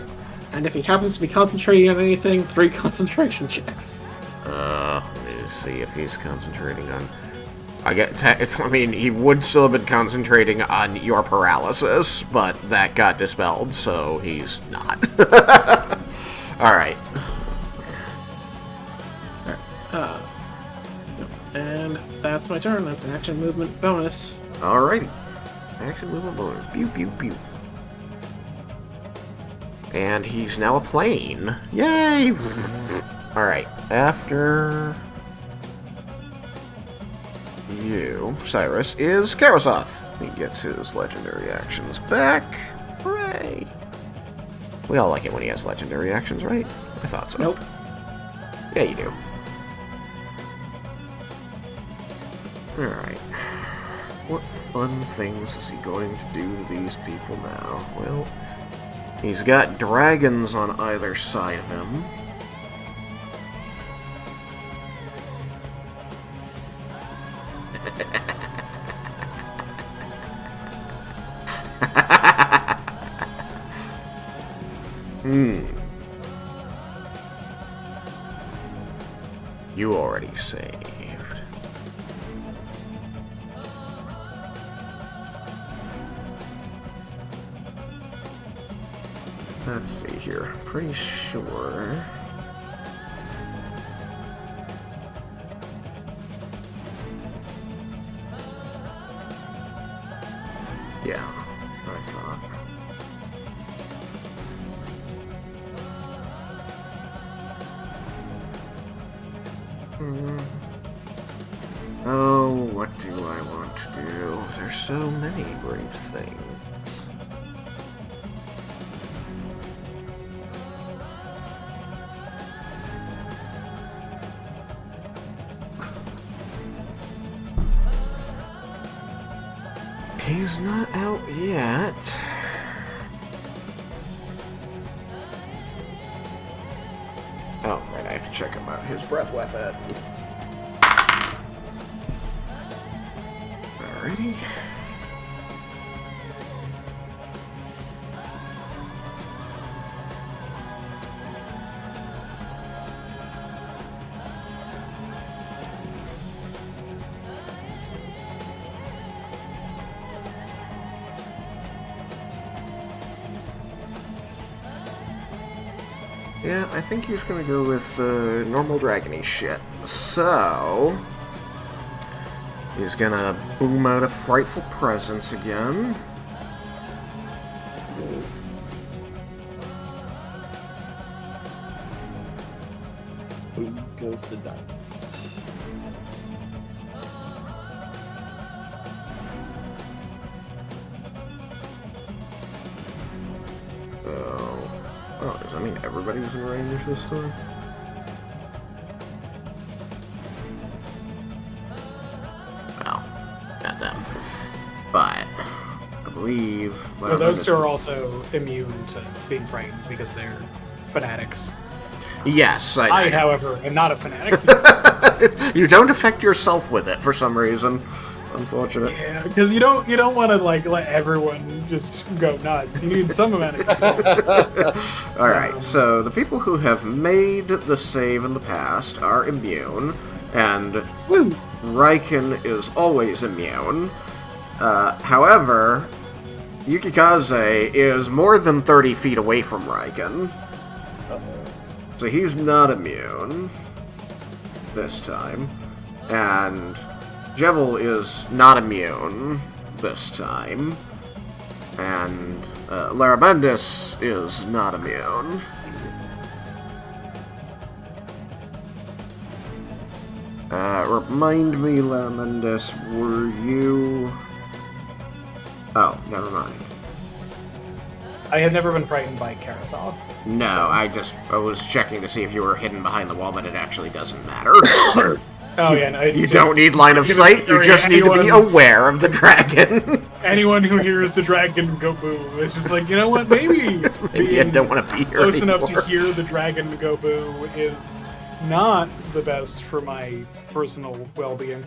Speaker 6: And if he happens to be concentrating on anything, 3 concentration checks.
Speaker 1: Let me see if he's concentrating on... I mean, he would still have been concentrating on your paralysis, but that got dispelled, so he's not. Alright.
Speaker 6: And that's my turn. That's an action movement bonus.
Speaker 1: Alrighty. Action movement bonus. Pew, pew, pew. And he's now a plane. Yay! Alright, after... you, Cyrus, is Carasoth. He gets his legendary actions back. Hooray! We all like it when he has legendary actions, right? I thought so.
Speaker 6: Nope.
Speaker 1: Yeah, you do. Alright. What fun things is he going to do to these people now? Well, he's got dragons on either side of him. You already saved. Let's see here. Pretty sure. Yeah, I thought. Oh, what do I want to do? There's so many great things. He's not out yet. check him out. His breath weapon. Alrighty. Yeah, I think he's gonna go with normal dragony shit. So he's gonna boom out a frightful presence again.
Speaker 2: Who goes to die?
Speaker 1: Oh, does that mean everybody's in range this time? Well, not them. But I believe...
Speaker 5: Well, those two are also immune to being frightened because they're fanatics.
Speaker 1: Yes,
Speaker 5: I, however, am not a fanatic.
Speaker 1: You don't affect yourself with it for some reason. Unfortunate.
Speaker 5: Yeah, because you don't want to like let everyone just go nuts. You need some amount of control.
Speaker 1: Alright, so the people who have made the save in the past are immune, and Raiken is always immune. However, Yukikaze is more than 30 feet away from Raiken. So he's not immune this time. And Jebel is not immune this time. And Larabendis is not immune. Remind me, Larabendis, were you... Oh, never mind.
Speaker 5: I had never been frightened by Carasoth.
Speaker 1: No,
Speaker 5: so.
Speaker 1: I was checking to see if you were hidden behind the wall, but it actually doesn't matter.
Speaker 5: Oh yeah, no,
Speaker 1: you don't need line of sight. You just need to be aware of the dragon.
Speaker 5: Anyone who hears the dragon go boo, it's just like, you know what? Maybe
Speaker 1: I don't want to be here
Speaker 5: close
Speaker 1: anymore.
Speaker 5: enough to hear the dragon go boo is not the best for my personal well-being.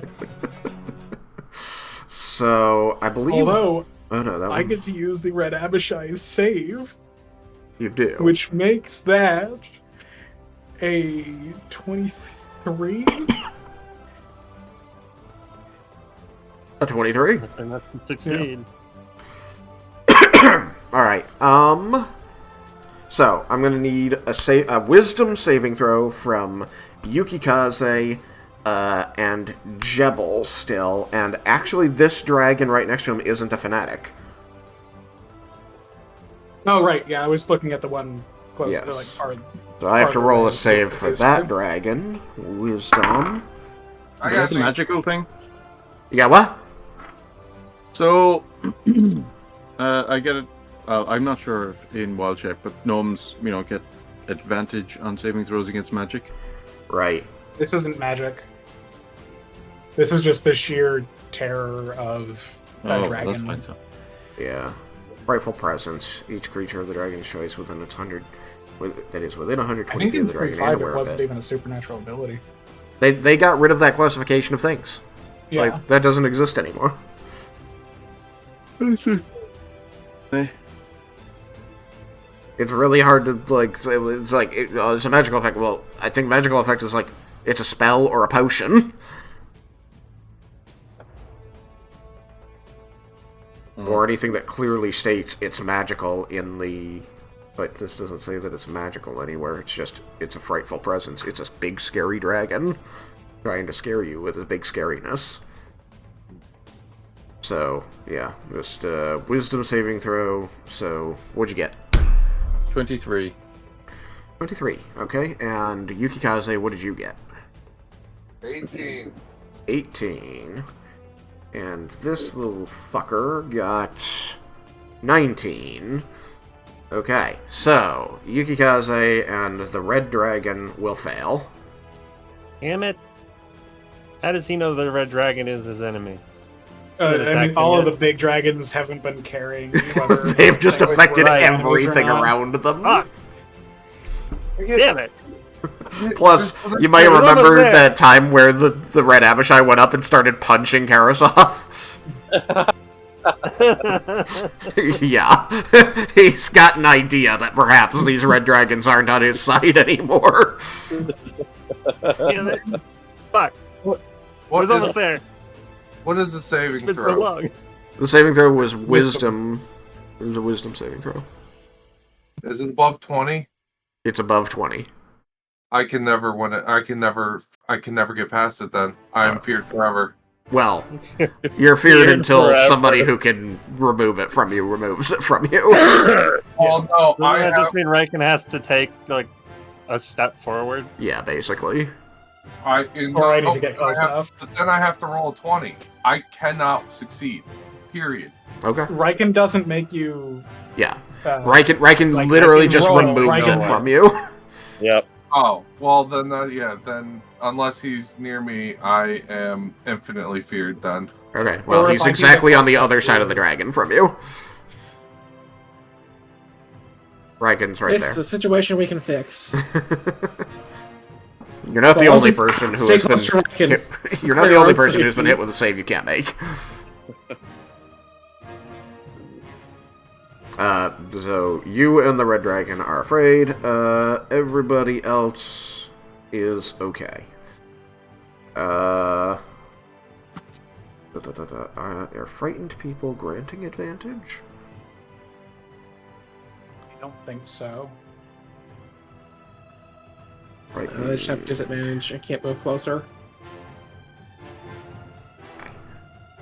Speaker 1: So I believe.
Speaker 5: Although
Speaker 1: that
Speaker 5: I get to use the Red Abishai's save.
Speaker 1: You do,
Speaker 5: which makes that a 23.
Speaker 1: A 23.
Speaker 4: And that can succeed.
Speaker 1: Yeah. All right. So I'm gonna need a wisdom saving throw from Yukikaze and Jebel still, and actually this dragon right next to him isn't a fanatic.
Speaker 5: Oh right, yeah, I was looking at the one close.
Speaker 1: Yes.
Speaker 5: Like far.
Speaker 1: So I have to roll a save for that dragon. Wisdom.
Speaker 9: Is this a magical thing?
Speaker 1: You got what?
Speaker 9: So, I get it. I'm not sure if in wild shape, but gnomes, get advantage on saving throws against magic.
Speaker 1: Right.
Speaker 5: This isn't magic. This is just the sheer terror of a dragon.
Speaker 9: That's fine, so.
Speaker 1: Yeah. Frightful presence. Each creature of the dragon's choice within its 100. That is within 120 feet of the dragon.
Speaker 5: I think it wasn't even a supernatural ability.
Speaker 1: They got rid of that classification of things.
Speaker 5: Yeah.
Speaker 1: Like that doesn't exist anymore. It's really hard to it's like it's a magical effect. Well, I think magical effect is like it's a spell or a potion. Or anything that clearly states it's magical in the... But this doesn't say that it's magical anywhere. It's just, it's a frightful presence. It's a big, scary dragon trying to scare you with his big scariness. So, yeah, just wisdom saving throw. So, what'd you get?
Speaker 9: 23.
Speaker 1: 23, okay. And Yukikaze, what did you get?
Speaker 7: 18.
Speaker 1: 18. And this little fucker got 19. Okay, so Yukikaze and the red dragon will fail.
Speaker 4: Damn it. How does he know the red dragon is his enemy?
Speaker 5: I mean, all of the big dragons haven't been carrying.
Speaker 1: They've just affected everything around them.
Speaker 4: Damn it.
Speaker 1: Plus, you might remember that time where the Red Abishai went up and started punching Carasoth. Yeah. He's got an idea that perhaps these red dragons aren't on his side anymore.
Speaker 4: Fuck. What is almost there?
Speaker 7: What is the saving throw?
Speaker 1: The saving throw was wisdom. It was a wisdom saving throw.
Speaker 7: Is it above 20?
Speaker 1: It's above 20.
Speaker 7: I can never win it. I can never get past it then. I am feared forever.
Speaker 1: Well, you're feared until somebody who can remove it from you removes it from you.
Speaker 7: Oh no,
Speaker 4: Doesn't that just mean Raiken has to take like a step forward?
Speaker 1: Yeah, basically.
Speaker 5: I need to get close enough.
Speaker 7: But then I have to roll a 20. I cannot succeed. Period.
Speaker 1: Okay.
Speaker 5: Raiken doesn't make you.
Speaker 1: Yeah. Raiken like, literally just removes it from you.
Speaker 2: Yep.
Speaker 7: Oh, well then, then unless he's near me, I am infinitely feared then.
Speaker 1: Okay, well he's exactly on the other side of the dragon from you. Raiken's right there.
Speaker 6: It's a situation we can fix.
Speaker 1: You're not the only person who has been. You're not the only person who's been hit with a save you can't make. So you and the red dragon are afraid. Everybody else is okay. Are frightened people granting advantage?
Speaker 5: I don't think so.
Speaker 6: I just have disadvantage. I can't move closer.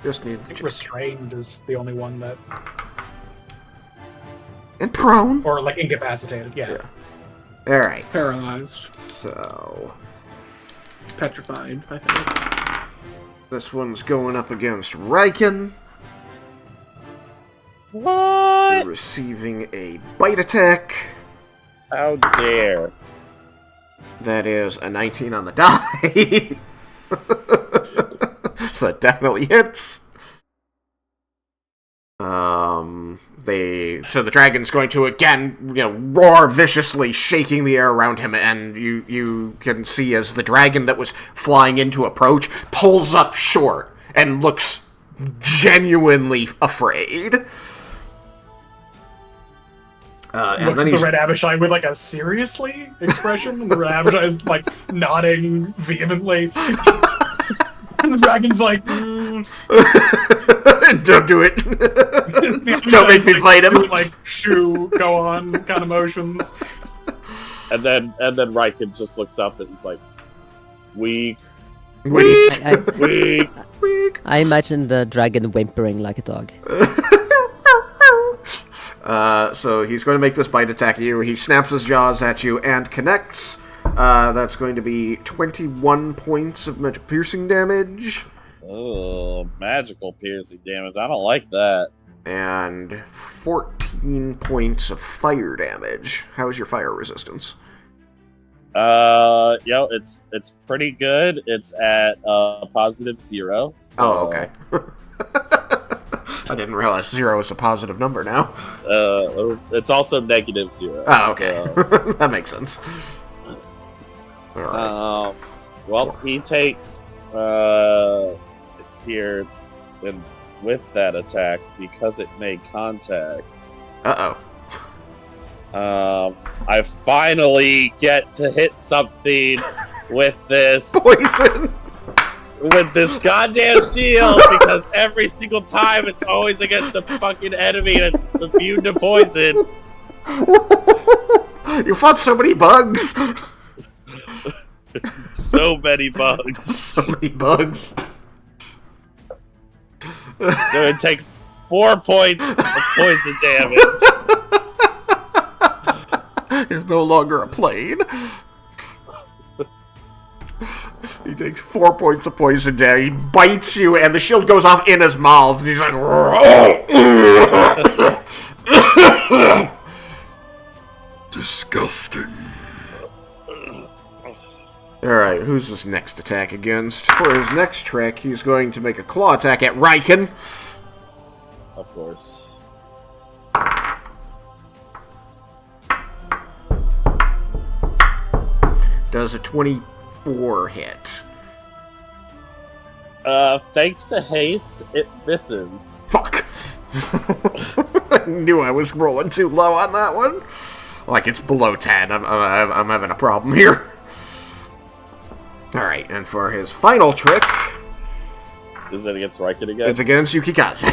Speaker 1: Just need.
Speaker 5: I think restrained is the only one that.
Speaker 1: And prone.
Speaker 5: Or like incapacitated, yeah.
Speaker 1: Alright.
Speaker 6: Paralyzed.
Speaker 1: So.
Speaker 6: Petrified, I think.
Speaker 1: This one's going up against Raiken.
Speaker 2: What?
Speaker 1: Receiving a bite attack.
Speaker 2: How dare.
Speaker 1: That is a 19 on the die. So that definitely hits. So the dragon's going to again, roar viciously, shaking the air around him, and you can see as the dragon that was flying into approach pulls up short and looks genuinely afraid.
Speaker 5: Looks at the Red Abishai with like a seriously expression, and the Red Abishai is like nodding vehemently. And the dragon's like,
Speaker 1: Don't do it. Don't make me fight him.
Speaker 5: Doing, like shoo, go on kind of motions.
Speaker 2: And then Raiken just looks up and he's like, weak.
Speaker 3: Weak. I imagine the dragon whimpering like a dog.
Speaker 1: So he's going to make this bite attack at you. He snaps his jaws at you and connects. That's going to be 21 points of magic piercing damage.
Speaker 2: Oh, magical piercing damage. I don't like that.
Speaker 1: And 14 points of fire damage. How is your fire resistance?
Speaker 2: It's pretty good. It's at +0. So...
Speaker 1: Oh, okay. I didn't realize 0 is a positive number now.
Speaker 2: It's also -0.
Speaker 1: Oh, okay. So... That makes sense. All right.
Speaker 2: Well, he takes here, and with that attack, because it made contact. I finally get to hit something with this
Speaker 1: poison.
Speaker 2: With this goddamn shield, because every single time it's always against the fucking enemy that's immune to poison.
Speaker 1: You fought so many bugs.
Speaker 2: So many bugs.
Speaker 1: So many bugs.
Speaker 2: So it takes 4 points of poison damage.
Speaker 1: It's no longer a plane. He takes 4 points of poison damage. He bites you, and the shield goes off in his mouth. And he's like,
Speaker 10: disgusting.
Speaker 1: Alright, who's his next attack against? For his next trick, he's going to make a claw attack at Raiken.
Speaker 2: Of course.
Speaker 1: Does a 24 hit?
Speaker 2: Thanks to haste, it misses.
Speaker 1: Fuck! I knew I was rolling too low on that one. Like, it's below 10. I'm having a problem here. Alright, and for his final trick...
Speaker 2: Is it against Raiken again?
Speaker 1: It's against Yukikaze.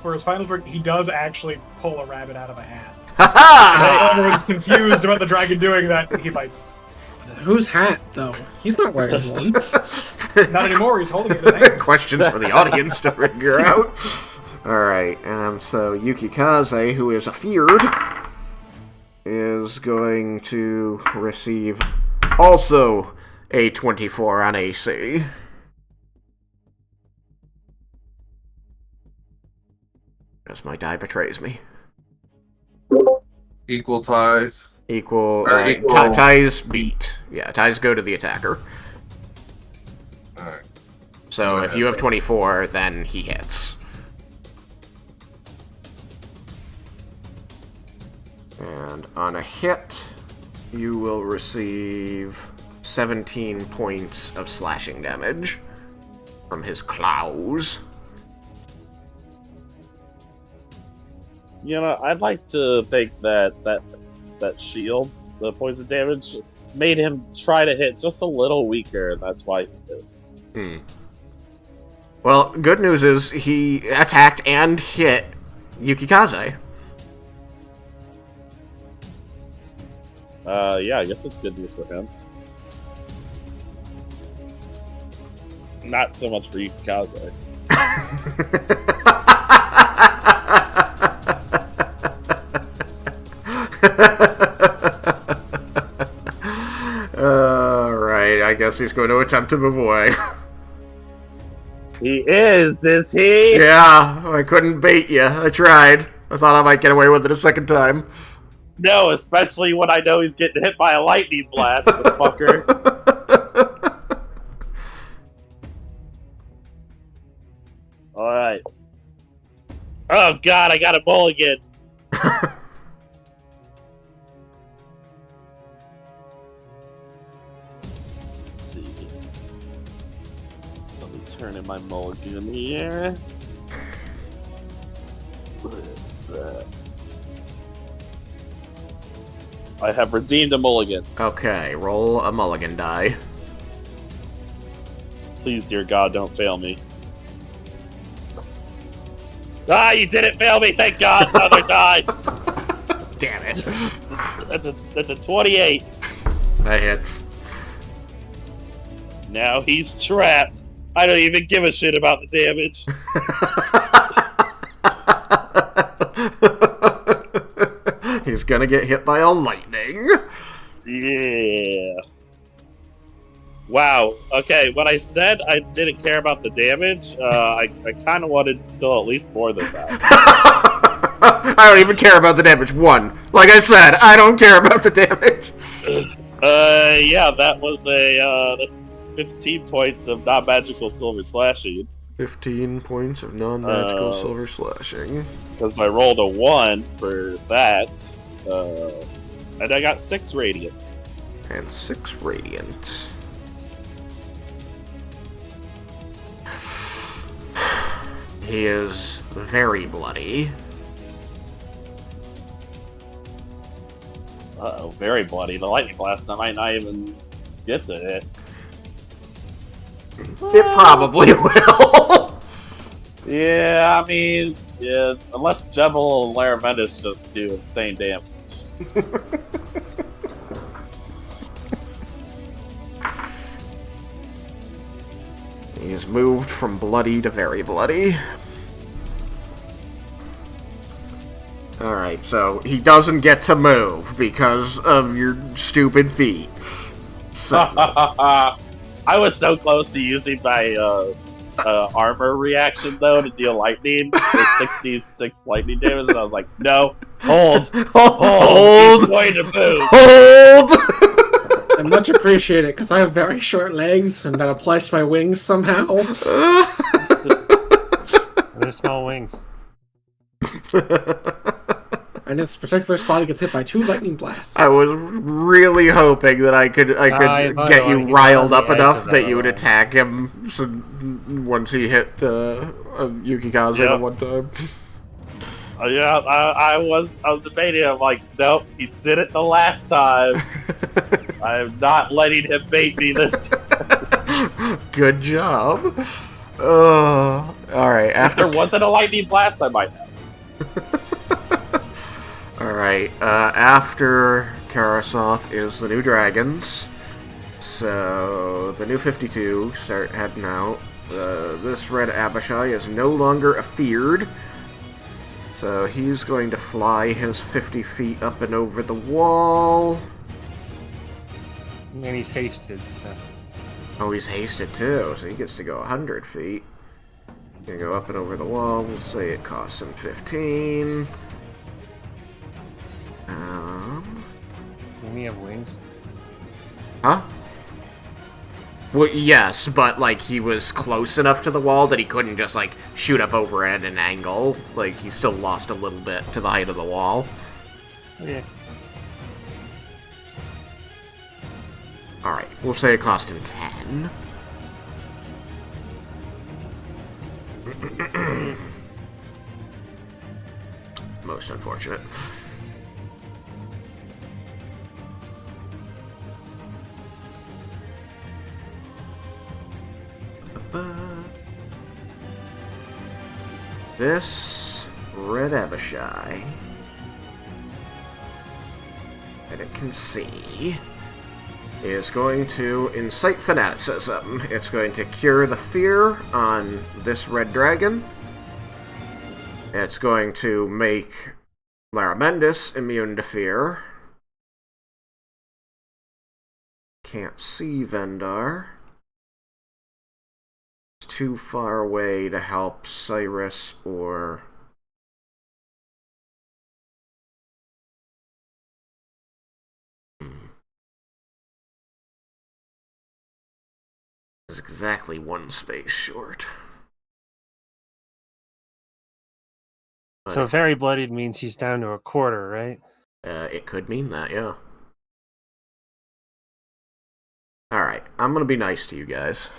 Speaker 5: For his final trick, he does actually pull a rabbit out of a hat.
Speaker 1: Ha-ha!
Speaker 5: Everyone's confused about the dragon doing that. He bites.
Speaker 6: Whose hat, though? He's not wearing one.
Speaker 5: Not anymore, he's holding it in his hand.
Speaker 1: Questions for the audience to figure out. Alright, and so Yukikaze, who is afeared, is going to receive also a 24 on AC. As my die betrays me.
Speaker 7: Equal ties.
Speaker 1: Equal.
Speaker 7: Equal.
Speaker 1: Ties beat. Yeah, ties go to the attacker.
Speaker 7: Alright.
Speaker 1: So if you have 24, then he hits. And on a hit, you will receive 17 points of slashing damage from his claws.
Speaker 2: You know, I'd like to think that shield, the poison damage, made him try to hit just a little weaker, and that's why he is.
Speaker 1: Well, good news is he attacked and hit Yukikaze.
Speaker 2: Yeah, I guess that's good news for him. Not so much for Yukikaze.
Speaker 1: Alright, I guess he's going to attempt to move away.
Speaker 2: He is he?
Speaker 1: Yeah, I couldn't bait you. I tried. I thought I might get away with it a second time.
Speaker 2: No, especially when I know he's getting hit by a lightning blast, fucker. Alright. Oh god, I got a mulligan. Let's see. Let me turn in my mulligan here. What is that? I have redeemed a mulligan.
Speaker 1: Okay, roll a mulligan die.
Speaker 2: Please, dear God, don't fail me. Ah, you didn't fail me, thank God! Another die!
Speaker 1: Damn it.
Speaker 2: That's a 28.
Speaker 1: That hits.
Speaker 2: Now he's trapped. I don't even give a shit about the damage.
Speaker 1: He's gonna get hit by a lightning.
Speaker 2: Yeah. Wow. Okay, when I said I didn't care about the damage, I kind of wanted still at least more than that.
Speaker 1: I don't even care about the damage. One. Like I said, I don't care about the damage.
Speaker 2: Yeah, that was that's 15 points of non-magical silver slashing.
Speaker 1: 15 points of non-magical silver slashing.
Speaker 2: Because I rolled a 1 for that. And I got 6 radiant.
Speaker 1: And 6 radiant. He is very bloody.
Speaker 2: Uh-oh, very bloody. The lightning blast might not even get to hit.
Speaker 1: It probably will.
Speaker 2: Yeah, I mean, yeah, unless Jebel and Laramentis just do insane damage.
Speaker 1: He's moved from bloody to very bloody. Alright, so he doesn't get to move because of your stupid feet. So.
Speaker 2: I was so close to using my armor reaction, though, to deal lightning. 66 lightning damage, and I was like, no, hold. He's going to move.
Speaker 1: Hold!
Speaker 6: I much appreciate it, because I have very short legs, and that applies to my wings somehow.
Speaker 4: They're small wings.
Speaker 6: and its particular spot it gets hit by 2 lightning blasts.
Speaker 1: I was really hoping that I could get you riled up enough that you would attack him once he hit Yukikaze the one time.
Speaker 2: Yeah, I was debating. I'm like, nope, he did it the last time. I am not letting him bait me this time.
Speaker 1: Good job. All right.
Speaker 2: If there wasn't a lightning blast, I might have.
Speaker 1: All right. After Carasoth is the new dragons. So the new 52 start heading out. This red Abishai is no longer afeared. So he's going to fly his 50 feet up and over the wall.
Speaker 4: And he's hasted, so.
Speaker 1: Oh, he's hasted too, so he gets to go 100 feet. He's gonna go up and over the wall. We'll say it costs him 15.
Speaker 4: Doesn't he have wings?
Speaker 1: Huh? Well, yes, but, like, he was close enough to the wall that he couldn't just, like, shoot up over at an angle. Like, he still lost a little bit to the height of the wall.
Speaker 4: Yeah.
Speaker 1: Alright, we'll say it cost him 10. Most unfortunate. This red Abishai that it can see is going to incite fanaticism. It's going to cure the fear on this red dragon. It's going to make Laramendis immune to fear. Can't see Vendar. It's too far away to help Cyrus or... It's exactly one space short.
Speaker 4: So very bloodied means he's down to a quarter, right?
Speaker 1: It could mean that, yeah. Alright, I'm gonna be nice to you guys.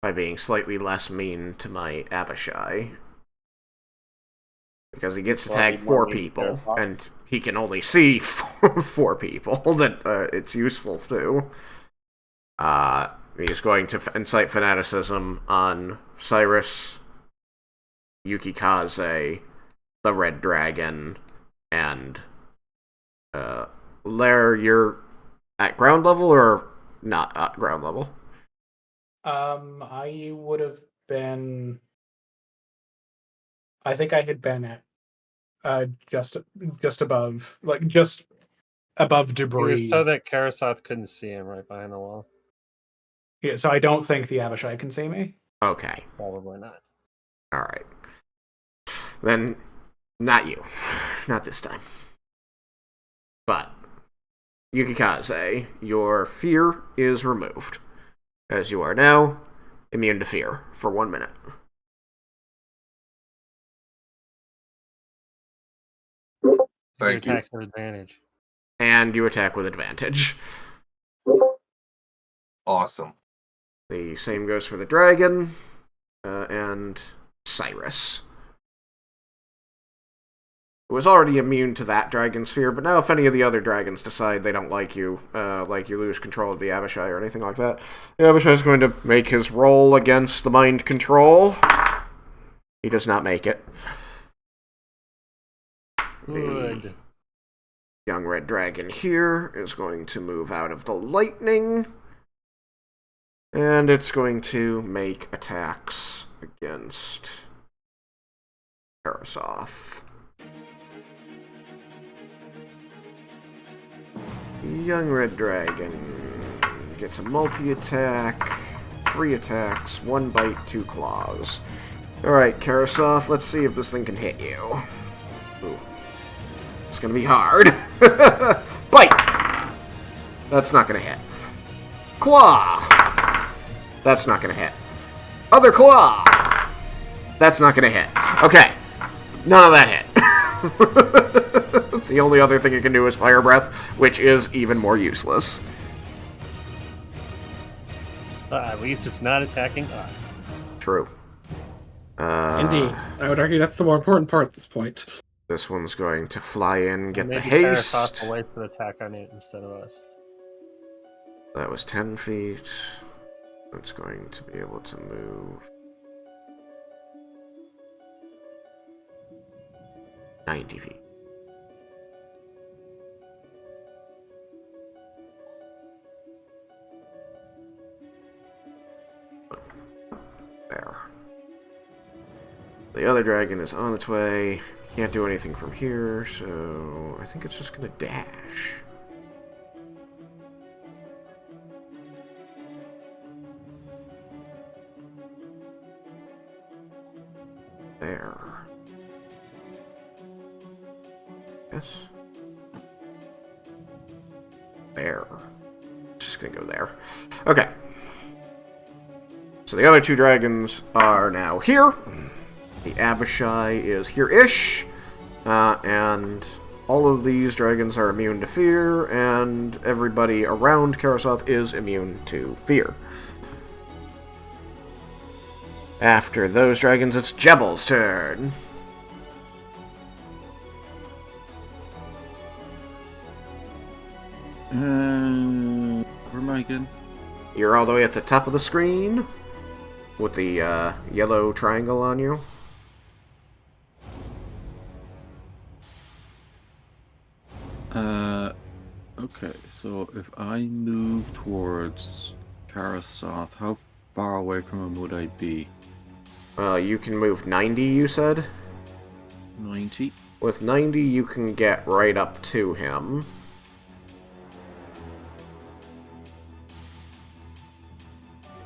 Speaker 1: By being slightly less mean to my Abishai. Because he gets to tag 4 people, and he can only see 4 people that it's useful to. He's going to incite fanaticism on Cyrus, Yukikaze, the Red Dragon, and Lair, you're at ground level or not at ground level?
Speaker 5: I would have been. I think I had been at just above, like just above debris.
Speaker 4: It was so that Carasoth couldn't see him right behind the wall.
Speaker 5: Yeah, so I don't think the Abishai can see me.
Speaker 1: Okay.
Speaker 4: Probably not.
Speaker 1: Alright. Then, not you. Not this time. But, Yukikaze, your fear is removed. As you are now immune to fear for 1 minute.
Speaker 4: Your attacks with advantage.
Speaker 1: And you attack with advantage.
Speaker 7: Awesome.
Speaker 1: The same goes for the dragon and Cyrus. It was already immune to that dragon's fear, but now if any of the other dragons decide they don't like you lose control of the Abishai or anything like that, the Abishai is going to make his roll against the mind control. He does not make it.
Speaker 4: Good.
Speaker 1: The young red dragon here is going to move out of the lightning. And it's going to make attacks against Carasoth. Young red dragon gets a multi-attack, 3 attacks, 1 bite, 2 claws. Alright, Carasoth, let's see if this thing can hit you. Ooh. It's gonna be hard. Bite! That's not gonna hit. Claw! That's not gonna hit. Other claw! That's not gonna hit. Okay. None of that hit. The only other thing it can do is Fire Breath, which is even more useless.
Speaker 4: At least it's not attacking us.
Speaker 1: True.
Speaker 6: Indeed. I would argue that's the more important part at this point.
Speaker 1: This one's going to fly in, get the
Speaker 4: Maybe
Speaker 1: haste.
Speaker 4: Carasoth will wait for the attack on it instead of us.
Speaker 1: That was 10 feet. It's going to be able to move 90 feet. There. The other dragon is on its way. Can't do anything from here, so I think it's just gonna dash. There. Yes. There. Just gonna go there. Okay. So the other two dragons are now here. The Abishai is here-ish. And all of these dragons are immune to fear, and everybody around Carasoth is immune to fear. After those dragons, it's Jebel's turn.
Speaker 9: Where am I again?
Speaker 1: You're all the way at the top of the screen with the yellow triangle on you.
Speaker 9: Okay, so if I move towards Carasoth, how far away from him would I be?
Speaker 1: You can move 90, you said?
Speaker 9: 90?
Speaker 1: With 90, you can get right up to him.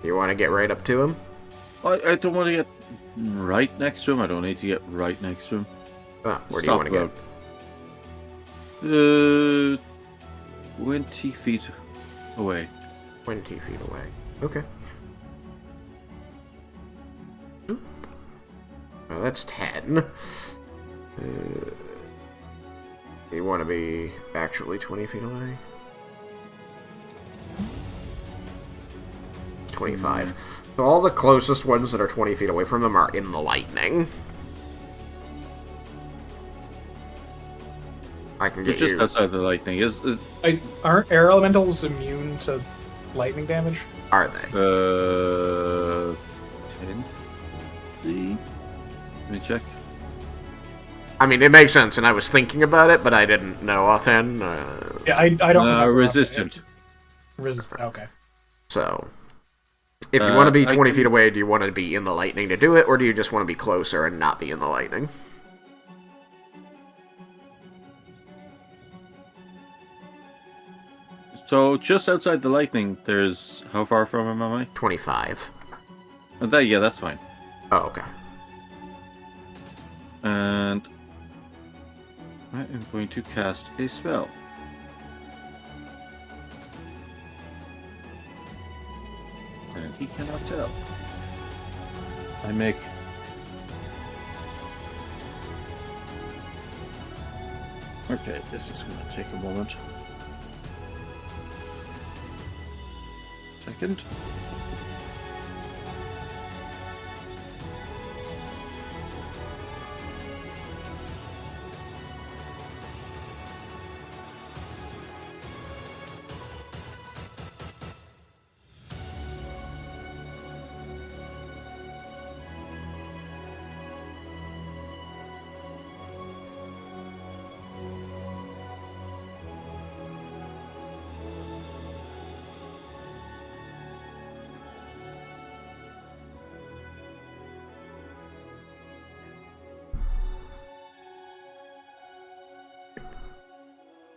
Speaker 1: You want to get right up to him?
Speaker 9: I don't want to get right next to him. I don't need to get right next to him.
Speaker 1: Where do you want to get?
Speaker 9: 20 feet away.
Speaker 1: 20 feet away. Okay. Well, that's 10. You want to be actually 20 feet away? 25. So all the closest ones that are 20 feet away from them are in the lightning. I can get
Speaker 9: just outside the lightning.
Speaker 5: Aren't air elementals immune to lightning damage?
Speaker 1: Are they?
Speaker 9: 10? Let me check.
Speaker 1: I mean, it makes sense, and I was thinking about it, but I didn't know offhand.
Speaker 5: Yeah, I don't.
Speaker 9: Resistant.
Speaker 5: Resistant. Okay.
Speaker 1: So, if you want to be 20 feet away, do you want to be in the lightning to do it, or do you just want to be closer and not be in the lightning?
Speaker 9: So, just outside the lightning, there's... How far from him am I?
Speaker 1: 25.
Speaker 9: Yeah, that's fine.
Speaker 1: Oh, okay.
Speaker 9: And... I am going to cast a spell. And he cannot tell. I make... Okay, this is going to take a moment. Second.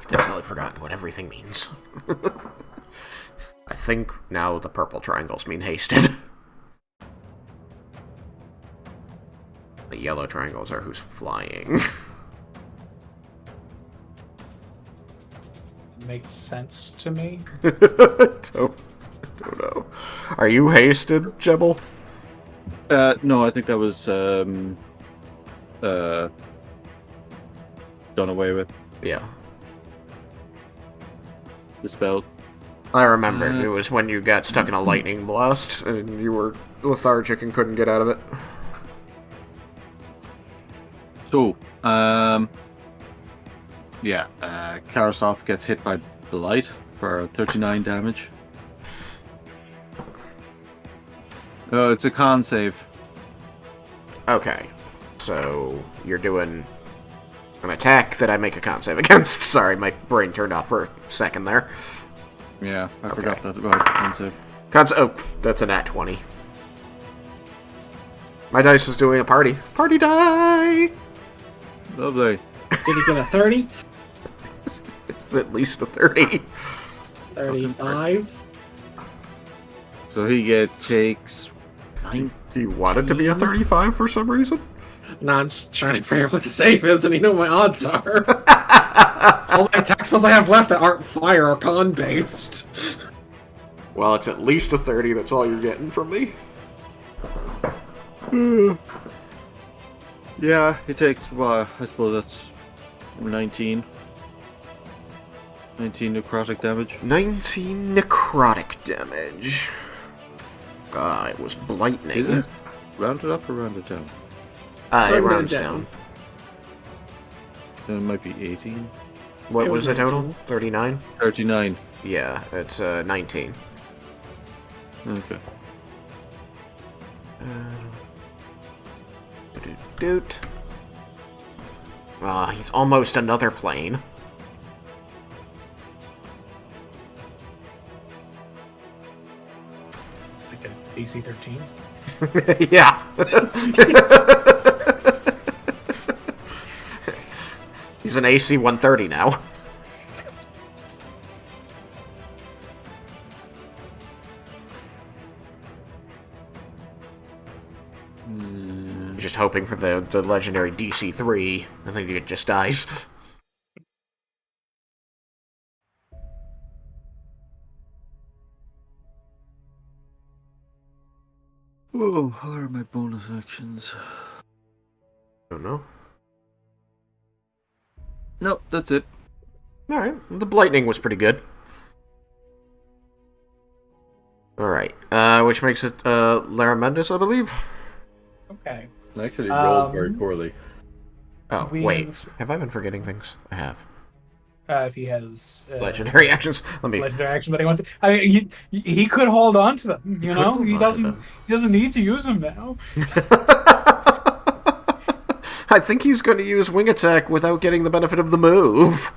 Speaker 1: Definitely forgotten what everything means. I think now the purple triangles mean hasted. The yellow triangles are who's flying.
Speaker 5: Makes sense to me.
Speaker 1: don't know. Are you hasted, Jebel?
Speaker 9: No, I think that was done away with.
Speaker 1: Yeah.
Speaker 9: The spell.
Speaker 1: I remember. It was when you got stuck in a lightning blast, and you were lethargic and couldn't get out of it.
Speaker 9: So, Carasoth gets hit by Blight for 39 damage. It's a con save.
Speaker 1: Okay. So, you're doing an attack that I make a con save against. Sorry, my brain turned off for a second there.
Speaker 9: Yeah, I forgot that about con save.
Speaker 1: Oh, that's a nat 20. My dice is doing a party. Party die!
Speaker 9: Lovely.
Speaker 6: Did he get a 30?
Speaker 1: It's at least a 30.
Speaker 6: 35?
Speaker 9: So he takes 9.
Speaker 1: Do you want it to be a 35 for some reason?
Speaker 6: No, I'm just trying to figure out what the save is, and you know what my odds are. All my attack spells I have left that aren't fire are con-based.
Speaker 1: Well, it's at least a 30. That's all you're getting from me.
Speaker 9: Yeah, he takes, I suppose that's 19. 19 necrotic damage.
Speaker 1: 19 necrotic damage. It was blightning.
Speaker 9: Is it? Rounded up or rounded down?
Speaker 1: It rounds down.
Speaker 9: Then it might be 18.
Speaker 1: What was the total? 39?
Speaker 9: 39.
Speaker 1: Yeah, it's 19.
Speaker 9: Okay.
Speaker 1: Doot. He's almost another plane.
Speaker 5: Like an AC 13?
Speaker 1: Yeah. He's an AC 130 now. Just hoping for the legendary DC 3. I think it just dies.
Speaker 9: Oh, what are my bonus actions?
Speaker 1: Don't know.
Speaker 9: Nope, that's it.
Speaker 1: Alright, the blightning was pretty good. Alright, which makes it Laramendus, I believe?
Speaker 5: Okay.
Speaker 9: I actually rolled very poorly.
Speaker 1: Oh, wait. Have I been forgetting things? I have.
Speaker 5: If he has
Speaker 1: legendary actions,
Speaker 5: legendary action that he wants. I mean, he could hold on to them. You know, he doesn't need to use them now.
Speaker 1: I think he's going to use wing attack without getting the benefit of the move,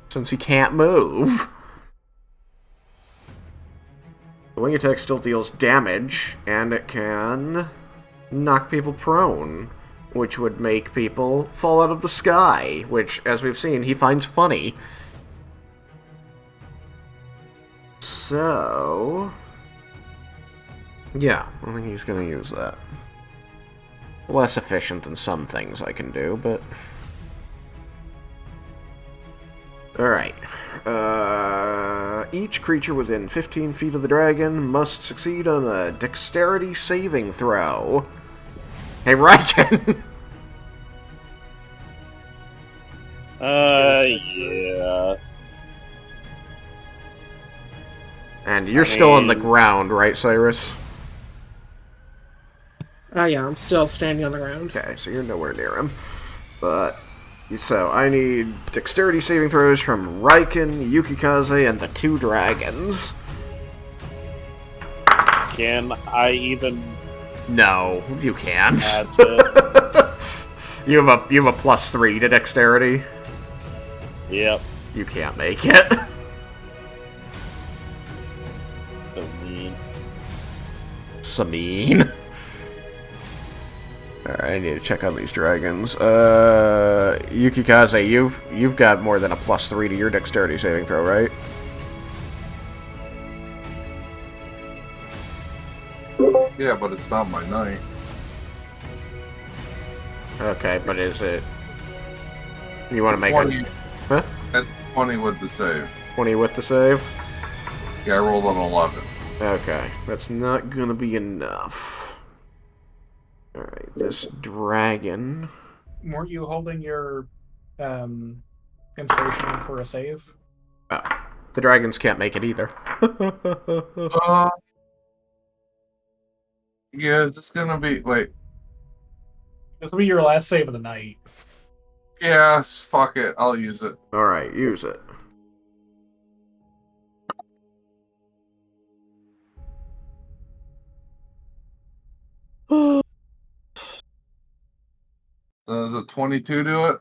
Speaker 1: since he can't move. The wing attack still deals damage, and it can knock people prone, which would make people fall out of the sky, which, as we've seen, he finds funny. So, yeah, I think he's going to use that. Less efficient than some things I can do, but... Alright. Each creature within 15 feet of the dragon must succeed on a dexterity saving throw. Hey, Raiken!
Speaker 2: Yeah.
Speaker 1: And you're still on the ground, right, Cyrus?
Speaker 6: Oh yeah, I'm still standing on the ground.
Speaker 1: Okay, so you're nowhere near him. But, so I need dexterity saving throws from Raiken, Yukikaze, and the two dragons.
Speaker 2: Can I even...
Speaker 1: No, you can't.
Speaker 2: Gotcha.
Speaker 1: You have a +3 to dexterity.
Speaker 2: Yep.
Speaker 1: You can't make it.
Speaker 2: So mean.
Speaker 1: So mean. Alright, I need to check on these dragons. Yukikaze, you've got more than a +3 to your dexterity saving throw, right?
Speaker 7: Yeah, but it's not my night.
Speaker 1: Okay, but is it... You want to make
Speaker 7: 20.
Speaker 1: it... Huh?
Speaker 7: That's 20 with the save.
Speaker 1: 20 with the save?
Speaker 7: Yeah, I rolled an 11.
Speaker 1: Okay, that's not gonna be enough. Alright, this dragon...
Speaker 5: Weren't you holding your inspiration for a save?
Speaker 1: Oh, the dragons can't make it either.
Speaker 7: Yeah, is this gonna be... Wait.
Speaker 5: This will be your last save of the night.
Speaker 7: Yes, fuck it. I'll use it.
Speaker 1: Alright, use it.
Speaker 7: Does a 22 do it?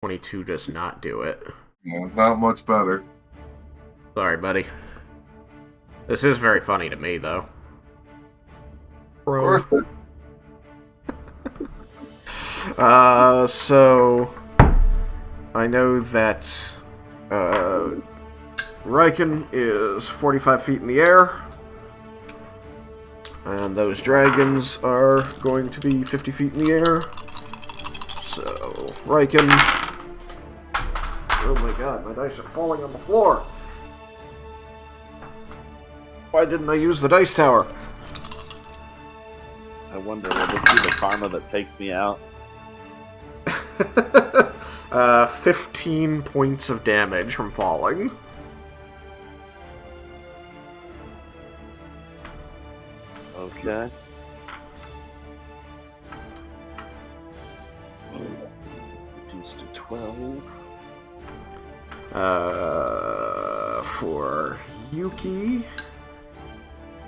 Speaker 1: 22 does not do it.
Speaker 7: Yeah, not much better.
Speaker 1: Sorry, buddy. This is very funny to me, though.
Speaker 7: Of course it.
Speaker 1: So... I know that... Raiken is 45 feet in the air. And those dragons are going to be 50 feet in the air. So, Raiken... Oh my god, my dice are falling on the floor! Why didn't I use the dice tower?
Speaker 2: I wonder, will this be the karma that takes me out?
Speaker 1: 15 points of damage from falling.
Speaker 2: Okay. Reduced to 12.
Speaker 1: For Yuki,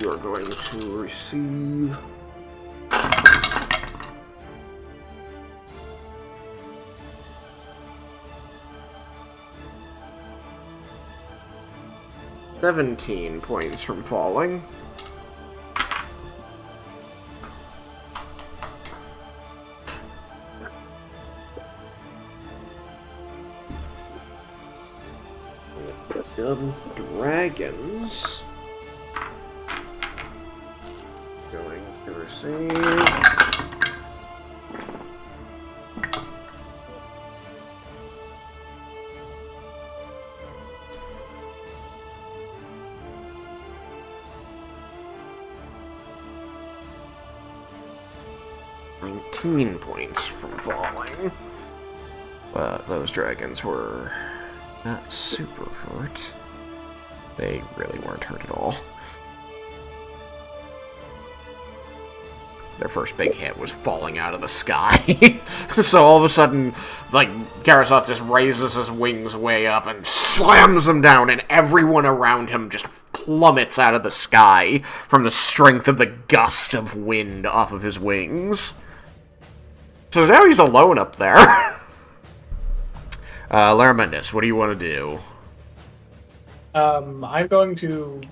Speaker 1: you're going to receive... $17 points from falling. Dragons going to receive 19 points from falling. But those dragons were not super hurt. They really weren't hurt at all. Their first big hit was falling out of the sky. So all of a sudden, like, Carasoth just raises his wings way up and slams them down, and everyone around him just plummets out of the sky from the strength of the gust of wind off of his wings. So now he's alone up there. Laramendus, what do you want to do?
Speaker 5: I'm going to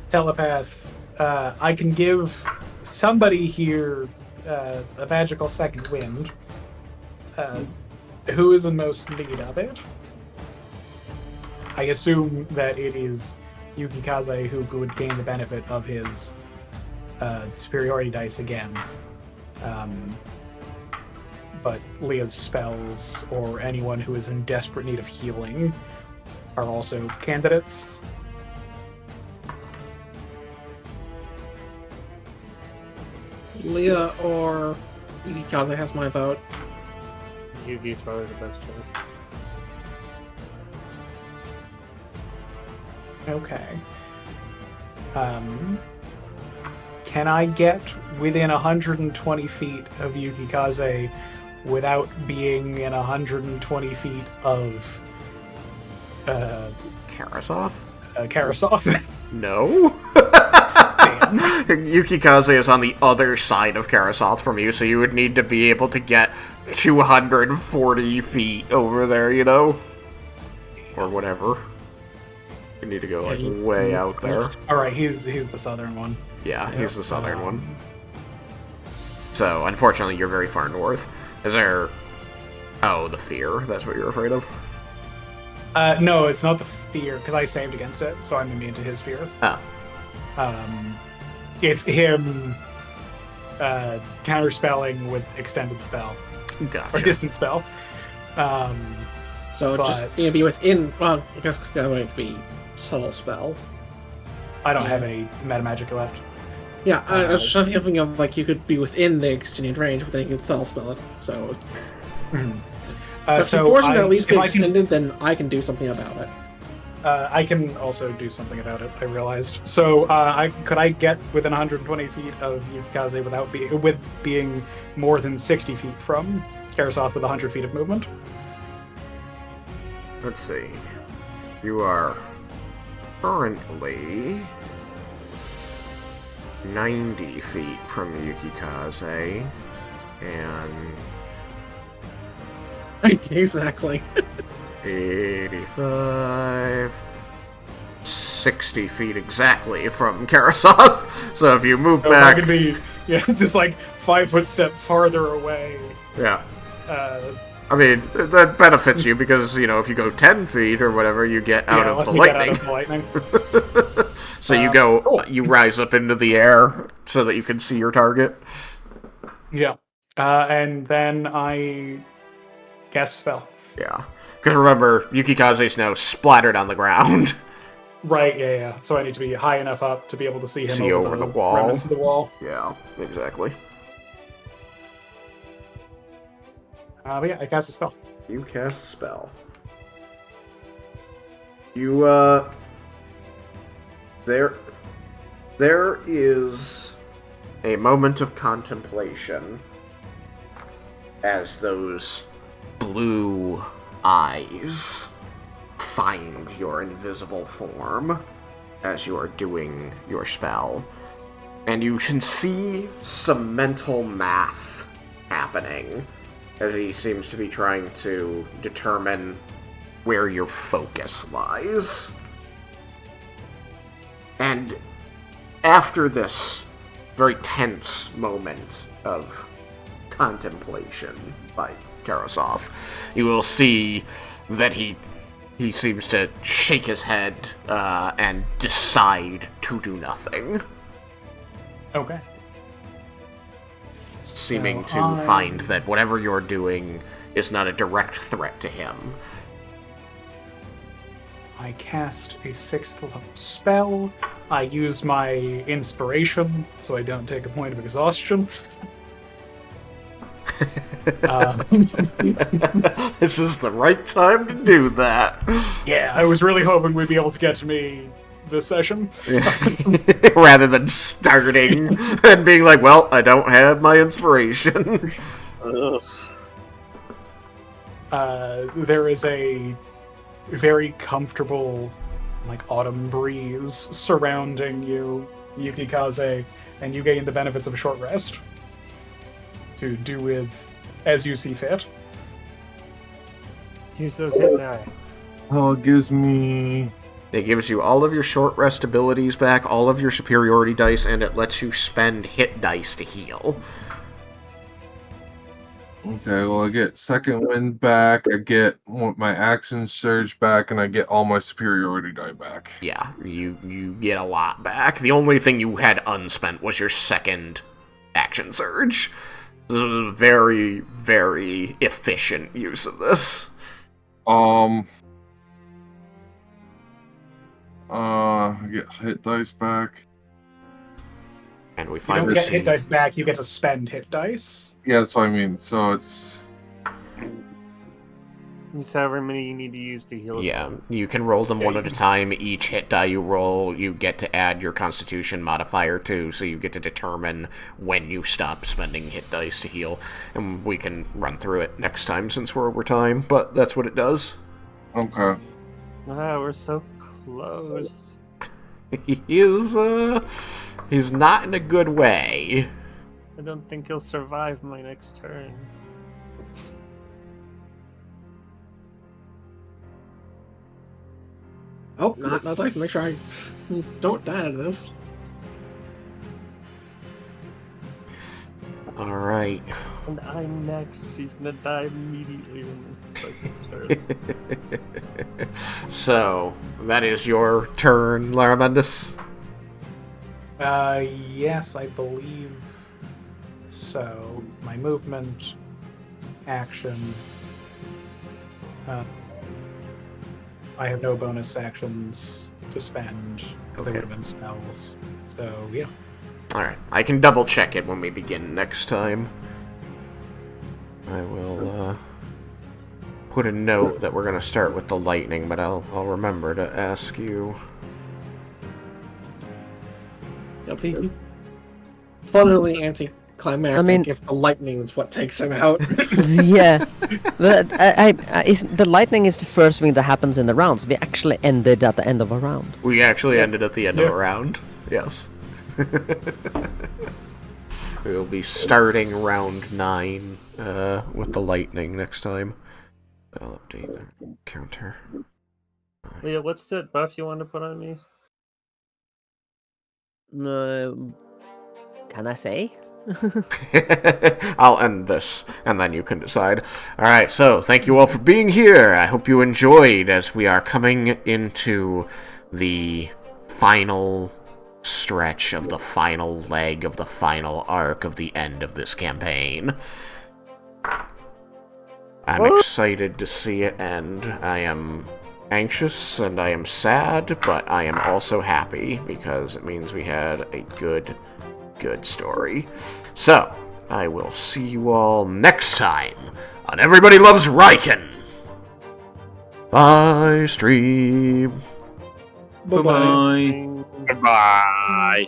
Speaker 5: telepath. I can give somebody here a magical second wind. Who is in most need of it? I assume that it is Yukikaze who would gain the benefit of his superiority dice again. But Leah's spells, or anyone who is in desperate need of healing, are also candidates.
Speaker 6: Leah or Yukikaze has my vote.
Speaker 4: Yuki's probably the best choice.
Speaker 5: Okay. Can I get within 120 feet of Yukikaze without being in 120 feet of
Speaker 1: Carasoth?
Speaker 5: Carasoth?
Speaker 1: No. Yukikaze is on the other side of Carasoth from you, so you would need to be able to get 240 feet over there, you know? Or whatever. You need to go, like, way out there.
Speaker 5: Alright, he's the southern one.
Speaker 1: Yeah, he's the southern one. So, unfortunately, you're very far north. Is there... Oh, the fear? That's what you're afraid of?
Speaker 5: No, it's not the fear, because I saved against it, so I'm immune to his fear.
Speaker 1: Oh.
Speaker 5: It's him counterspelling with extended spell.
Speaker 1: Gotcha.
Speaker 5: Or distant spell.
Speaker 6: So just be within... Well, I guess that might be subtle spell.
Speaker 5: I don't have any meta magic left.
Speaker 6: Yeah, I was just thinking of like you could be within the extended range, but then you can still spell it. So it's. But if you're forced to at least be extended, then I can do something about it.
Speaker 5: I can also do something about it, I realized. So, could I get within 120 feet of Yukikaze without being more than 60 feet from Carasoth with 100 feet of movement?
Speaker 1: Let's see. You are currently 90 feet from Yukikaze, and...
Speaker 6: Exactly.
Speaker 1: 85... 60 feet exactly from Carasoth. So if you move back...
Speaker 5: I could be, just like 5 foot step farther away.
Speaker 1: Yeah. I mean, that benefits you because, if you go 10 feet or whatever, you get out of the lightning.
Speaker 5: Get out of the lightning.
Speaker 1: So you rise up into the air so that you can see your target.
Speaker 5: Yeah. And then I cast a spell.
Speaker 1: Yeah. Because remember, Yukikaze's now splattered on the ground.
Speaker 5: Right, yeah. So I need to be high enough up to be able to see him
Speaker 1: over the wall.
Speaker 5: Remnants of the wall.
Speaker 1: Yeah, exactly.
Speaker 5: But yeah, I cast a spell.
Speaker 1: You cast a spell. You, There is a moment of contemplation as those blue eyes find your invisible form as you are doing your spell. And you can see some mental math happening as he seems to be trying to determine where your focus lies. And after this very tense moment of contemplation by Carasoth, you will see that he seems to shake his head and decide to do nothing.
Speaker 5: Okay.
Speaker 1: Seeming to find that whatever you're doing is not a direct threat to him.
Speaker 5: I cast a 6th level spell. I use my inspiration, so I don't take a point of exhaustion.
Speaker 1: This is the right time to do that.
Speaker 5: Yeah, I was really hoping we'd be able to get to me this session.
Speaker 1: Rather than starting and being like, well, I don't have my inspiration.
Speaker 5: There is a very comfortable, autumn breeze surrounding you, Yukikaze, and you gain the benefits of a short rest to do with as you see fit.
Speaker 4: Use those hit die.
Speaker 7: Oh, it gives me...
Speaker 1: It gives you all of your short rest abilities back, all of your superiority dice, and it lets you spend hit dice to heal.
Speaker 7: Okay, well, I get second wind back, I get my action surge back, and I get all my superiority die back.
Speaker 1: Yeah, you get a lot back. The only thing you had unspent was your second action surge. This was a very, very efficient use of this.
Speaker 7: I get hit dice back.
Speaker 1: And we
Speaker 5: You
Speaker 1: find
Speaker 5: don't get hit dice back, you get to spend hit dice.
Speaker 7: Yeah, that's what I mean. So it's...
Speaker 4: Use however many you need to use to heal.
Speaker 1: Yeah, you can roll them one at a time. Each hit die you roll, you get to add your Constitution modifier to, so you get to determine when you stop spending hit dice to heal. And we can run through it next time since we're over time, but that's what it does.
Speaker 7: Okay.
Speaker 4: Ah, we're so close.
Speaker 1: He's not in a good way.
Speaker 4: I don't think he'll survive my next turn.
Speaker 6: Oh, not I'd like to make sure I don't die out of this.
Speaker 1: Alright.
Speaker 4: And I'm next. She's gonna die immediately when the second starts.
Speaker 1: So, that is your turn, Laramentus?
Speaker 5: Yes, I believe so. My movement, action. I have no bonus actions to spend because they would have been spells. So, yeah.
Speaker 1: Alright, I can double check it when we begin next time. I will put a note that we're going to start with the lightning, but I'll remember to ask you.
Speaker 6: It'll be funnily anticlimactic.
Speaker 3: I mean,
Speaker 6: if the lightning is what takes him out.
Speaker 3: Yeah, the lightning is the first thing that happens in the rounds. We actually ended at the end of a round.
Speaker 1: We actually ended at the end of a round. Yes. We'll be starting round 9 with the lightning next time. I'll update the counter.
Speaker 4: Leah, what's that buff you want to put on me?
Speaker 3: Can I say?
Speaker 1: I'll end this, and then you can decide. Alright, so thank you all for being here. I hope you enjoyed as we are coming into the final stretch of the final leg of the final arc of the end of this campaign. I'm excited to see it end. I am anxious and I am sad, but I am also happy because it means we had a good story. So, I will see you all next time on Everybody Loves Raiken. Bye, stream.
Speaker 6: Bye-bye.
Speaker 2: Bye.